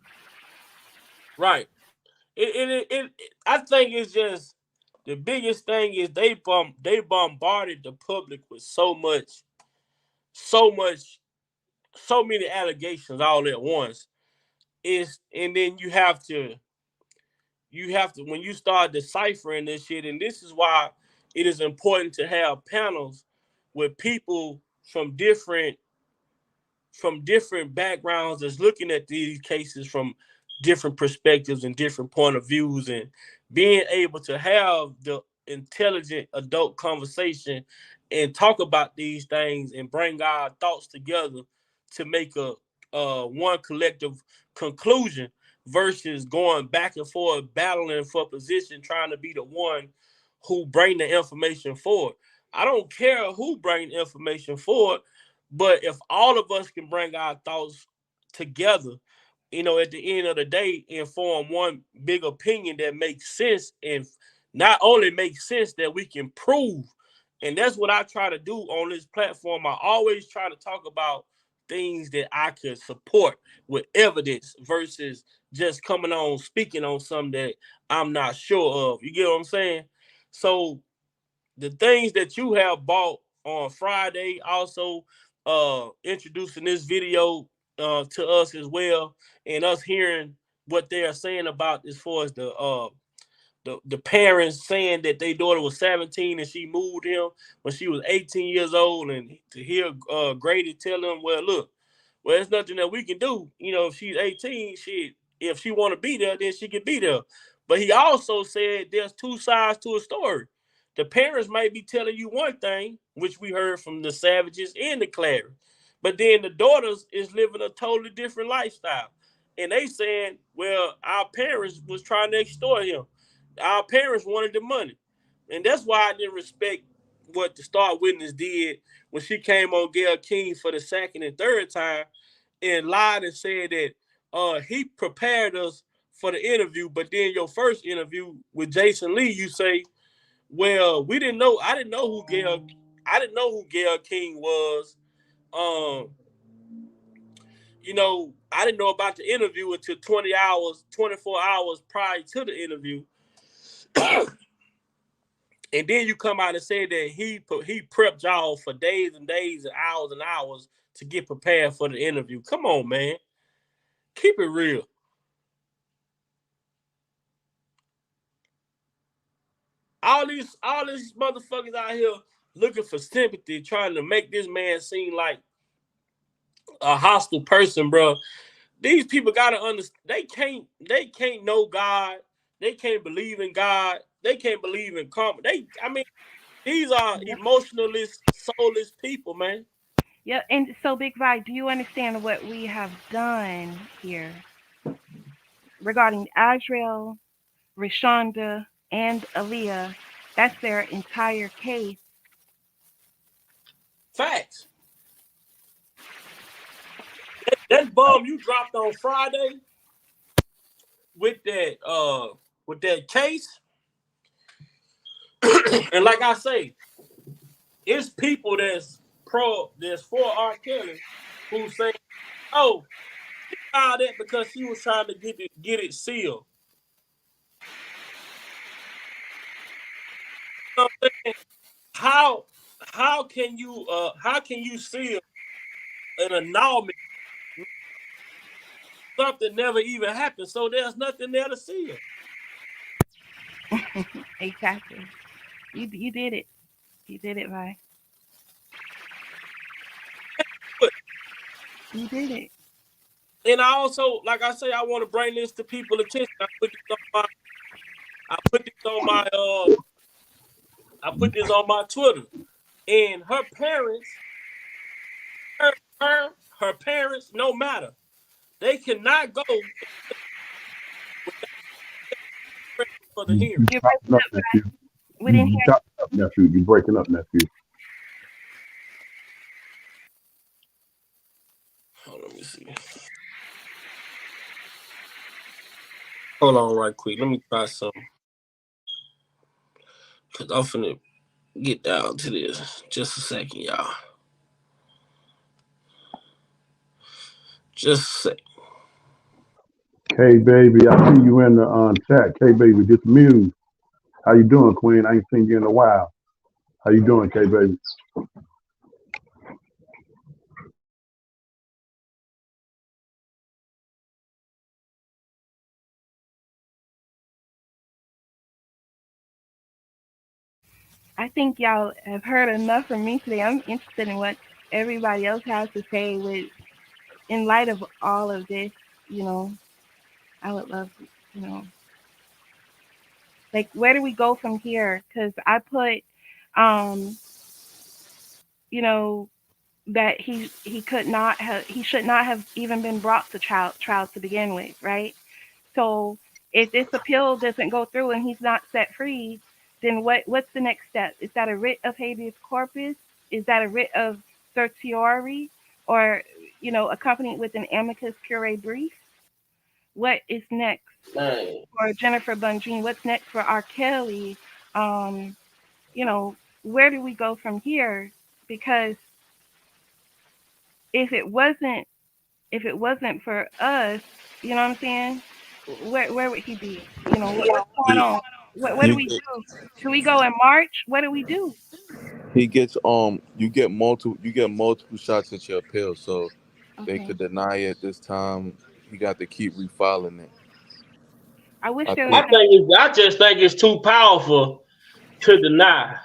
Right. I think it's just the biggest thing is they bombarded the public with so many allegations all at once. And then you have to when you start deciphering this shit, and this is why it is important to have panels with people from different backgrounds that's looking at these cases from different perspectives and different point of views, and being able to have the intelligent adult conversation and talk about these things and bring our thoughts together to make a one collective conclusion versus going back and forth battling for position, trying to be the one who bring the information forward. I don't care who bring the information forward. But if all of us can bring our thoughts together, at the end of the day, and form one big opinion that makes sense, and not only makes sense that we can prove. And that's what I try to do on this platform. I always try to talk about things that I could support with evidence versus just coming on speaking on something that I'm not sure of. You get what I'm saying? So the things that you have bought on Friday, also introducing this video to us as well, and us hearing what they are saying about as far as the parents saying that their daughter was 17 and she moved him when she was 18 years old, and to hear Grady tell them, well, look, well, there's nothing that we can do. If she's 18, if she want to be there, then she can be there. But he also said there's two sides to a story. The parents might be telling you one thing, which we heard from the Savages and the Clary, but then the daughters is living a totally different lifestyle. And they saying, well, our parents was trying to extort him. Our parents wanted the money. And that's why I didn't respect what the Star Witness did when she came on Gayle King for the second and third time and lied and said that he prepared us for the interview, but then your first interview with Jason Lee, you say, well, we didn't know. I didn't know who Gayle King was. Um, I didn't know about the interview until 20 hours, 24 hours prior to the interview. And then you come out and say that he prepped y'all for days and days and hours to get prepared for the interview. Come on, man. Keep it real. All these motherfuckers out here looking for sympathy, trying to make this man seem like a hostile person, bro. These people gotta understand they can't know God. They can't believe in God. They can't believe in karma. These are Yep. emotionalist, soulless people, man. Yeah, and so Big Vi, do you understand what we have done here regarding Azrael, Rashonda, and Aaliyah? That's their entire case. Facts. That bomb you dropped on Friday with that case, and like I say, it's people that's for R. Kelly who say, "Oh, filed that because she was trying to get it sealed." You know what I'm saying? How how can you seal an annulment? Something never even happened, so there's nothing there to seal. Exactly. You did it. You did it, Vi. But You did it. and I also, like I say, I want to bring this to people's attention. I put this on my Twitter. And her parents, her, her, her parents, no matter. They cannot go for the You hearing. You're chopping breaking up, up, Vi. nephew. We You, didn't you hear. chopping up, nephew. You breaking up, nephew. Hold on, let me see. Hold on right quick. Let me try something. Because I'm finna get down to this. Just a second, y'all. Just a second. Hey, baby, I see you in the chat. Hey, baby, this Muse. How you doing, Queen? I ain't seen you in a while. How you doing, K, baby? I think y'all have heard enough from me today. I'm interested in what everybody else has to say with in light of all of this, you know, I would love to, like where do we go from here? Because I put, um, you know, that he could not have he should not have even been brought to trial to begin with, right? So if this appeal doesn't go through and he's not set free, then what's the next step? Is that a writ of habeas corpus? Is that a writ of certiorari or, accompanied with an amicus curiae brief? What is next Man. for Jennifer Bunjean? What's next for R. Kelly? Um, you know, where do we go from here? Because if it wasn't for us, you know what I'm saying? Where would he be? What's going He, on? What do he we get, do? Should we go in March? What do we do? he gets you get multiple shots at your appeal, so they Okay. could deny it this time. He got to keep refiling it. I wish I there was think I just think it's too powerful to deny,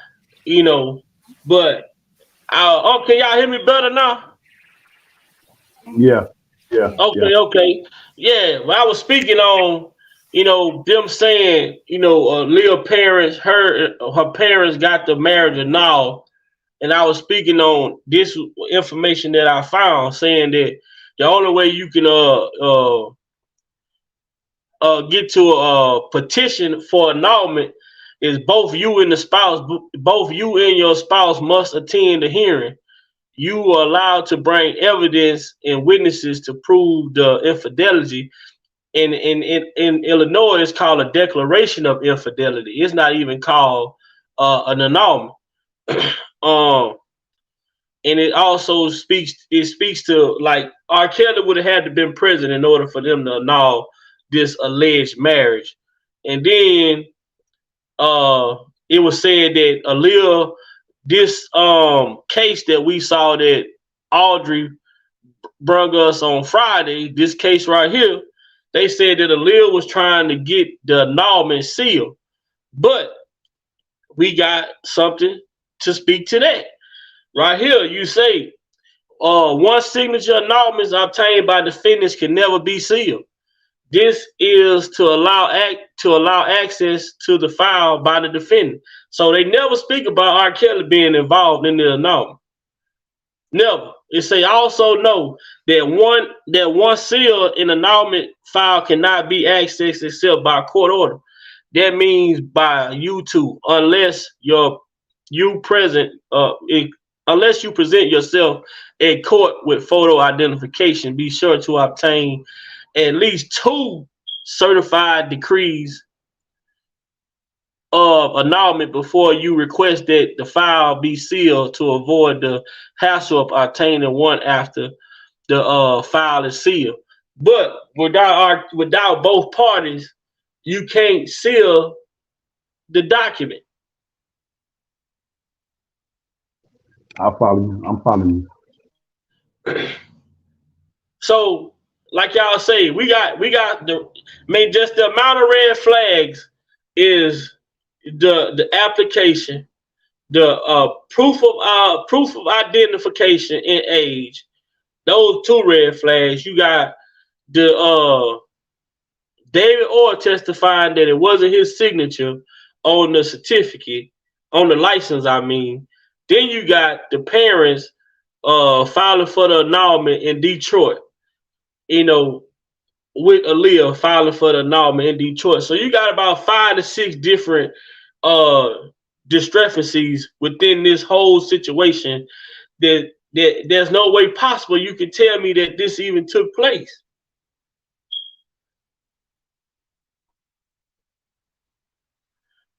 But can y'all hear me better now? an. Yeah, yeah, Yeah. yeah. Okay. Yeah. Well, I was speaking on, them saying, Leah parents, her parents got the marriage annulled, and I was speaking on this information that I found, saying that the only way you can get to a petition for annulment is both you and your spouse must attend the hearing. You are allowed to bring evidence and witnesses to prove the infidelity. In Illinois, it's called a declaration of infidelity. It's not even called an annulment. um, and it speaks to, like, R. Kelly would have had to been present in order for them to annul this alleged marriage. And then it was said that this case that we saw that Audrey brung us on Friday, this case right here, they said that Aaliyah was trying to get the annulment sealed. But we got something to speak to that. Right here, you say one signature annulments obtained by defendants can never be sealed. This is to allow access to the file by the defendant. So they never speak about R. Kelly being involved in the annulment. Never. It say also know that one seal in annulment file cannot be accessed except by court order. That means by you two, unless you present yourself in court with photo identification. Be sure to obtain at least 2 certified decrees of annulment before you request that the file be sealed to avoid the hassle of obtaining one after the file is sealed. But without both parties, you can't seal the document. I follow you. I'm following So, like y'all say, we got just the amount of red flags is the application, the proof of identification and age. Those 2 red flags. You got the David Orr testifying that it wasn't his signature on the certificate, on the license, I mean. Then you got the parents filing for the annulment in Detroit, you know, with Aaliyah filing for the annulment in Detroit. So you got about 5 to 6 different uh discrepancies within this whole situation that there's no way possible you can tell me that this even took place.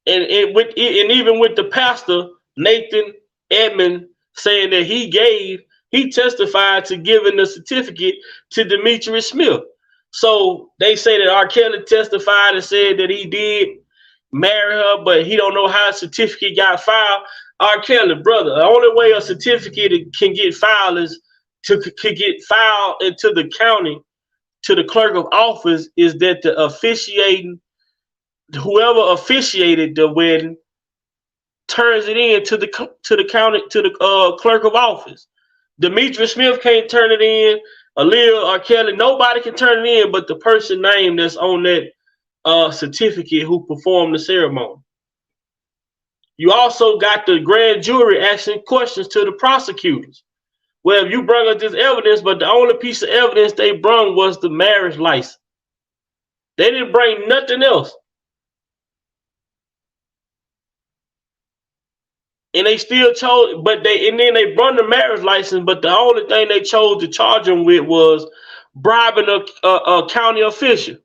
And even with the pastor Nathan Edmond saying that he testified to giving the certificate to Demetrius Smith. So they say that R. Kelly testified and said that he did marry her, but he don't know how a certificate got filed. R. Kelly, brother, the only way a certificate can get filed is could get filed into the county to the clerk of office is that the officiating whoever officiated the wedding turns it in to the county to the clerk of office. Demetrius Smith can't turn it in. Aaliyah or Kelly, nobody can turn it in, but the person name that's on that certificate who performed the ceremony. You also got the grand jury asking questions to the prosecutors. Well, if you bring us this evidence, but the only piece of evidence they brought was the marriage license. They didn't bring nothing else. and they still chose, but they and then they brought the marriage license, but the only thing they chose to charge him with was bribing a county official.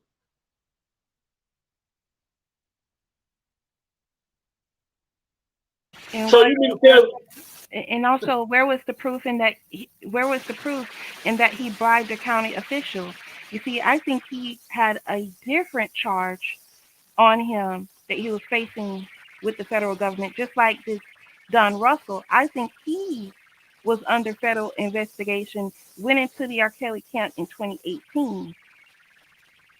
And So why? you mean to tell? And also, where was the proof in that? Where was the proof in that he bribed a county official? You see, I think he had a different charge on him that he was facing with the federal government, just like this Don Russell. I think he was under federal investigation, went into the R. Kelly camp in 2018.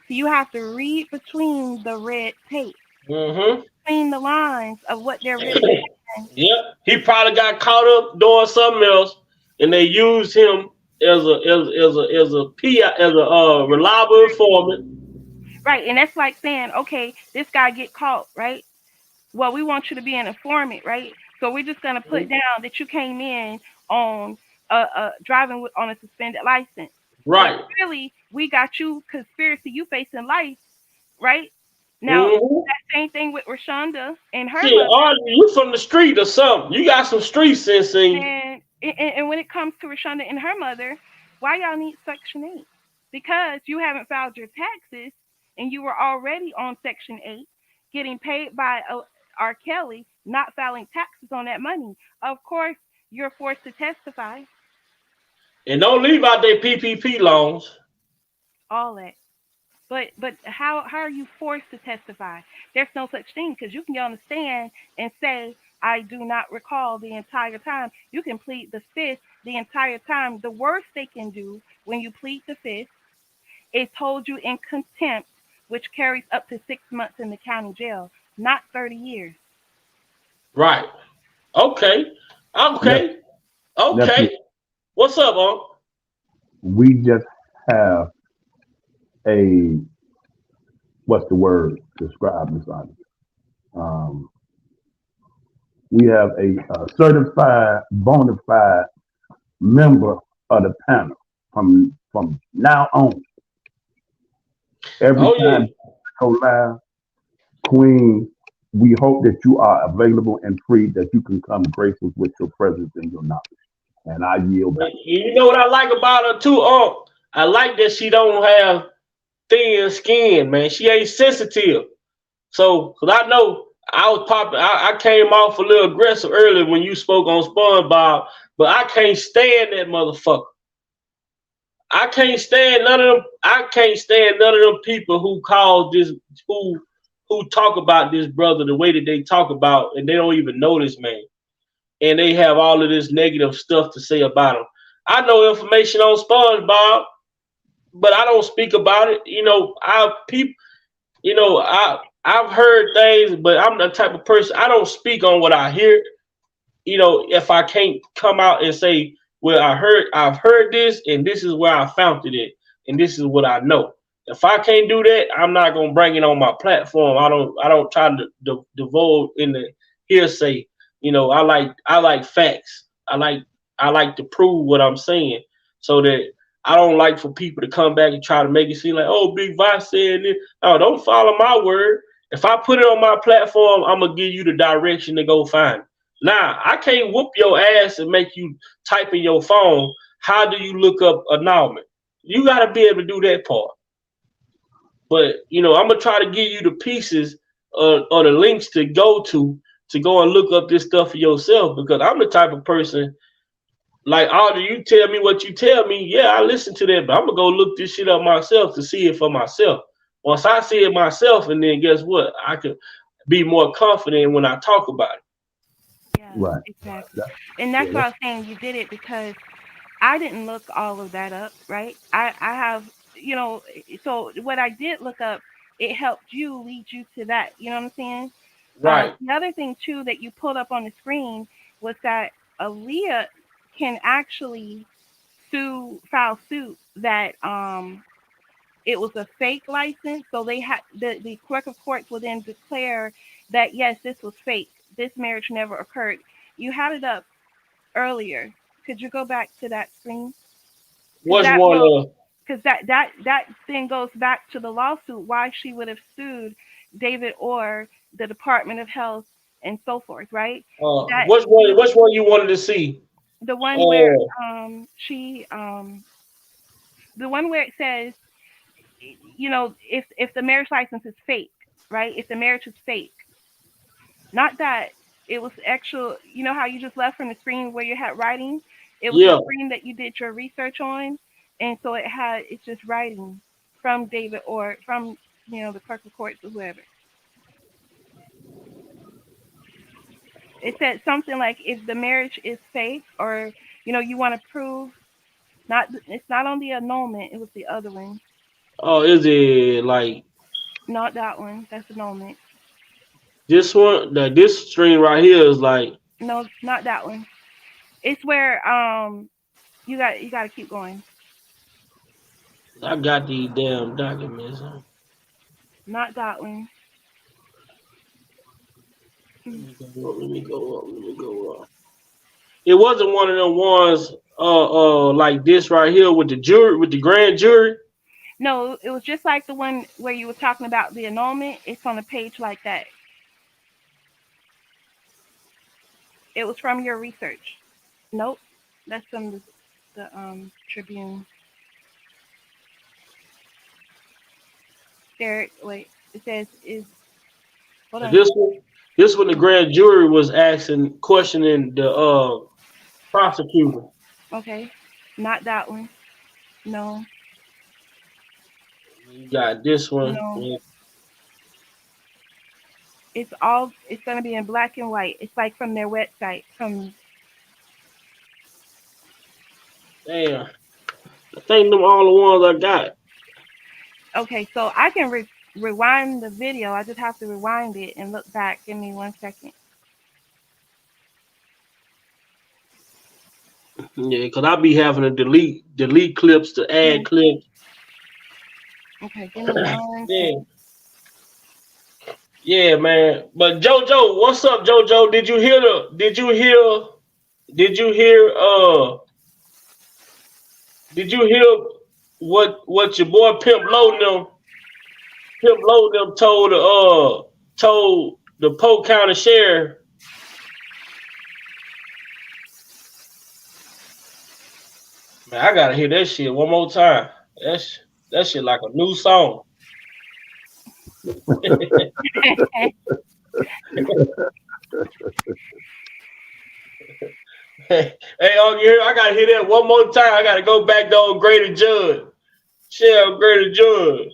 So you have to read between the red tape, Mm-hmm. between the lines of what they're really saying. Yeah, he probably got caught up doing something else, and they used him as a reliable informant. Right, and that's like saying, okay, this guy get caught, right? Well, we want you to be an informant, right? So we're just gonna put down that you came in on driving on a suspended license, but Right. really we got you conspiracy, you facing life, right? Now Mm-hmm. that same thing with Rashonda and her Shit, mother, are you from the street or something? You got some street sense in you. and when it comes to Rashonda and her mother, why y'all need Section 8? Because you haven't filed your taxes and you were already on Section 8, getting paid by R. Kelly, not filing taxes on that money. Of course, you're forced to testify. And don't leave out their PPP loans. All that. But how are you forced to testify? There's no such thing because you can get on the stand and say I do not recall the entire time. You can plead the fifth the entire time. The worst they can do when you plead the fifth is hold you in contempt, which carries up to 6 months in the county jail, not 30 years. Right. Okay. Nephew, Okay. nephew, Okay. What's up, Unc? we just have a, what's the word to describe this item? Um, we have a certified, bona fide member of the panel from now on. Every Oh time yeah. you go live, Queen, we hope that you are available and free, that you can come grace us with your presence and your knowledge. And I yield back. You know what I like about her too, Unc? I like that she don't have thin skin, man. She ain't sensitive. So, cause I know I was popping, I came off a little aggressive earlier when you spoke on SpongeBob, but I can't stand that motherfucker. I can't stand none of them. I can't stand none of them people who call this who talk about this brother the way that they talk about, and they don't even know this man, and they have all of this negative stuff to say about him. I know information on SpongeBob, but I don't speak about it. I've heard things, but I'm the type of person I don't speak on what I hear. If I can't come out and say, well, I've heard this, and this is where I found it, and this is what I know. If I can't do that, I'm not gonna bring it on my platform. I don't try to divulge in the hearsay. I like facts. I like to prove what I'm saying, so that I don't like for people to come back and try to make it seem like, oh, Big Vice said this. No, don't follow my word. If I put it on my platform, I'm gonna give you the direction to go find it. Now, I can't whoop your ass and make you type in your phone, how do you look up annulment? You got to be able to do that part. But, I'm going to try to give you the pieces or the links to go and look up this stuff for yourself, because I'm the type of person, like, Audrey, you tell me what you tell me. Yeah, I listen to that, but I'm going to go look this shit up myself to see it for myself. Once I see it myself, and then guess what? I could be more confident when I talk about it. Yeah, Right. exactly. That, And yeah, that's why that's I was saying you did it because I didn't look all of that up, right? I have, so what I did look up, it helped you lead you to that. You know what I'm saying? Right. The other thing too that you pulled up on the screen was that Aaliyah can actually file suit that it was a fake license. So they had the clerk of courts will then declare that yes, this was fake. This marriage never occurred. You had it up earlier. Could you go back to that screen? Because What's one of that thing goes back to the lawsuit why she would have sued David or the Department of Health and so forth, right? That Which one? Which one you wanted to see? the one where Oh, she the one where it says, if the marriage license is fake, right? If the marriage is fake, not that it was actual. You know how you just left from the screen where you had writing? It was the yeah. screen that you did your research on, and so it's just writing from David or from the clerk of courts or whoever. It said something like if the marriage is fake or you want to prove not it's not on the annulment, it was the other one. Oh, is it like Not that one. That's annulment. this one? This string right here is like No, not that one. It's where you got to keep going. I got these damn documents. Not that one. Let Mm. me go up. Let me go up. Let me go up. It wasn't one of them ones like this right here with the jury, with the grand jury. No, it was just like the one where you were talking about the annulment. It's on a page like that. It was from your research. Nope, that's from the Tribune. There, wait. It says is hold on. This one, this one, the grand jury was asking, questioning the prosecutor. Okay, not that one. No, You got this one. no. Yeah. It's gonna be in black and white. It's like from their website. From Damn, I think them all the ones I got. Okay, so I can rewind the video. I just have to rewind it and look back. Give me 1 second. Yeah, cause I be having to delete clips to add Mhm. clips. Okay, give me one Yeah, second. yeah, man. But JoJo, what's up, JoJo? Did you hear the? Did you hear? Did you hear? Did you hear what your boy Pimp Low them told the Polk County Sheriff? Man, I gotta hear that shit one more time. That shit like a new song. Hey, on here, I gotta hear that one more time. I gotta go back to old Greater Judge. Sheriff Greater Judge.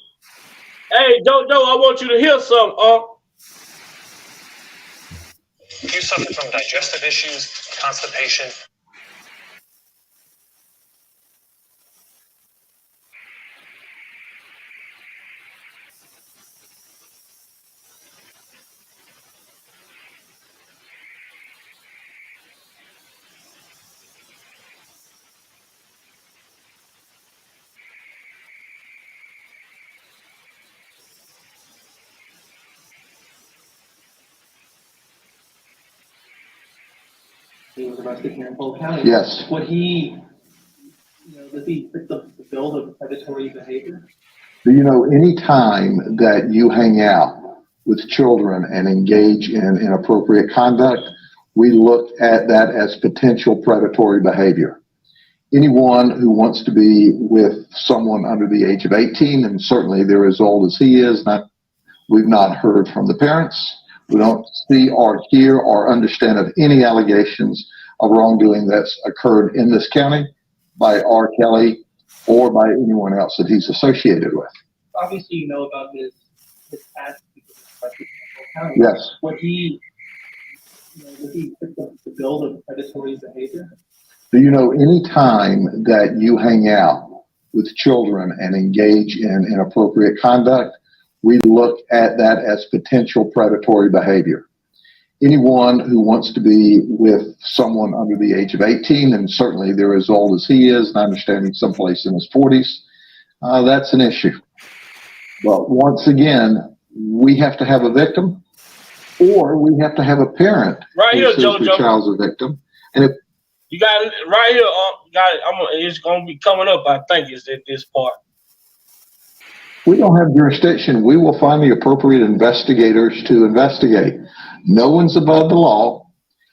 Hey, JoJo, I want you to hear something, If you suffer from digestive issues, constipation, He was arrested here in Polk County. Yes. Would he, does he fit the bill of predatory behavior? Do you know any time that you hang out with children and engage in inappropriate conduct, we look at that as potential predatory behavior. Anyone who wants to be with someone under the age of 18, and certainly they're as old as he is, we've not heard from the parents. We don't see or hear or understand of any allegations of wrongdoing that's occurred in this county by R. Kelly or by anyone else that he's associated with. Obviously, you know about his past because he's arrested in Polk County. Yes. Would he, does he fit the bill of predatory behavior? Do you know any time that you hang out with children and engage in inappropriate conduct, we look at that as potential predatory behavior. Anyone who wants to be with someone under the age of 18, and certainly they're as old as he is, and I understand he's someplace in his 40s, that's an issue. But once again, we have to have a victim, or we have to have a parent right who here, says their JoJo. child's a victim. And if You got it right here. Got it. It's gonna be coming up. I think it's at this part. We don't have jurisdiction. We will find the appropriate investigators to investigate. No one's above the law,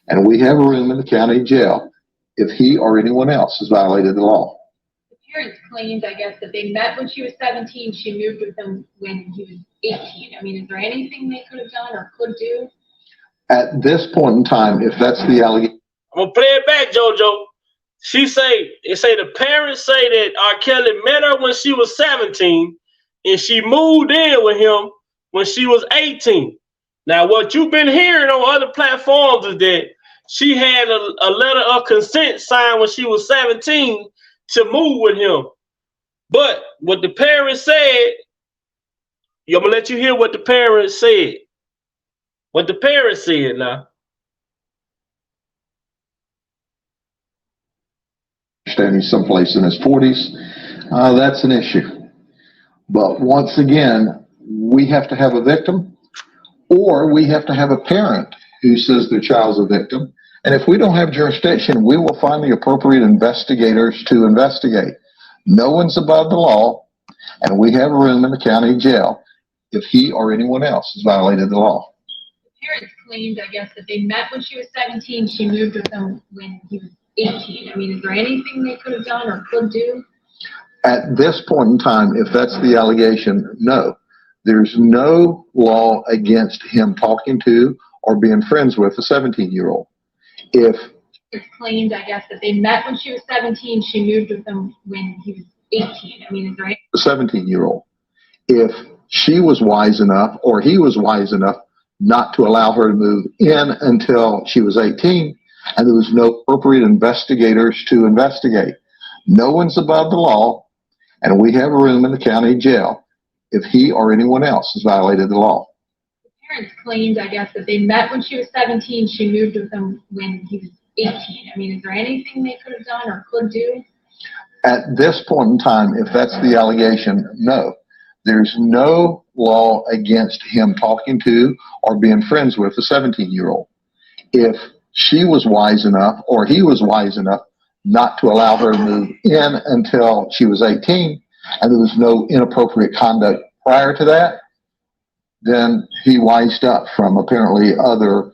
and we have a room in the county jail if he or anyone else has violated the law. The parents claimed, I guess, that they met when she was 17. She moved with him when he was 18. I mean, is there anything they could have done or could do? At this point in time, if that's the allegation. I'm gonna play it back, JoJo. It say the parents say that R. Kelly met her when she was 17 and she moved in with him when she was 18. Now, what you've been hearing on other platforms is that she had a letter of consent signed when she was 17 to move with him. But what the parents said, I'm gonna let you hear what the parents said. What the parents said now. He's someplace in his 40s, that's an issue. But once again, we have to have a victim, or we have to have a parent who says their child's a victim. And if we don't have jurisdiction, we will find the appropriate investigators to investigate. No one's above the law, and we have a room in the county jail if he or anyone else has violated the law. The parents claimed, I guess, that they met when she was 17. She moved with him when he was 18. I mean, is there anything they could have done or could do? At this point in time, if that's the allegation, no. There's no law against him talking to or being friends with a 17-year-old. If it's claimed, I guess, that they met when she was 17, she moved with him when he was 18. I mean, is there any... a 17-year-old, if she was wise enough or he was wise enough not to allow her to move in until she was 18, and there was no appropriate investigators to investigate. No one's above the law, and we have a room in the county jail if he or anyone else has violated the law. The parents claimed, I guess, that they met when she was 17. She moved with him when he was 18. I mean, is there anything they could have done or could do? At this point in time, if that's the allegation, no. There's no law against him talking to or being friends with a 17-year-old. If she was wise enough or he was wise enough not to allow her to move in until she was 18, and there was no inappropriate conduct prior to that, then he wised up from apparently other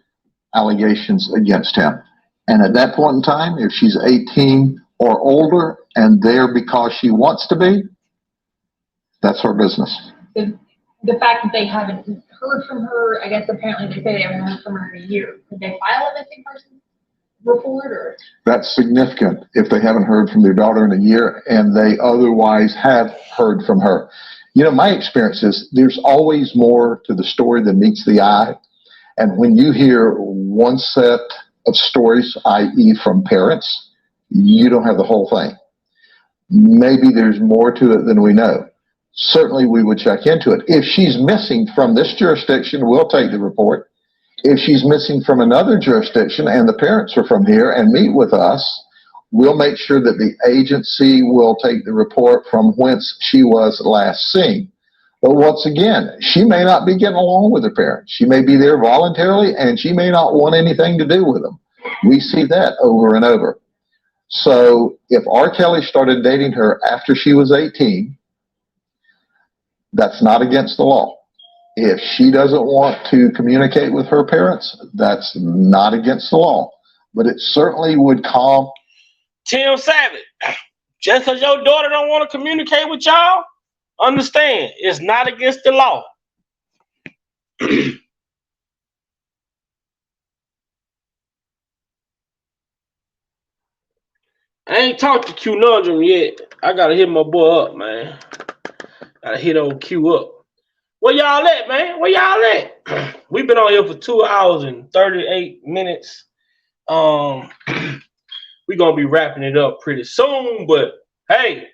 allegations against him. And at that point in time, if she's 18 or older and there because she wants to be, that's her business. The fact that they haven't heard from her, I guess apparently they say they haven't heard from her in a year. Could they file a missing person report? Or? That's significant if they haven't heard from their daughter in a year and they otherwise have heard from her. You know, my experience is there's always more to the story than meets the eye. And when you hear one set of stories, i.e. from parents, you don't have the whole thing. Maybe there's more to it than we know. Certainly we would check into it. If she's missing from this jurisdiction, we'll take the report. If she's missing from another jurisdiction and the parents are from here and meet with us, we'll make sure that the agency will take the report from whence she was last seen. But once again, she may not be getting along with her parents. She may be there voluntarily and she may not want anything to do with them. We see that over and over. So if R. Kelly started dating her after she was 18, that's not against the law. If she doesn't want to communicate with her parents, that's not against the law. But it certainly would calm. Tim Savage, just because your daughter don't want to communicate with y'all, understand, it's not against the law. I ain't talked to Q Nundrum yet. I gotta hit my boy up, man. Gotta hit old Q up. Where y'all at, man? Where y'all at? We've been on here for 2 hours and 38 minutes. We're gonna be wrapping it up pretty soon, but hey,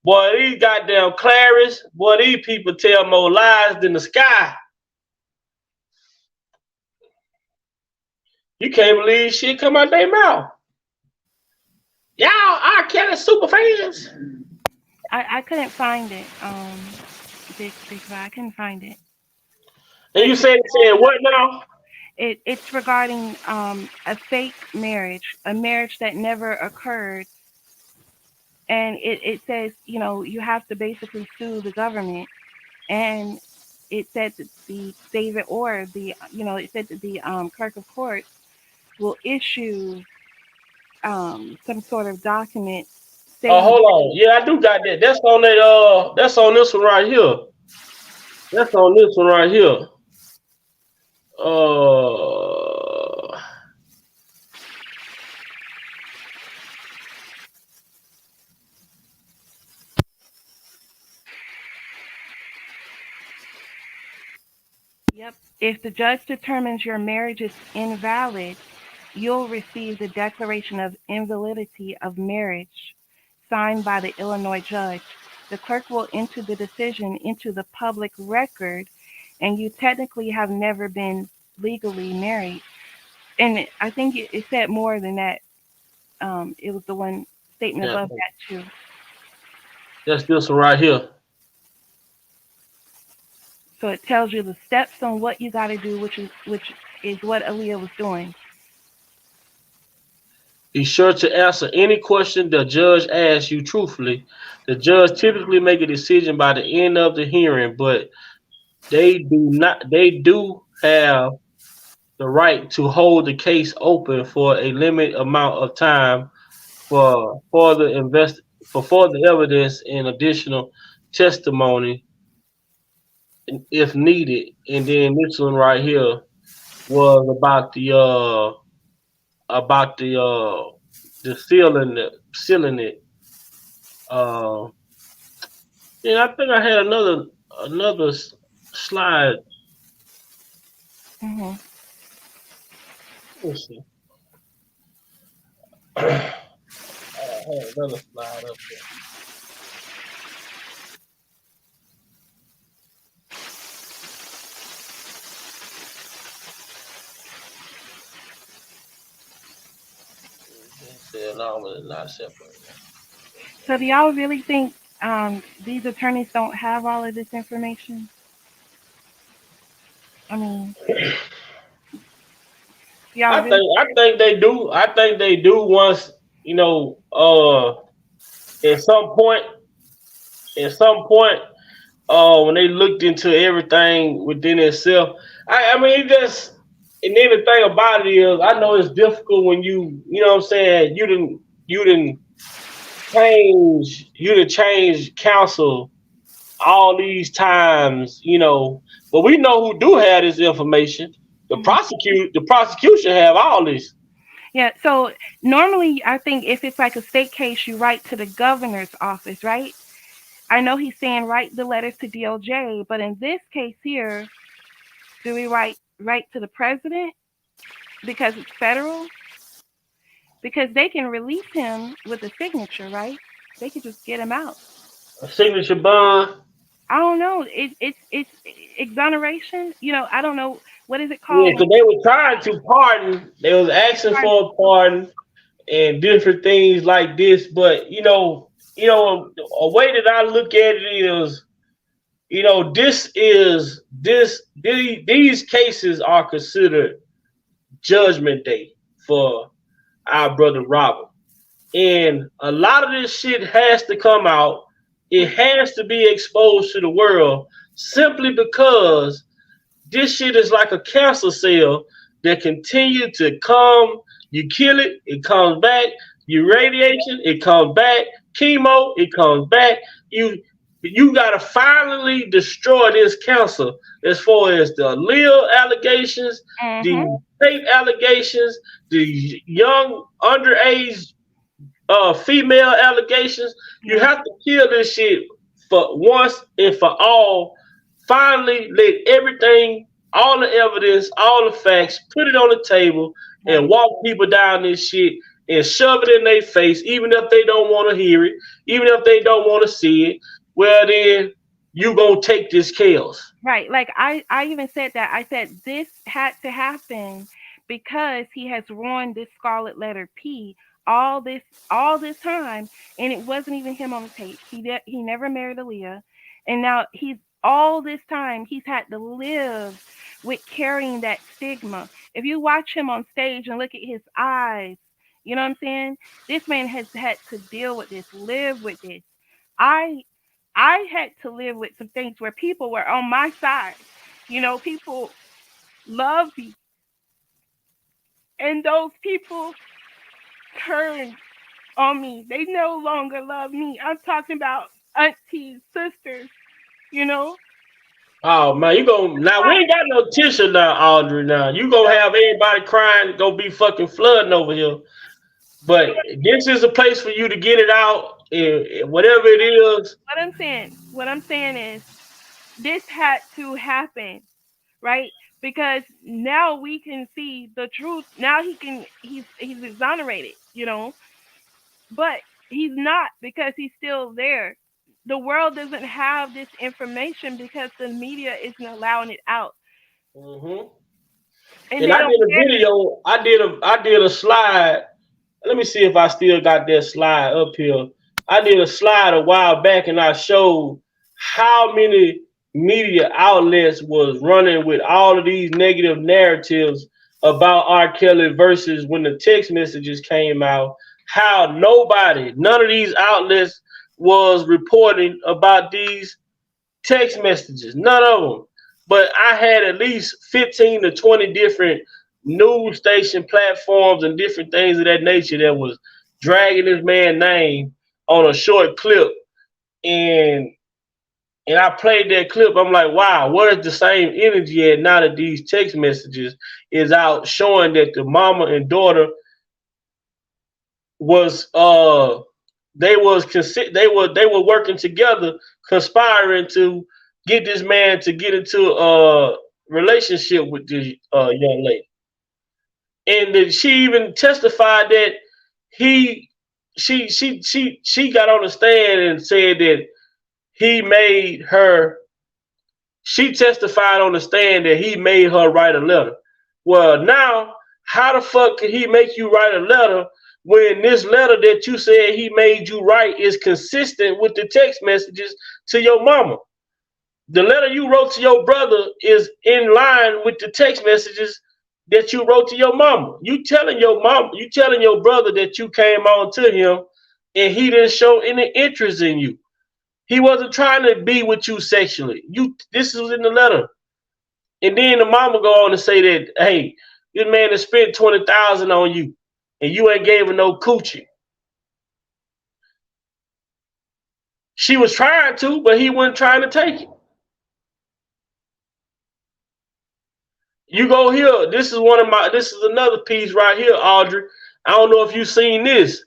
boy, these goddamn Clarice, boy, these people tell more lies than the sky. You can't believe shit come out their mouth. Y'all R. Kelly super fans. I couldn't find it. Big I couldn't find it. And you said what now? It's regarding a fake marriage, a marriage that never occurred. And it says, you know, you have to basically sue the government and it said that the David or the it said that the clerk of court will issue some sort of document Oh, stating. hold on. Yeah, I do got that. That's on that. That's on this one right here. That's on this one right here. Uh, Yep. If the judge determines your marriage is invalid, you'll receive the declaration of invalidity of marriage signed by the Illinois judge. The clerk will enter the decision into the public record, and you technically have never been legally married. And I think it said more than that. It was the one statement yeah, above that too. that's this one right here. So it tells you the steps on what you got to do, which is what Aaliyah was doing. Be sure to answer any question the judge asks you truthfully. The judge typically make a decision by the end of the hearing, but they do not. They do have the right to hold the case open for a limited amount of time for further evidence and additional testimony if needed. And then this one right here was about the sealing it. Uh, and I think I had another slide. Hmm. Let's see. I had another slide up there. It said annulment is not separate. So do y'all really think these attorneys don't have all of this information? I mean, y'all really? I think they do. I think they do once, at some point at some point, when they looked into everything within itself. I mean, it just, and then the thing about it is, I know it's difficult when you know what I'm saying, you didn't change counsel all these times, but we know who do have this information. Mhm. The prosecution have all this. Yeah. So normally, I think if it's like a state case, you write to the governor's office, right? I know he's saying write the letters to DOJ, but in this case here, do we write to the president because it's federal? Because they can release him with a signature, right? They can just get him out. A signature bond. I don't know. It's exoneration. I don't know what is it Yeah, called when because they were trying to pardon. They was asking for a pardon and different things like this. But a way that I look at it is, these cases are considered judgment day for our brother Robert, and a lot of this shit has to come out. It has to be exposed to the world simply because this shit is like a cancer cell that continue to come. You kill it, it comes back. You radiation, it comes back. Chemo, it comes back. You gotta finally destroy this cancer as far as the Lil allegations, the Mm-hmm. tape allegations, the young underage female allegations. You Yeah. have to kill this shit for once and for all. Finally, let everything, all the evidence, all the facts, put it on the table and Right. walk people down this shit and shove it in their face, even if they don't want to hear it, even if they don't want to see it. Well, then you gonna take this chaos. Right. Like I even said that. I said this had to happen because he has ruined this scarlet letter P all this all this time, and it wasn't even him on the tape. He never married Aaliyah, and now he's all this time he's had to live with carrying that stigma. If you watch him on stage and look at his eyes, you know what I'm saying? This man has had to deal with this, live with this. I I had to live with some things where people were on my side. People love me, and those people turned on me. They no longer love me. I'm talking about aunties, sisters, you know. Oh man, now we ain't got no tissue now, Audrey. Now you gonna have everybody crying, gonna be fucking flooding over here. But this is a place for you to get it out, whatever it is. What I'm saying is this had to happen, right? Because now we can see the truth. Now he's exonerated, but he's not because he's still there. The world doesn't have this information because the media isn't allowing it out, Mm-hmm. and And they I don't did a care. video. I did a slide. Let me see if I still got that slide up here. I did a slide a while back, and I showed how many media outlets was running with all of these negative narratives about R. Kelly versus when the text messages came out. How none of these outlets was reporting about these text messages. None of them. But I had at least 15 to 20 different news station platforms and different things of that nature that was dragging this man's name on a short clip. And I played that clip. I'm like, wow, where's the same energy at now that these text messages is out showing that the mama and daughter was they were working together, conspiring to get this man to get into a relationship with this young lady. And that she even testified that she got on the stand and said that he made her. She testified on the stand that he made her write a letter. Well, now how the fuck can he make you write a letter when this letter that you said he made you write is consistent with the text messages to your mama? The letter you wrote to your brother is in line with the text messages that you wrote to your mama. You telling your brother that you came on to him and he didn't show any interest in you. He wasn't trying to be with you sexually. This was in the letter. And then the mama go on to say that, hey, this man has spent 20,000 on you and you ain't gave her no coochie. She was trying to, but he wasn't trying to take it. You go here. This is another piece right here, Audrey. I don't know if you've seen this,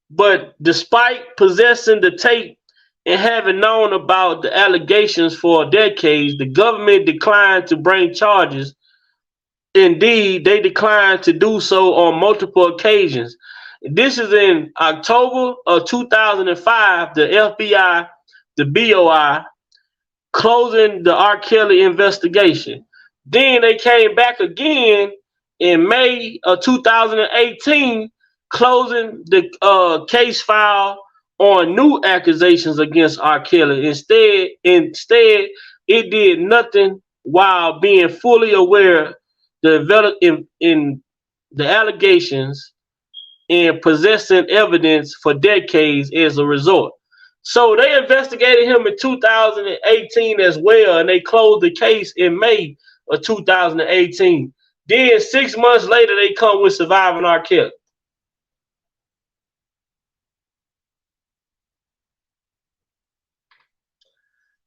but despite possessing the tape and having known about the allegations for decades, the government declined to bring charges. Indeed, they declined to do so on multiple occasions. This is in October of 2005, the FBI, the BOI, closing the R. Kelly investigation. Then they came back again in May of 2018, closing the case file on new accusations against R. Kelly. Instead, it did nothing while being fully aware in the allegations and possessing evidence for decades as a result. So they investigated him in 2018 as well, and they closed the case in May of 2018. Then 6 months later, they come with Surviving R. Kelly.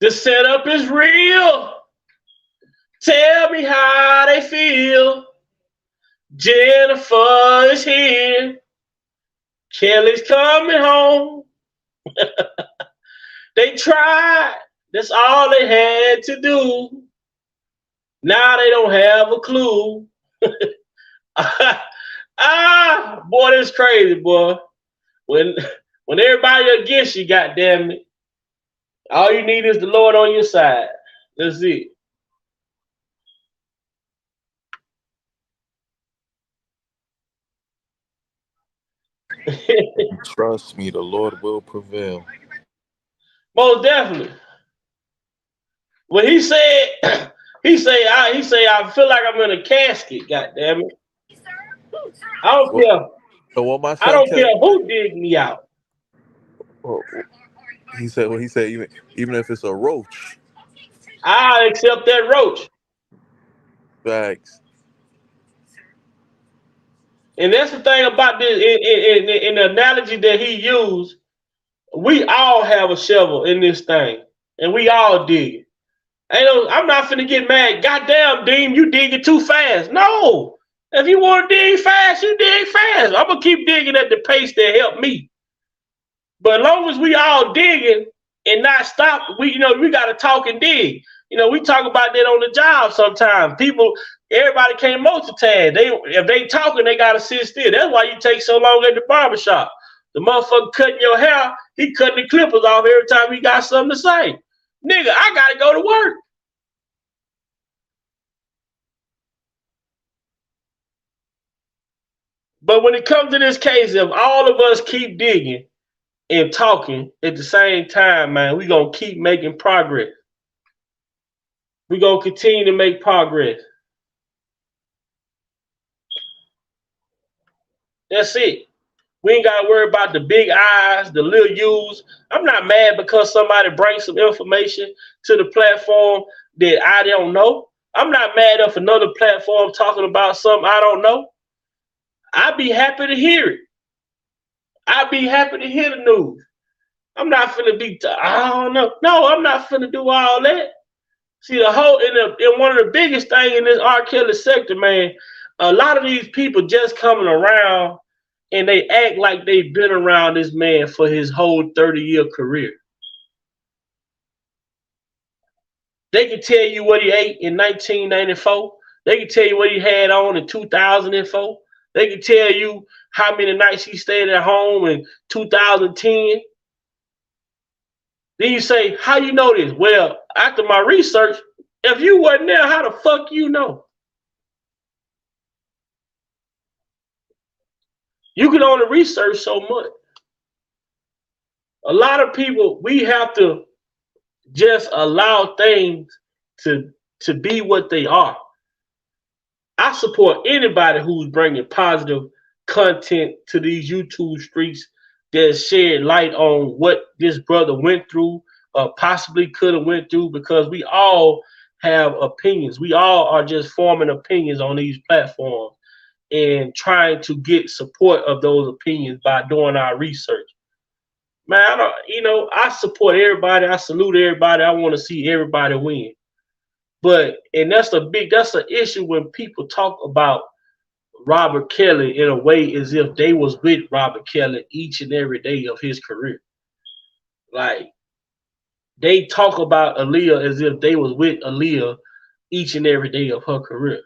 The setup is real. Tell me how they feel. Jennifer is here. Kelly's coming home. They tried. That's all they had to do. Now they don't have a clue. Boy, that's crazy, boy. When everybody against you, goddamn it, all you need is the Lord on your side. That's it. Trust me, the Lord will prevail. Most definitely. When he said, I feel like I'm in a casket. Goddamn it. I don't What, care. so what my I son don't tell care who digged me out. what He said, well, he said, even if it's a roach. I accept that roach. Facts. And that's the thing about this. In the analogy that he used, we all have a shovel in this thing, and we all dig it. I'm not finna get mad. Goddamn, Dean, you dig it too fast. No. If you want to dig fast, you dig fast. I'm gonna keep digging at the pace that helped me. But as long as we all digging and not stop, we gotta talk and dig. We talk about that on the job sometimes. Everybody can't multitask. If they talking, they gotta sit still. That's why you take so long at the barbershop. The motherfucker cutting your hair, he cutting the clippers off every time he got something to say. Nigga, I gotta go to work. But when it comes to this case, if all of us keep digging and talking at the same time, man, we're going to keep making progress. We're going to continue to make progress. That's it. We ain't got to worry about the big I's, the little U's. I'm not mad because somebody brings some information to the platform that I don't know. I'm not mad if another platform talking about something I don't know. I'd be happy to hear it. I'd be happy to hear the news. I'm not finna I don't know. No, I'm not finna do all that. See, in one of the biggest things in this R. Kelly sector, man, a lot of these people just coming around and they act like they've been around this man for his whole 30-year career. They can tell you what he ate in 1994. They can tell you what he had on in 2004. They can tell you how many nights he stayed at home in 2010. Then you say, how you know this? Well, after my research, if you wasn't there, how the fuck you know? You can only research so much. A lot of people, we have to just allow things to be what they are. I support anybody who's bringing positive content to these YouTube streets that shed light on what this brother went through, possibly could have went through, because we all have opinions. We all are just forming opinions on these platforms and trying to get support of those opinions by doing our research. Man, I support everybody. I salute everybody. I want to see everybody win. That's an issue when people talk about Robert Kelly in a way as if they was with Robert Kelly each and every day of his career. Like, they talk about Aaliyah as if they was with Aaliyah each and every day of her career.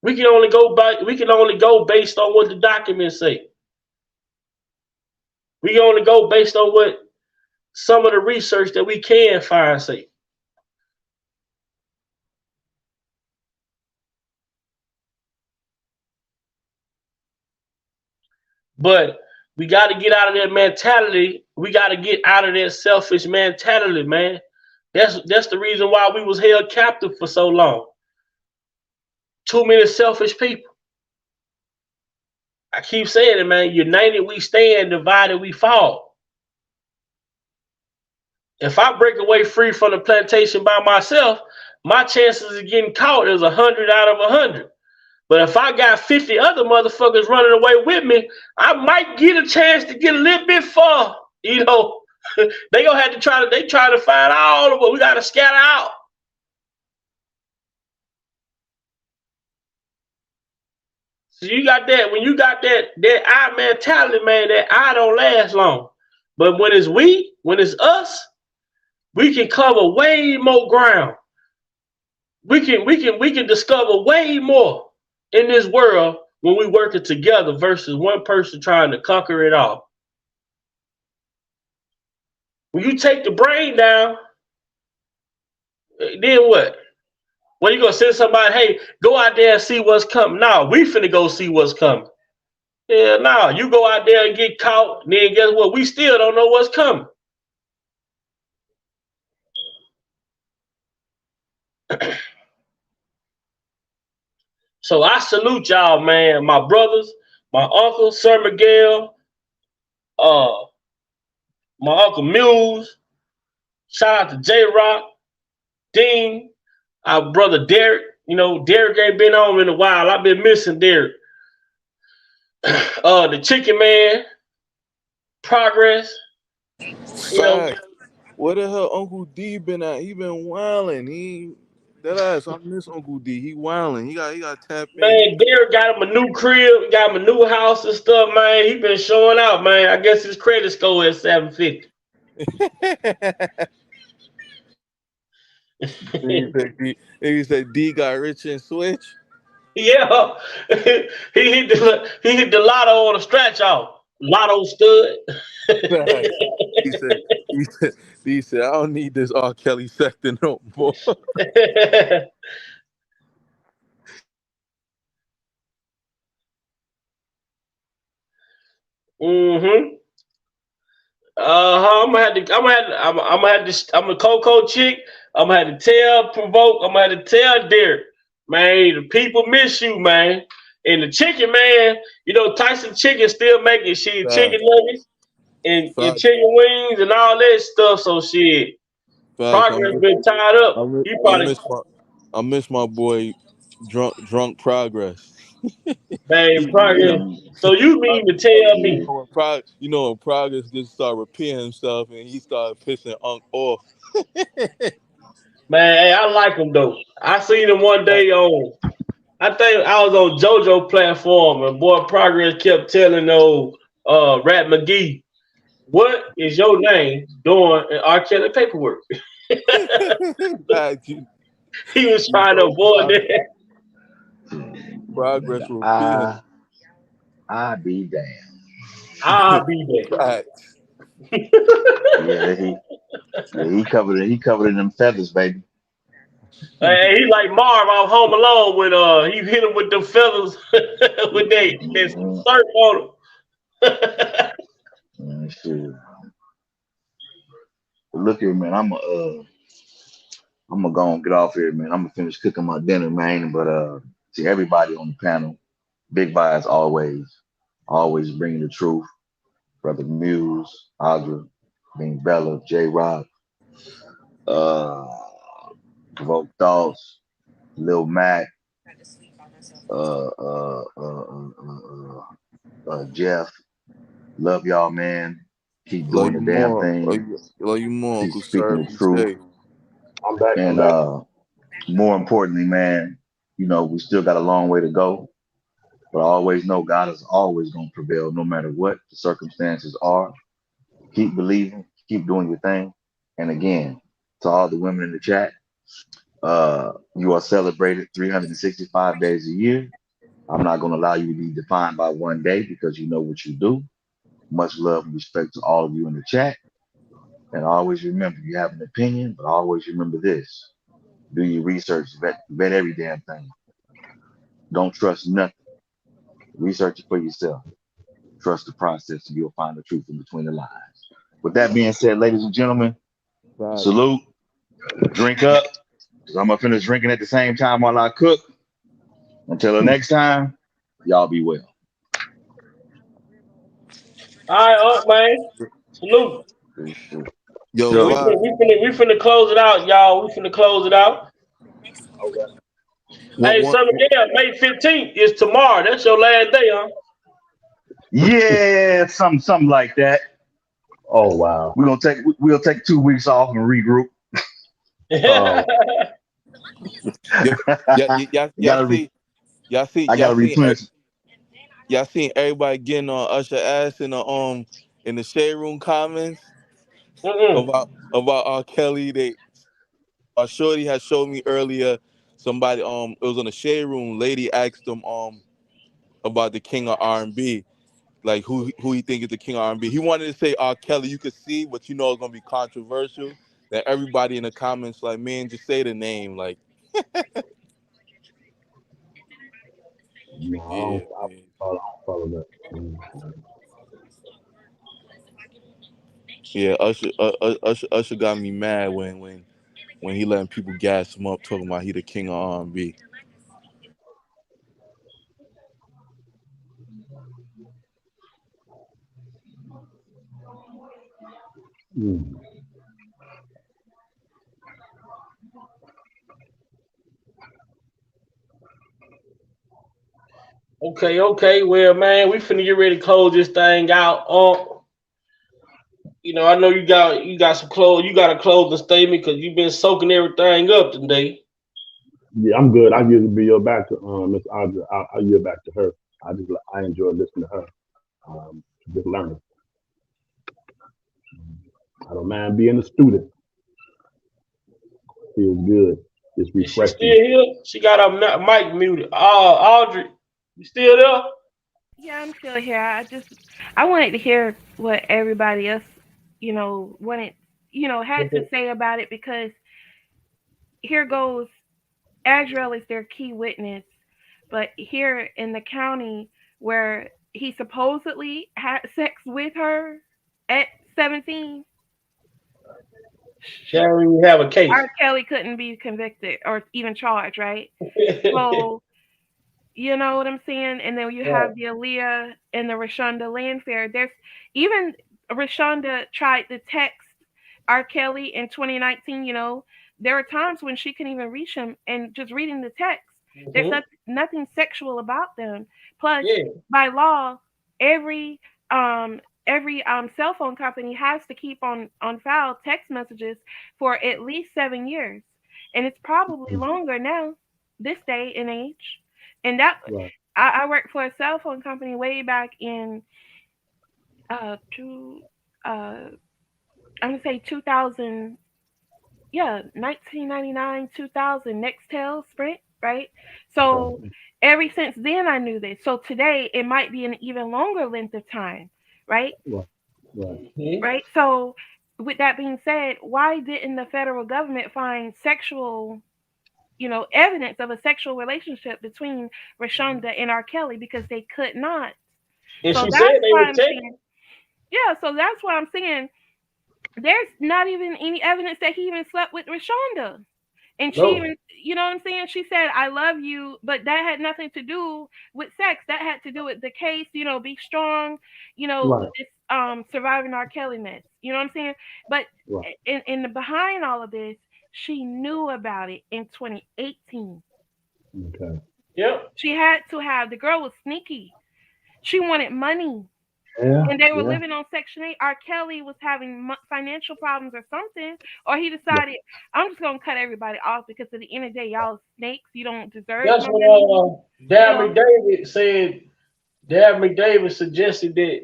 We can only go based on what the documents say. We can only go based on what some of the research that we can find say. But we got to get out of that mentality. We got to get out of that selfish mentality, man. That's the reason why we was held captive for so long. Too many selfish people. I keep saying it, man. United we stand, divided we fall. If I break away free from the plantation by myself, my chances of getting caught is 100 out of 100. But if I got 50 other motherfuckers running away with me, I might get a chance to get a little bit far. They gonna have to try to find all of what we gotta scatter out. So you got that, when you got that I mentality, man, that I don't last long. But when it's us, we can cover way more ground. We can discover way more in this world when we working together versus one person trying to conquer it all. When you take the brain down, then what? When you gonna send somebody, hey, go out there and see what's coming? No, we finna go see what's coming. Yeah, no, you go out there and get caught, and then guess what? We still don't know what's coming. So I salute y'all, man. My brothers, my uncle, Sir Miguel, uh, my uncle Muse. Shout out to J Rock, Dean, our brother Derek. You know, Derek ain't been on in a while. I've been missing Derek. The Chicken Man, Progress. You know, Fact. Where the hell Uncle D been at? He been wilding. That ass. I miss Uncle D. He wilding. He got tap in. man, Derek got him a new crib, got him a new house and stuff, man. He been showing out, man. I guess his credit score is 750. He said D got rich and switch. Yeah, he hit the lotto on a stretch off. Lotto stud. Fact. He said he said he said I don't need this R. Kelly sector no more. Mm-hmm. I'm a Coco chick. I'm gonna have to tell Provoke. I'm gonna have to tell Derek, man. The people miss you, man. And the chicken, man. You know Tyson Chicken still making shit, chicken Fact. nuggets and Fact. chicken wings and all that stuff. So shit, Facts. Progress been tied up. He I probably miss my I miss my boy drunk progress. man Progress. Mm, So you mean to tell yeah. me, When progress just started repeating himself and he started pissing Unk off. man? Hey, I like him though. I seen him one day on. I think I was on JoJo platform and boy Progress kept telling old Rat McGee, what is your name doing in R. Kelly paperwork? Fact. You, He was you trying to know avoid that. progress repeating. I I be damned. I'll be Fact. Yeah, he covered in them feathers, baby. there. He like Marv off Home Alone when he hit him with the feathers with that Mm-hmm. surf on him. Shit. But look here, man. I'm gonna go and get off here, man. I'm gonna finish cooking my dinner, man. But to everybody on the panel, big vibes always bringing the truth. Brother Muse, Audra, Bean Bella, J Rock, uh, Provoke Thoughts, Lil Mac, uh, uh, uh, uh, uh, Jeff. Love y'all, man. Keep Love doing you the damn more. thing. Love you more, Keep Uncle speaking Sir. the Be truth. safe. I'm back. I'm And back. more importantly, man, we still got a long way to go. But I always know God is always going to prevail no matter what the circumstances are. Keep believing, keep doing your thing. And again, to all the women in the chat, you are celebrated 365 days a year. I'm not going to allow you to be defined by one day because you know what you do. Much love and respect to all of you in the chat. And always remember, you have an opinion, but always remember this. Do your research, vet every damn thing. Don't trust nothing. Research it for yourself. Trust the process and you'll find the truth in between the lines. With that being said, ladies and gentlemen, Fact. salute, drink up, because I'm going to finish drinking at the same time while I cook. Until the next time, y'all be well. All right, up man. Salute. Yo, Yeah, we Sure. finna, fact. we finna we finna close it out, y'all. We finna close it out. One, Hey, one, Summer one, Gale, May 15th is tomorrow. That's your last day, huh? Yeah, something like that. Oh wow. We'll take 2 weeks off and regroup. Oh, yeah, yeah, gotta re I gotta replenish. y'all seen everybody getting on Usher ass in the shade room comments Mm-mm. about R. Kelly. Shorty had showed me earlier. Somebody it was on the shade room. Lady asked him about the king of R&B, like who he think is the king of R&B. He wanted to say R. Kelly. You could see, but you know it's gonna be controversial. That everybody in the comments like, man, just say the name. Like, no, yeah, man. I don't follow that. Yeah, Usher got me mad when he letting people gas him up, talking about he the king of R&B. Mm. Okay, okay. Well, man, we finna get ready to close this thing out. I know you got some close. You got a closing statement because you've been soaking everything up today. Yeah, I'm good. I usually be your back to Miss Audrey. I yield back to her. I enjoy listening to her. Just learning. I don't mind being a student. Feels good. It's Is she still refreshing. here? She got her mic muted. Audrey, you still there? Yeah, I'm still here. I wanted to hear what everybody else, wanted, had to say about it because here goes Adriel is their key witness, but here in the county where he supposedly had sex with her at 17, She don't even have a case. R. Kelly couldn't be convicted or even charged, right? So you know what I'm saying? And then you have Right. the Aaliyah and the Rashonda Landfair. There's even Rashonda tried to text R. Kelly in 2019. There are times when she couldn't even reach him, and just reading the text, there's Hmm. nothing sexual about them. Plus, Yeah. by law, every um every cell phone company has to keep on file text messages for at least 7 years, and it's probably longer now this day and age. And that Right. I worked for a cell phone company way back in two I'm gonna say 2000, yeah, 1999, 2000, Nextel, Sprint, right? So Okay. ever since then I knew this. So today it might be an even longer length of time, right? Right. Right. Hmm. Right. So with that being said, why didn't the federal government find sexual, evidence of a sexual relationship between Rashonda and R. Kelly, because they could not. And So she said that's they why were I'm taking. saying, yeah. So that's why I'm saying there's not even any evidence that he even slept with Rashonda. And she No. even, you know what I'm saying? She said, "I love you," but that had nothing to do with sex. That had to do with the case. Be strong. Right. This surviving R. Kelly mess. You know what I'm saying? But Right. in the behind all of this, she knew about it in 2018. Okay. Yep. She had to have, the girl was sneaky. She wanted money. Yeah. And they were Yeah. living on Section 8. R. Kelly was having financial problems or something. Or he Right. decided, I'm just going to cut everybody off because at the end of the day, y'all snakes. You don't deserve That's my money. what You Dad know? McDavid said. Dad McDavid suggested that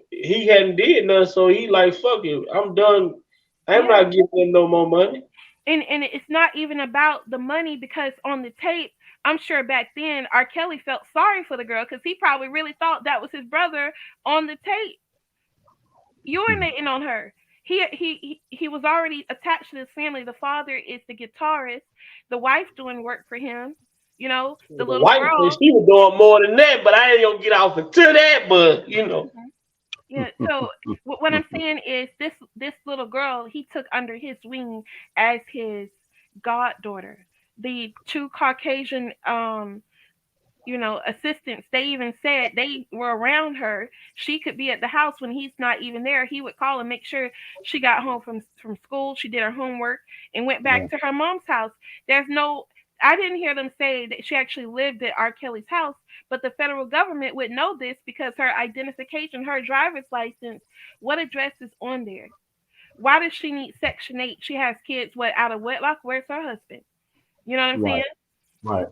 he hadn't did nothing, so he like fuck it, I'm done. I'm Yeah. not giving him no more money. And it's not even about the money, because on the tape, I'm sure back then R. Kelly felt sorry for the girl because he probably really thought that was his brother on the tape Mm. urinating on her. He was already attached to his family. The father is the guitarist, the wife doing work for him. The The little wife said girl. she was doing more than that, but I ain't gonna get off into that. But Mhm. Yeah. So what I'm saying is this little girl he took under his wing as his goddaughter. The two Caucasian assistants, they even said they were around her. She could be at the house when he's not even there. He would call and make sure she got home from school, she did her homework, and went back Right. to her mom's house. There's no I didn't hear them say that she actually lived at R. Kelly's house, but the federal government would know this because her identification, her driver's license, what address is on there? Why does she need Section 8? She has kids, what, out of wedlock? Where's her husband? You know what I'm saying? Right. Right.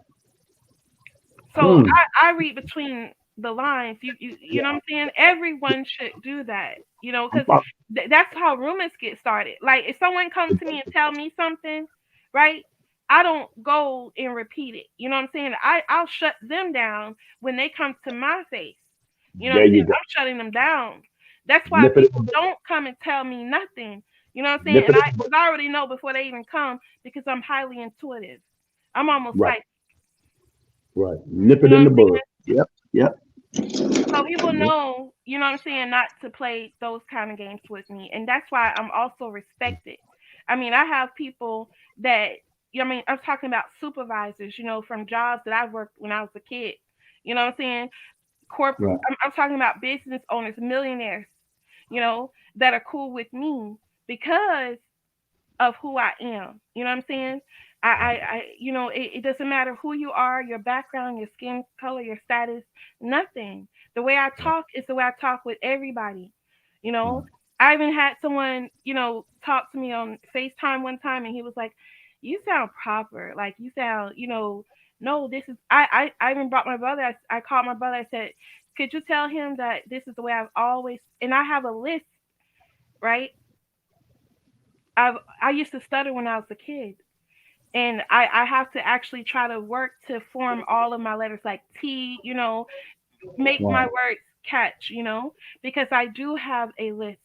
So Hmm. I read between the lines. You know what Yeah. I'm saying? Everyone should do that. I'm Because that's how rumors get started. Like if someone comes to me and tell me something, right? I don't go and repeat it. You know what I'm saying? I'll shut them down when they come to my face. You know what There I'm you saying? go. I'm shutting them down. That's why Nip it in people the bud. don't come and tell me nothing. You know what I'm saying? Nip And it in I, the bud. cause I already know before they even come because I'm highly intuitive. I'm almost Right. psychic. Right. Nip You it know in what the I'm bud. saying? Yep. Yep. So people Yep. know, you know what I'm saying, not to play those kind of games with me. And that's why I'm also respected. I mean, I have people that, I'm talking about supervisors, from jobs that I've worked when I was a kid. You know what I'm saying? Corporate, Right. I'm talking about business owners, millionaires. that are cool with me because of who I am. You know what I'm saying? It doesn't matter who you are, your background, your skin color, your status, nothing. The way I talk is the way I talk with everybody. You know, I even had someone, talk to me on FaceTime one time, and he was like, "You sound proper. Like you sound, no, this is." I even brought my brother. I called my brother. I said, "Could you tell him that this is the way I've always?" And I have a list, right? I used to stutter when I was a kid, and I have to actually try to work to form all of my letters like T, make my Right. words catch, because I do have a list,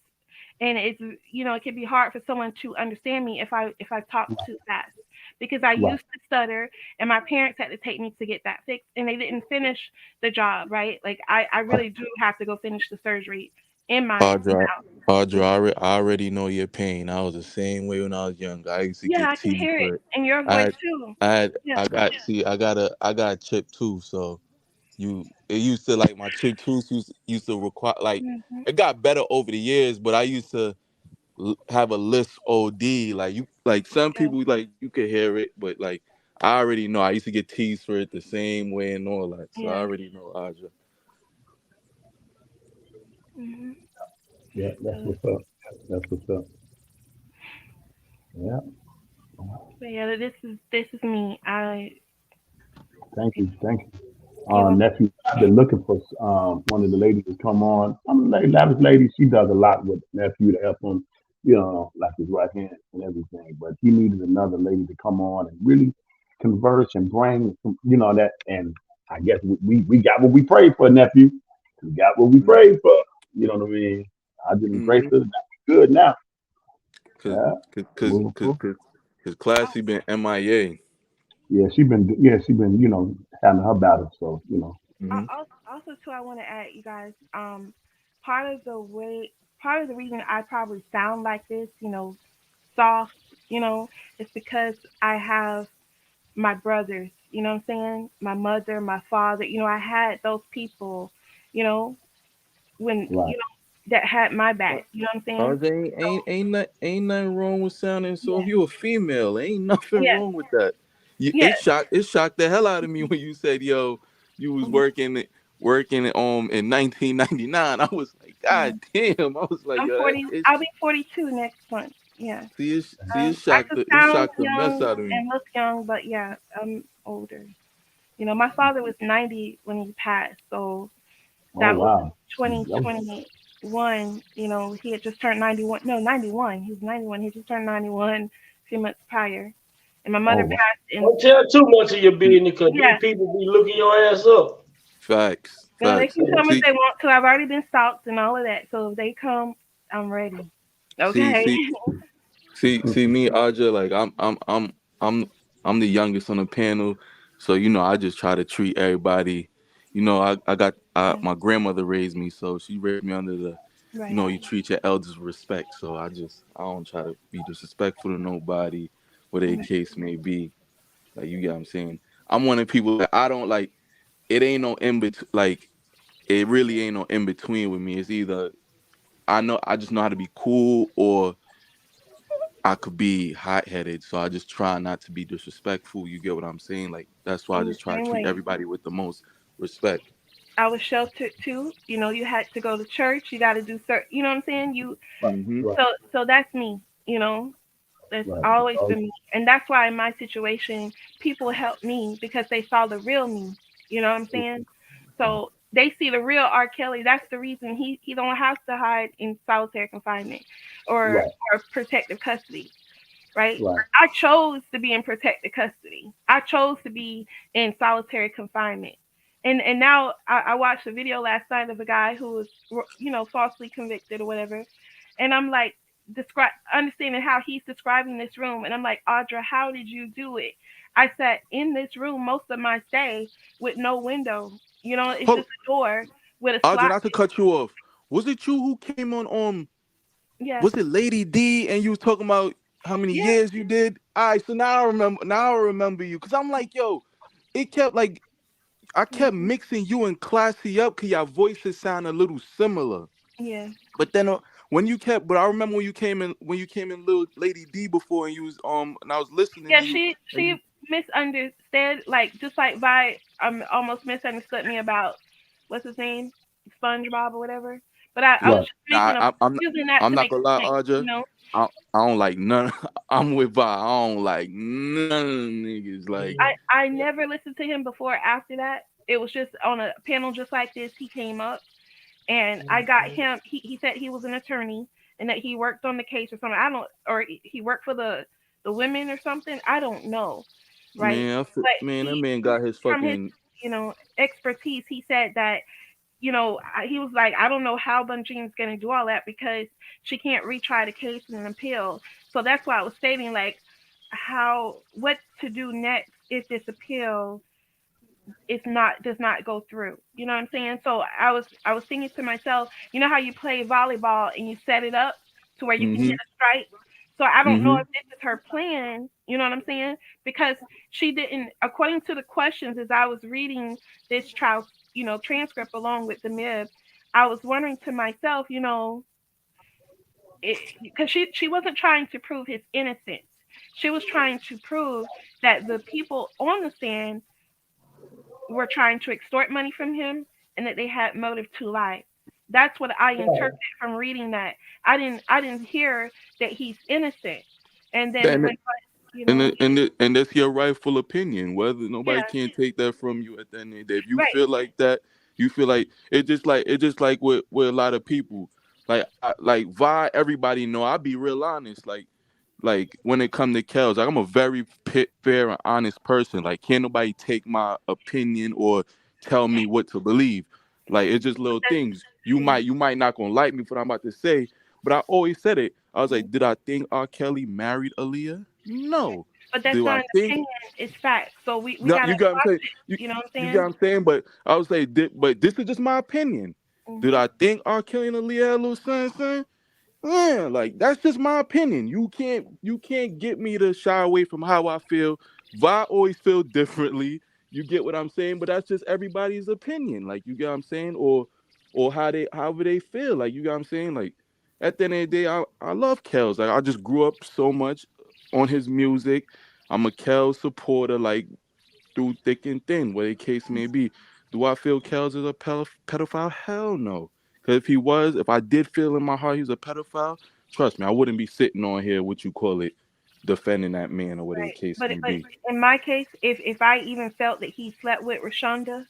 and it can be hard for someone to understand me if I talk too fast, because I Right. used to stutter, and my parents had to take me to get that fixed, and they didn't finish the job, right? Like I really do have to go finish the surgery in my Audra, mouth. Audra, I already know your pain. I was the same way when I was young. I used to Yeah, get I can teased hear it for it. in your I voice had, too. Yeah. I got, see, I got a chip too. So it used to like my chip tooth used to require like Hmm. it got better over the years, but I used to have a list OD. Like like some Yeah. people like you could hear it, but like I already know. I used to get teased for it the same way and all that. So I Yeah. already know Audra. Hmm. Yeah, that's So, what's up. That's what's up. Yeah. but yeah, this is me. Thank you. Thank you. You know. Nephew, I've been looking for one of the ladies to come on. I'm a lavish lady. She does a lot with nephew to help him, like his right hand and everything. But he needed another lady to come on and really converse and bring, that. And I guess we got what we prayed for, nephew. We got what we prayed for. You know what I mean? I just embrace Mm-hmm. it. That's good now. Cause, Yeah. cause, Moving cause, forward. cause, cause Classy been MIA. Yeah, she been having her battle. So. Mm-hmm. Also, too, I want to add, you guys. Part of the way, part of the reason I probably sound like this, soft, is because I have my brothers. You know what I'm saying? My mother, my father. I had those people. You know, when Right. that had my back. You know what I'm saying? RJ ain't nothing wrong with sounding. So if you a female, ain't nothing Yeah. wrong with that. Yeah. It shocked the hell out of me when you said, "Yo, you was Mhm. working in 1999." I was like, Yeah. God damn! I was like, I'm yo, 40. I'll be 42 next month. Yeah. I could it sound shocked the mess young out of me. and look young, but yeah, I'm older. My father was 90 when he passed, so Oh that was wow. That was- 2021. He had just turned 91. No, 91. He was 91. He just turned 91 a few months prior, and my oh mother wow. passed in. Don't tell too much of your business because Yeah. these people be looking your ass up. Facts, Well, they facts. can come if See, they want to. I've already been stalked and all of that, so if they come, I'm ready. see, Okay. see, see me, Aja, like I'm I'm the youngest on the panel, so I just try to treat everybody. Yeah. My grandmother raised me, so she raised me under the, Right. you treat your elders with respect. So I don't try to be disrespectful to nobody, whatever the Mhm. case may be. Like you get what I'm saying. I'm one of the people that I don't like. It ain't no in between. Like it really ain't no in between with me. It's either I just know how to be cool or I could be hot headed, so I just try not to be disrespectful. You get what I'm saying? Like that's why I I'm the just try to same treat way. everybody with the most respect. I was sheltered too. You had to go to church. You got to do certain. You know what I'm saying? Right. Hmm. Right. So that's me. You know, that's Right. always Oh, been me, and that's why in my situation, people help me because they saw the real me. You know what I'm saying? So they see the real R. Kelly. That's the reason he don't have to hide in solitary confinement or right. or protective custody, right? Right. I chose to be in protected custody. I chose to be in solitary confinement. And now I watched a video last night of a guy who was falsely convicted or whatever, and I'm like describe understanding how he's describing this room, and I'm like, Audra, how did you do it? I sat in this room most of my stay with no window. It's Hold, just a door with a Audrey, slot. not to cut you off. Was it you who came on? Yeah, Was it Lady D? And you was talking about how many yeah, years you did. All right, so now I remember. Now I remember you, cause I'm like, yo, it kept like I kept hmm, mixing you and Classy up, cause your voices sound a little similar. yeah. But then when you kept, but I remember when you came in, little Lady D before, and you was and I was listening Yeah, to you, and she you, misunderstood, like just like Vi almost misunderstood me about what's his name, SpongeBob or whatever. But I was Right. just nah, making a I'm using that I'm to not make gonna a lie, point, you Aja. know. I don't like none. I'm with Vi. I don't like none of them niggas. Like, I never listened to him before or after that. It was just on a panel just like this. He came up and I got him. He said he was an attorney and that he worked on the case or something. I don't, or he worked for the women or something. I don't know, right? But man, that he man got his from his fucking. expertise, he said that he was like, I don't know how Bunjean's gonna do all that because she can't retry the case in an appeal. So that's why I was stating like what to do next if this appeal does not go through. You know what I'm saying? So I was thinking to myself, you know how you play volleyball and you set it up to where you can hit Mm-hmm. a strike. So I don't know Mm-hmm. if this is her plan. You know what I'm saying? Because she didn't, according to the questions as I was reading this trial, transcript along with the MIB, I was wondering to myself, because she wasn't trying to prove his innocence. She was trying to prove that the people on the stand were trying to extort money from him and that they had motive to lie. That's what I interpreted from reading that. I didn't hear that he's innocent. And then And when and that's your rightful opinion. Whether nobody yeah, can take that from you at the end of the day. If you right. feel like that, you feel like it just like with a lot of people. Like Vi, everybody know. I be real honest. Like when it come to Kels, like I'm a very fair and honest person. Like can't nobody take my opinion or tell me what to believe. Like it's just little That's, things. yeah. You might not gonna like me for what I'm about to say, but I always said it. I was Mhm. like, did I think R. Kelly married Aaliyah? No. But that's Do not I an think? opinion, it's fact. So we No, gotta you got what I'm watch saying. it. You You know what I'm you got what saying? I'm saying. But I was like, but this is just my opinion. Did Hmm. I think R. Kelly and Aaliyah had a little son? Yeah, like that's just my opinion. You can't get me to shy away from how I feel. Vi always feel differently. You get what I'm saying? But that's just everybody's opinion. Like you get what I'm saying? Or however they feel. Like you get what I'm saying? Like at the end of the day, I love Kels. Like I just grew up so much on his music. I'm a Kels supporter, like through thick and thin, whatever the case may be. Do I feel Kels is a pedophile? Hell no. Because if I did feel in my heart he was a pedophile, trust me, I wouldn't be sitting on here, what you call it, defending that man or whatever the Right. case But may but be. in my case, if I even felt that he slept with Rashonda,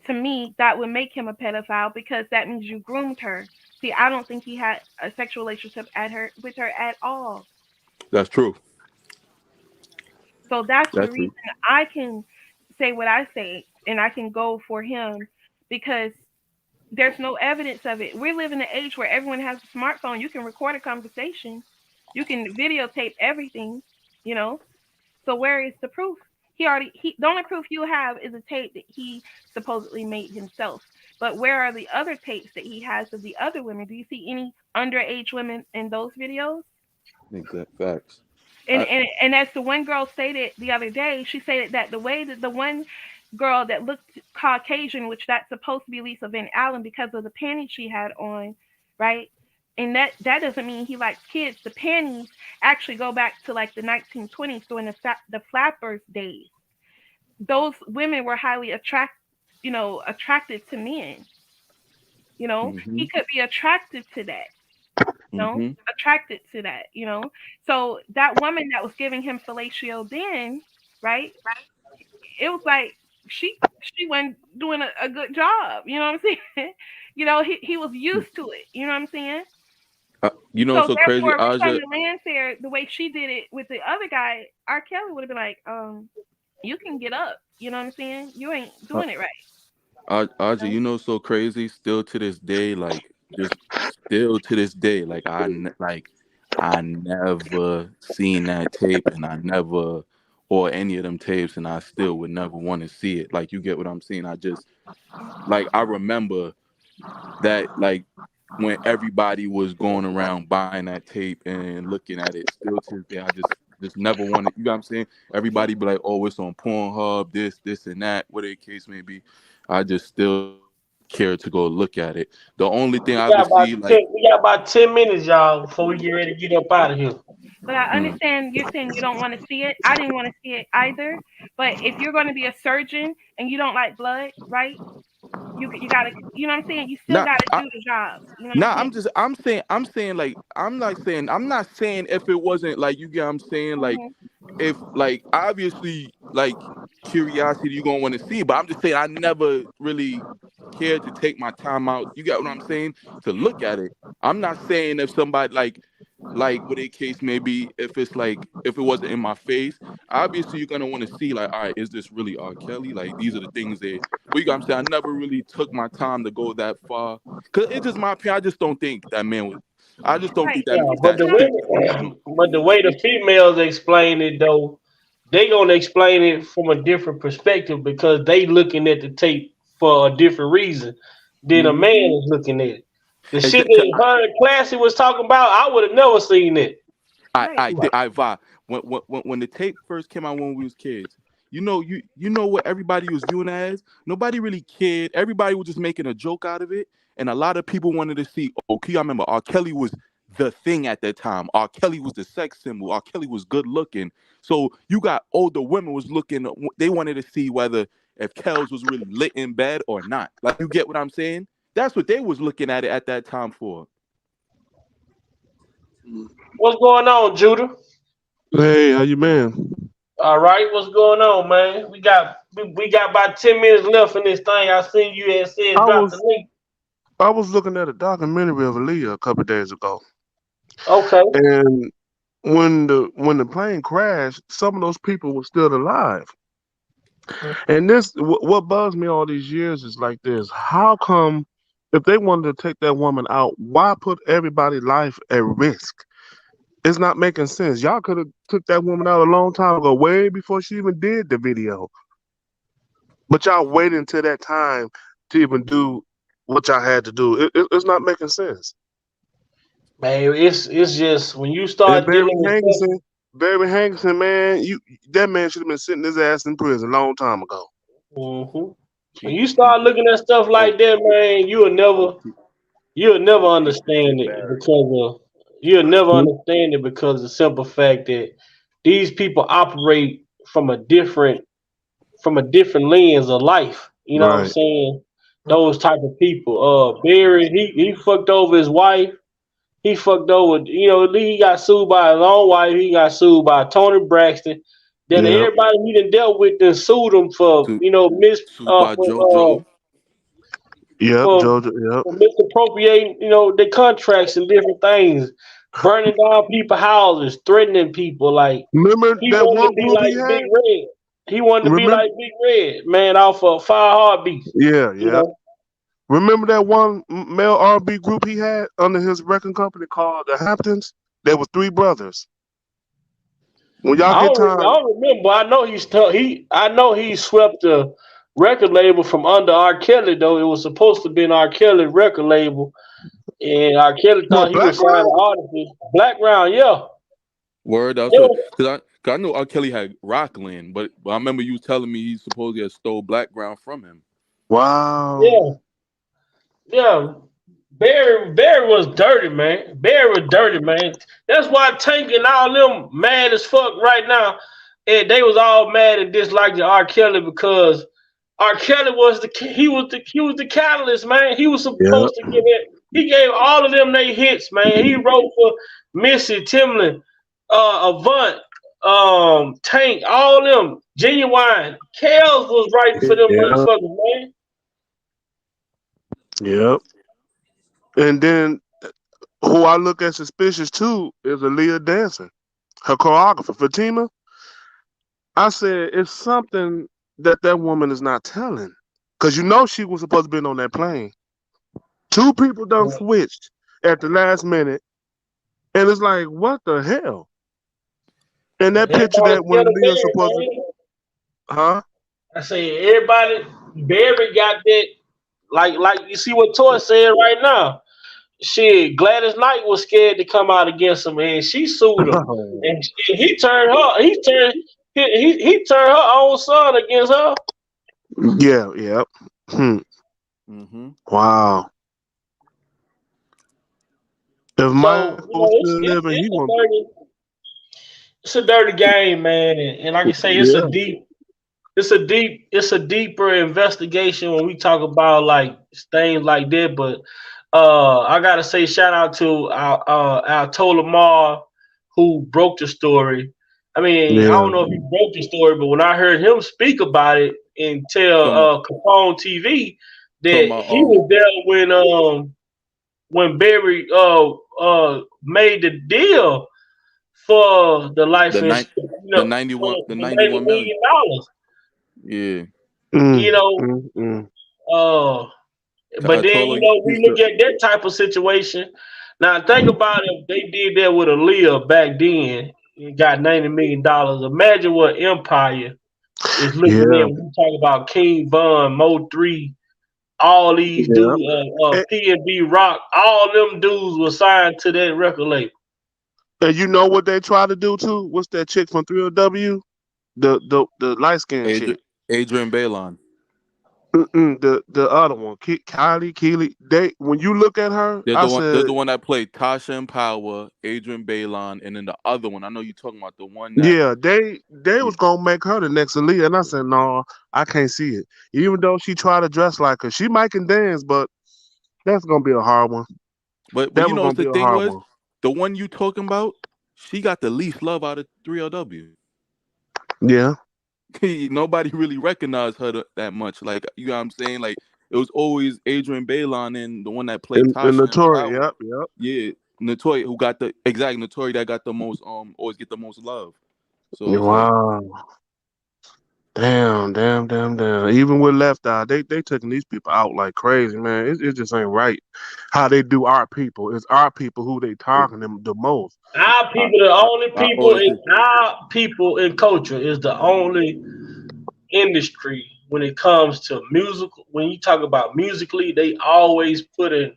to me that would make him a pedophile because that means you groomed her. See, I don't think he had a sexual relationship at her with her at all. That's true. So that's the That's reason true. I can say what I say and I can go for him because there's no evidence of it. We live in an age where everyone has a smartphone. You can record a conversation. You can videotape everything, you know. So where is the proof? The only proof you have is a tape that he supposedly made himself. But where are the other tapes that he has of the other women? Do you see any underage women in those videos? Exact facts. And, I, and as the one girl stated the other day, she stated that the way that the one girl that looked Caucasian, which that's supposed to be Lisa Van Allen because of the panties she had on, right? And that doesn't mean he likes kids. The panties actually go back to like the 1920s during the flappers days. Those women were highly attracted to men. mm-hmm, He could be attracted to that. mm-hmm. Attracted to that. So that woman that was giving him fellatio then, right? It was like she wasn't doing a good job. You know what I'm saying? He was used to it. You know what I'm saying? You know So what's so crazy, therefore, Aja? Rashonda Landfair, the way she did it with the other guy, R. Kelly would have been like, you can get up. You know what I'm saying? You ain't Uh, doing it right. Aja, You know? you know so crazy. Still to this day, like just still to this day, like I never seen that tape, and I never or any of them tapes, and I still would never want to see it. Like you get what I'm saying? I just like I remember that like when everybody was going around buying that tape and looking at it. Still to this day, I just never wanted. You know what I'm saying? Everybody be like, "Oh, it's on Pornhub, this, and that, whatever the case may be." I just still care to go look at it. The only thing I We got would about see, like, we got about 10 minutes, y'all, before we get ready to get up out of here. But I mm, understand you're saying you don't want to see it. I didn't want to see it either. But if you're going to be a surgeon and you don't like blood, right? You gotta, you know what I'm saying? You still not, gotta do the job. You know what I'm nah, saying? I'm saying like, I'm not saying if it wasn't like, you get what I'm saying, like, Hmm. if like, obviously, like, curiosity you're gonna want to see, but I'm just saying I never really cared to take my time out, you get what I'm saying, to look at it. I'm not saying if somebody like what a case may be, if it's like, if it wasn't in my face, obviously you're gonna want to see, like, all right, is this really R. Kelly? Like, these are the things that, but you got what I'm saying, I never really took my time to go that far, because it's just my opinion. I just don't think that man was, I just don't think Right. that Yeah, man was but that the You know, sick to do that. women, but the way the females explain it though, they gonna explain it from a different perspective because they looking at the tape for a different reason than a Hmm. man is looking at it. The shit Exactly. that her and Classy was talking about, I would have never seen it. right. I vibe. When the tape first came out when we was kids, you know what everybody was viewing it as. Nobody really cared. Everybody was just making a joke out of it, and a lot of people wanted to see. Okay, I remember R. Kelly was the thing at that time. R. Kelly was the sex symbol. R. Kelly was good looking. So you got older women was looking. They wanted to see whether if Kells was really lit in bed or not. Like, you get what I'm saying? That's what they was looking at it at that time for. What's going on, Judah? Hey, how you been? All right, what's going on, man? We got about 10 minutes left in this thing. I seen you had said I drop the was link. I was looking at a documentary of Aaliyah a couple of days ago, Okay. and when the plane crashed, some of those people were still alive. And what bugs me all these years is like this: how come if they wanted to take that woman out, why put everybody's life at risk? It's not making sense. Y'all could have took that woman out a long time ago, way before she even did the video. But y'all waited until that time to even do what y'all had to do. It's not making sense. Man, it's just when you And start dealing with stuff. Barry Hankerson, man, that man should have been sitting his ass in prison a long time ago. Hmm. When Keep you keep start looking at stuff oh like that, man, keep you'll never keep understand it Barry. because of you'll never Hmm? understand it because of the simple fact that these people operate from a different lens of life. You know what I'm Right. saying? Those type of people. Barry, he fucked over his wife. He fucked over. He got sued by his own wife. He got sued by Tony Braxton. Then Yep. everybody he done dealt with then sued him for Su- mis Sued by JoJo. Yep. for, Georgia. Yep. for misappropriating their contracts and different things, burning down people houses, threatening people. Like Remember he that wanted one to be group like he Big had? Red. He wanted to be Remember? like Big Red, man, off of Fire Heartbeats. Yeah. You Yeah. know. Remember that one male R&B group he had under his record company called the Hamptons? There were three brothers. When y'all get I time, don't remember. I know I know he swept the record label from under R. Kelly though. It was supposed to be an R. Kelly record label, and R. Kelly what thought he was signing background? artists. Blackground, yeah, Word. That's what. yeah, Cause I know R. Kelly had Rockland, but I remember you telling me he supposedly had stole Blackground from him. Wow. yeah, yeah. Barry was dirty, man. Barry was dirty, man. That's why Tank and all them mad as fuck right now. And they was all mad and disliked R. Kelly because R. Kelly was the catalyst, man. He was Yep. supposed to give it. He gave all of them they hits, man. He wrote for Missy, Timlin, Avant, Tank, all of them. Genuine. Kels was writing for them Yep. motherfuckers, man. Yep. And then who I look at suspicious too is Aaliyah Dancer, her choreographer, Fatima. I said it's something that woman is not telling, cause she was supposed to be on that plane. Two people done switched at the last minute, and it's like, what the hell? And that picture Everybody that when scared of Leah's Barry, supposed to, man. huh? I say everybody, Barry got that. Like you see what Toy said right now. Shit, Gladys Knight was scared to come out against him, and she sued him, and he turned her. He turned her own son against her. Yeah, yeah. Hmm. Mm-hmm. Wow. If So Michael was still living, he would. it's a dirty game, man, and like I say, Yeah. it's a deeper investigation when we talk about like things like that. But I gotta say, shout out to our Tolamar who broke the story. I mean, I Yeah. don't know if he broke the story, but when I heard him speak about it and tell Talking about, Capone TV talking that about he was there when Barry made the deal for the life the insurance, nine for the the $90 $91 million. million. Yeah. You Mm, know, mm, mm. uh, but I then told her we he's look the at that type of situation. Now think about if they did that with Aaliyah back then and got $90 million. Imagine what Empire is looking Yeah. at when you talk about King Von, Mo 3, all these Yeah. dudes, And, P&B Rock, all them dudes were signed to that record label. and you know what they try to do too? What's that chick from 3LW? The light skinned chick. Adrian, Adrian Balon. The other one, Kylie Keely. They when you look at her, I They're said, the one that played Tasha and Power, Adrian Balon, and then the other one. I know you're talking about the one that. yeah, they Yeah. was gonna make her the next Aaliyah, and I said, no, I can't see it. Even though she tried to dress like her, she might can dance, but that's gonna be a hard one. But That you was know gonna what be the a thing hard was? one. The one you talking about, she got the least love out of 3LW. Yeah, Nobody really recognized her that much. Like you know what I'm saying? Like it was always Adrian Balon and the one that played and Tasha and Notori, Power. yep, yep. Yeah, Notori who got the exact Notori that got the most always get the most love. So it's like, Wow. Damn. Even with Left Eye, they taking these people out like crazy, man. It just ain't right how they do our people. It's our people who they targeting them the most. Our I, people, the only I people always in our people in culture is the only industry when it comes to musical. When you talk about musically, they always putting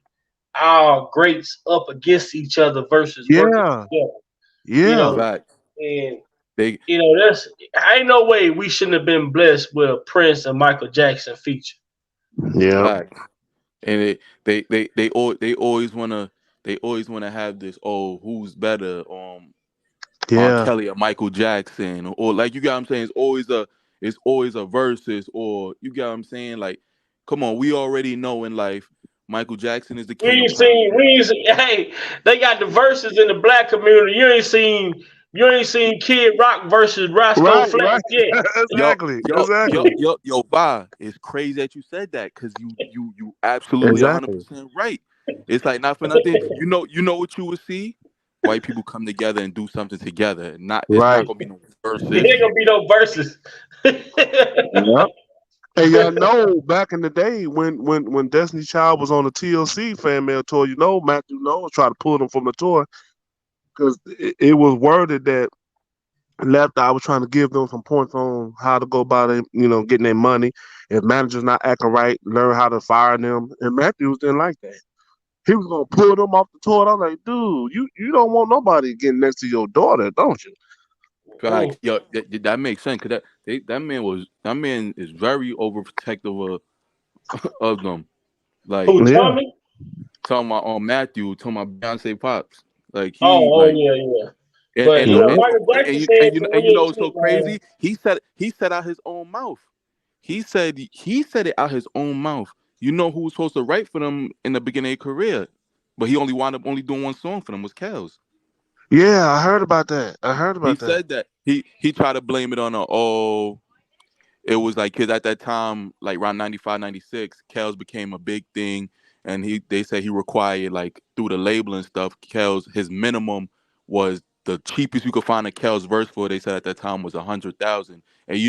our greats up against each other versus working Yeah, together. You yeah, know, fact. and They that's ain't no way we shouldn't have been blessed with a Prince and Michael Jackson feature. yeah, fact. And they always wanna have this, oh, who's better, R. yeah, Kelly or Michael Jackson, or like you get what I'm saying. It's always a versus, or you get what I'm saying. Like, come on, we already know in life, Michael Jackson is the king of pop. We ain't seen. Hey, they got the verses in the black community. You ain't seen Kid Rock versus Roscoe right, Flash right. yet. Yo, Exactly, yo, yo, exactly, yo, Va, it's crazy that you said that because you absolutely exactly. 100% right. It's like not for nothing. You know what you would see? White people come together and do something together. It's not Right. gonna be no It ain't verses. gonna be no verses. Yep. And y'all know back in the day when Destiny Child was on the TLC fan mail tour, Matthew Knowles tried to pull them from the tour because it was worded that Left Eye was trying to give them some points on how to go about it, getting their money. If managers not acting right, learn how to fire them. And Matthews didn't like that. He was gonna pull them off the tour. I'm like, dude, you don't want nobody getting next to your daughter, don't you? Mm. Facts. Yo, that makes sense because that man is very overprotective of them. Like Who, Yeah, Tommy? talking about on Matthew, talking about Beyonce pops. Like he Oh, like yeah. and But and yeah, and, yeah, and, Michael and, Jackson you, said and you and you real know it's shit, so man. crazy. He said out his own mouth. He said it out his own mouth. You know who was supposed to write for them in the beginning of their career, but he only wound up only doing one song for them was Kels. yeah. I heard about that. I heard He about that. said that he tried to blame it on it was like because at that time, like around 95, 96, Kels became a big thing, and they said he required like through the label and stuff. Kels his minimum was the cheapest you could find a Kels verse for. They said at that time was 100,000, and in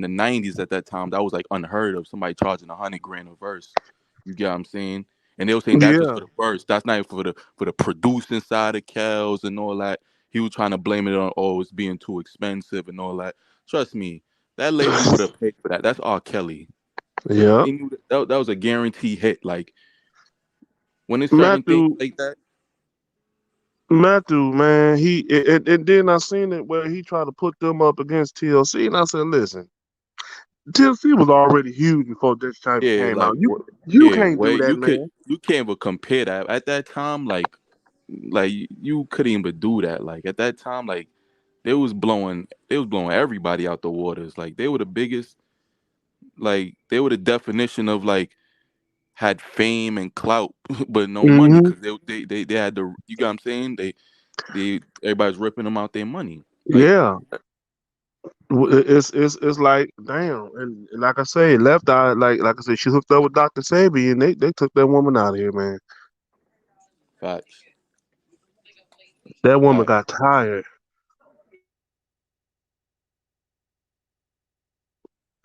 the 90s at that time that was like unheard of. Somebody charging 100 grand a verse. You get what I'm saying? And they were saying that's just Yeah. for the verse. That's not for the producing side of Kels and all that. He was trying to blame it on it's being too expensive and all that. Trust me, that label would have paid for that. That's R. Kelly. Yeah. They knew that was a guarantee hit. Like when it's certain things Matthew, like that. Matthew, man, and then I seen it where he tried to put them up against TLC, and I said, listen, TLC was already huge before this time Yeah, came like out. You what? you Yeah, can't do wait. that, man. You can't even compare that at that time. Like you couldn't even do that. Like at that time, like they was blowing everybody out the waters. Like they were the biggest. Like they were the definition of like had fame and clout, but no money Hmm. because they had the. You got what I'm saying? They everybody's ripping them out their money. Like Yeah, it's like damn, and like I say, Left Eye, like I said, she hooked up with Dr. Sabi, and they took that woman out of here, man. facts, That woman facts. got tired.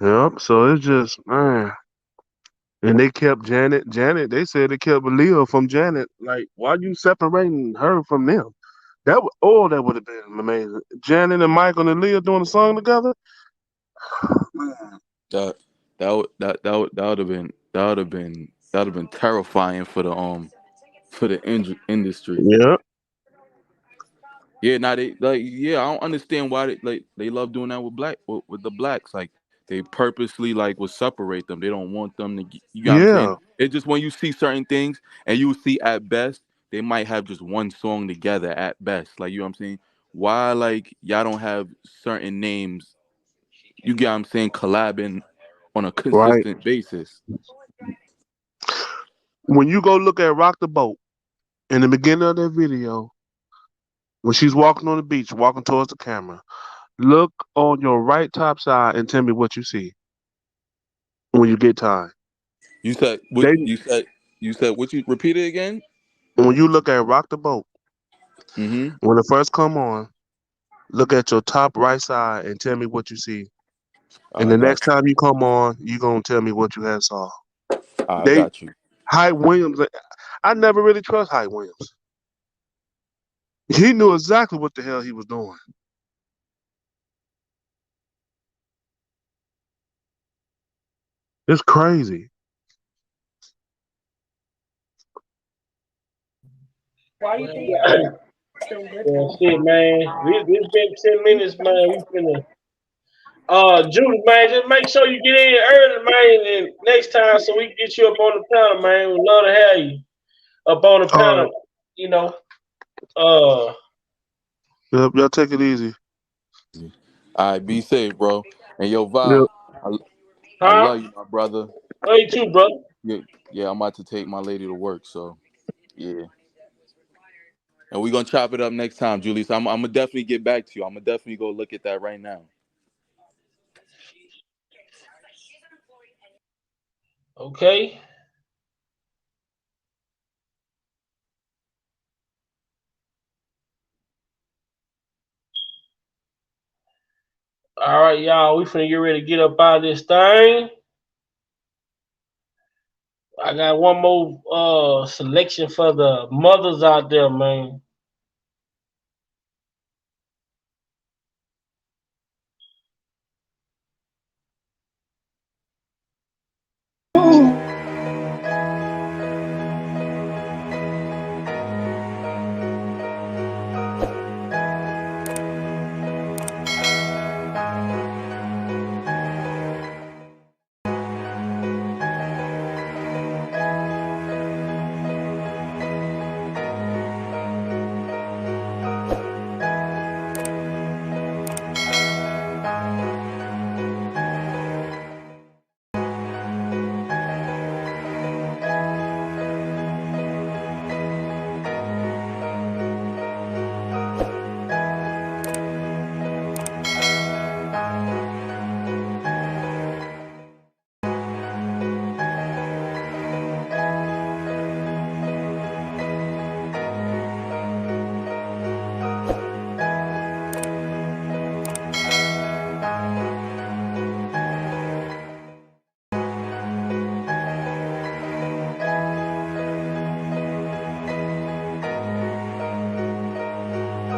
Yep. So it's just man, and they kept Janet. Janet, they said they kept Leah from Janet. Like, why you separating her from them? That would have been amazing. Janet and Michael and Leah doing a song together. Man. That that would have been terrifying for the industry. Yeah, Yeah, now they like yeah, I don't understand why they love doing that with the blacks. Like they purposely like will separate them. They don't want them to you got what I'm saying? yeah, It's just when you see certain things and you see at best they might have just one song together at best. Like you know what I'm saying? Why like y'all don't have certain names, you get what I'm saying, collabing on a right. consistent basis. When you go look at Rock the Boat in the beginning of that video, when she's walking on the beach, walking towards the camera, look on your right top side and tell me what you see when you get time. You said what They you said what you repeat it again? when you look at Rock the Boat, Mm-hmm. when it first come on, look at your top right side and tell me what you see. And I the got next time you come on, you gonna tell me what you had saw. you. I They got you. Hype Williams, I never really trust Hype Williams. He knew exactly what the hell he was doing. It's crazy. Why you think still with Well, him? shit, man. It's been 10 minutes, man. We finna. Judy, man, just make sure you get in early, man, and next time so we can get you up on the panel, man. We'd love to have you up on the All right. panel. You know, uh, Yep, y'all take it easy. All right, be safe, bro. And yo, Yep. Va, I, I huh? love you, my brother. Love you too, brother. Yeah, yeah, I'm about to take my lady to work, so yeah. And we're gonna chop it up next time, Julie. So I'm gonna definitely get back to you. I'm gonna definitely go look at that right now. Okay. All right, y'all. We finna get ready to get up out of this thing. I got one more selection for the mothers out there, man.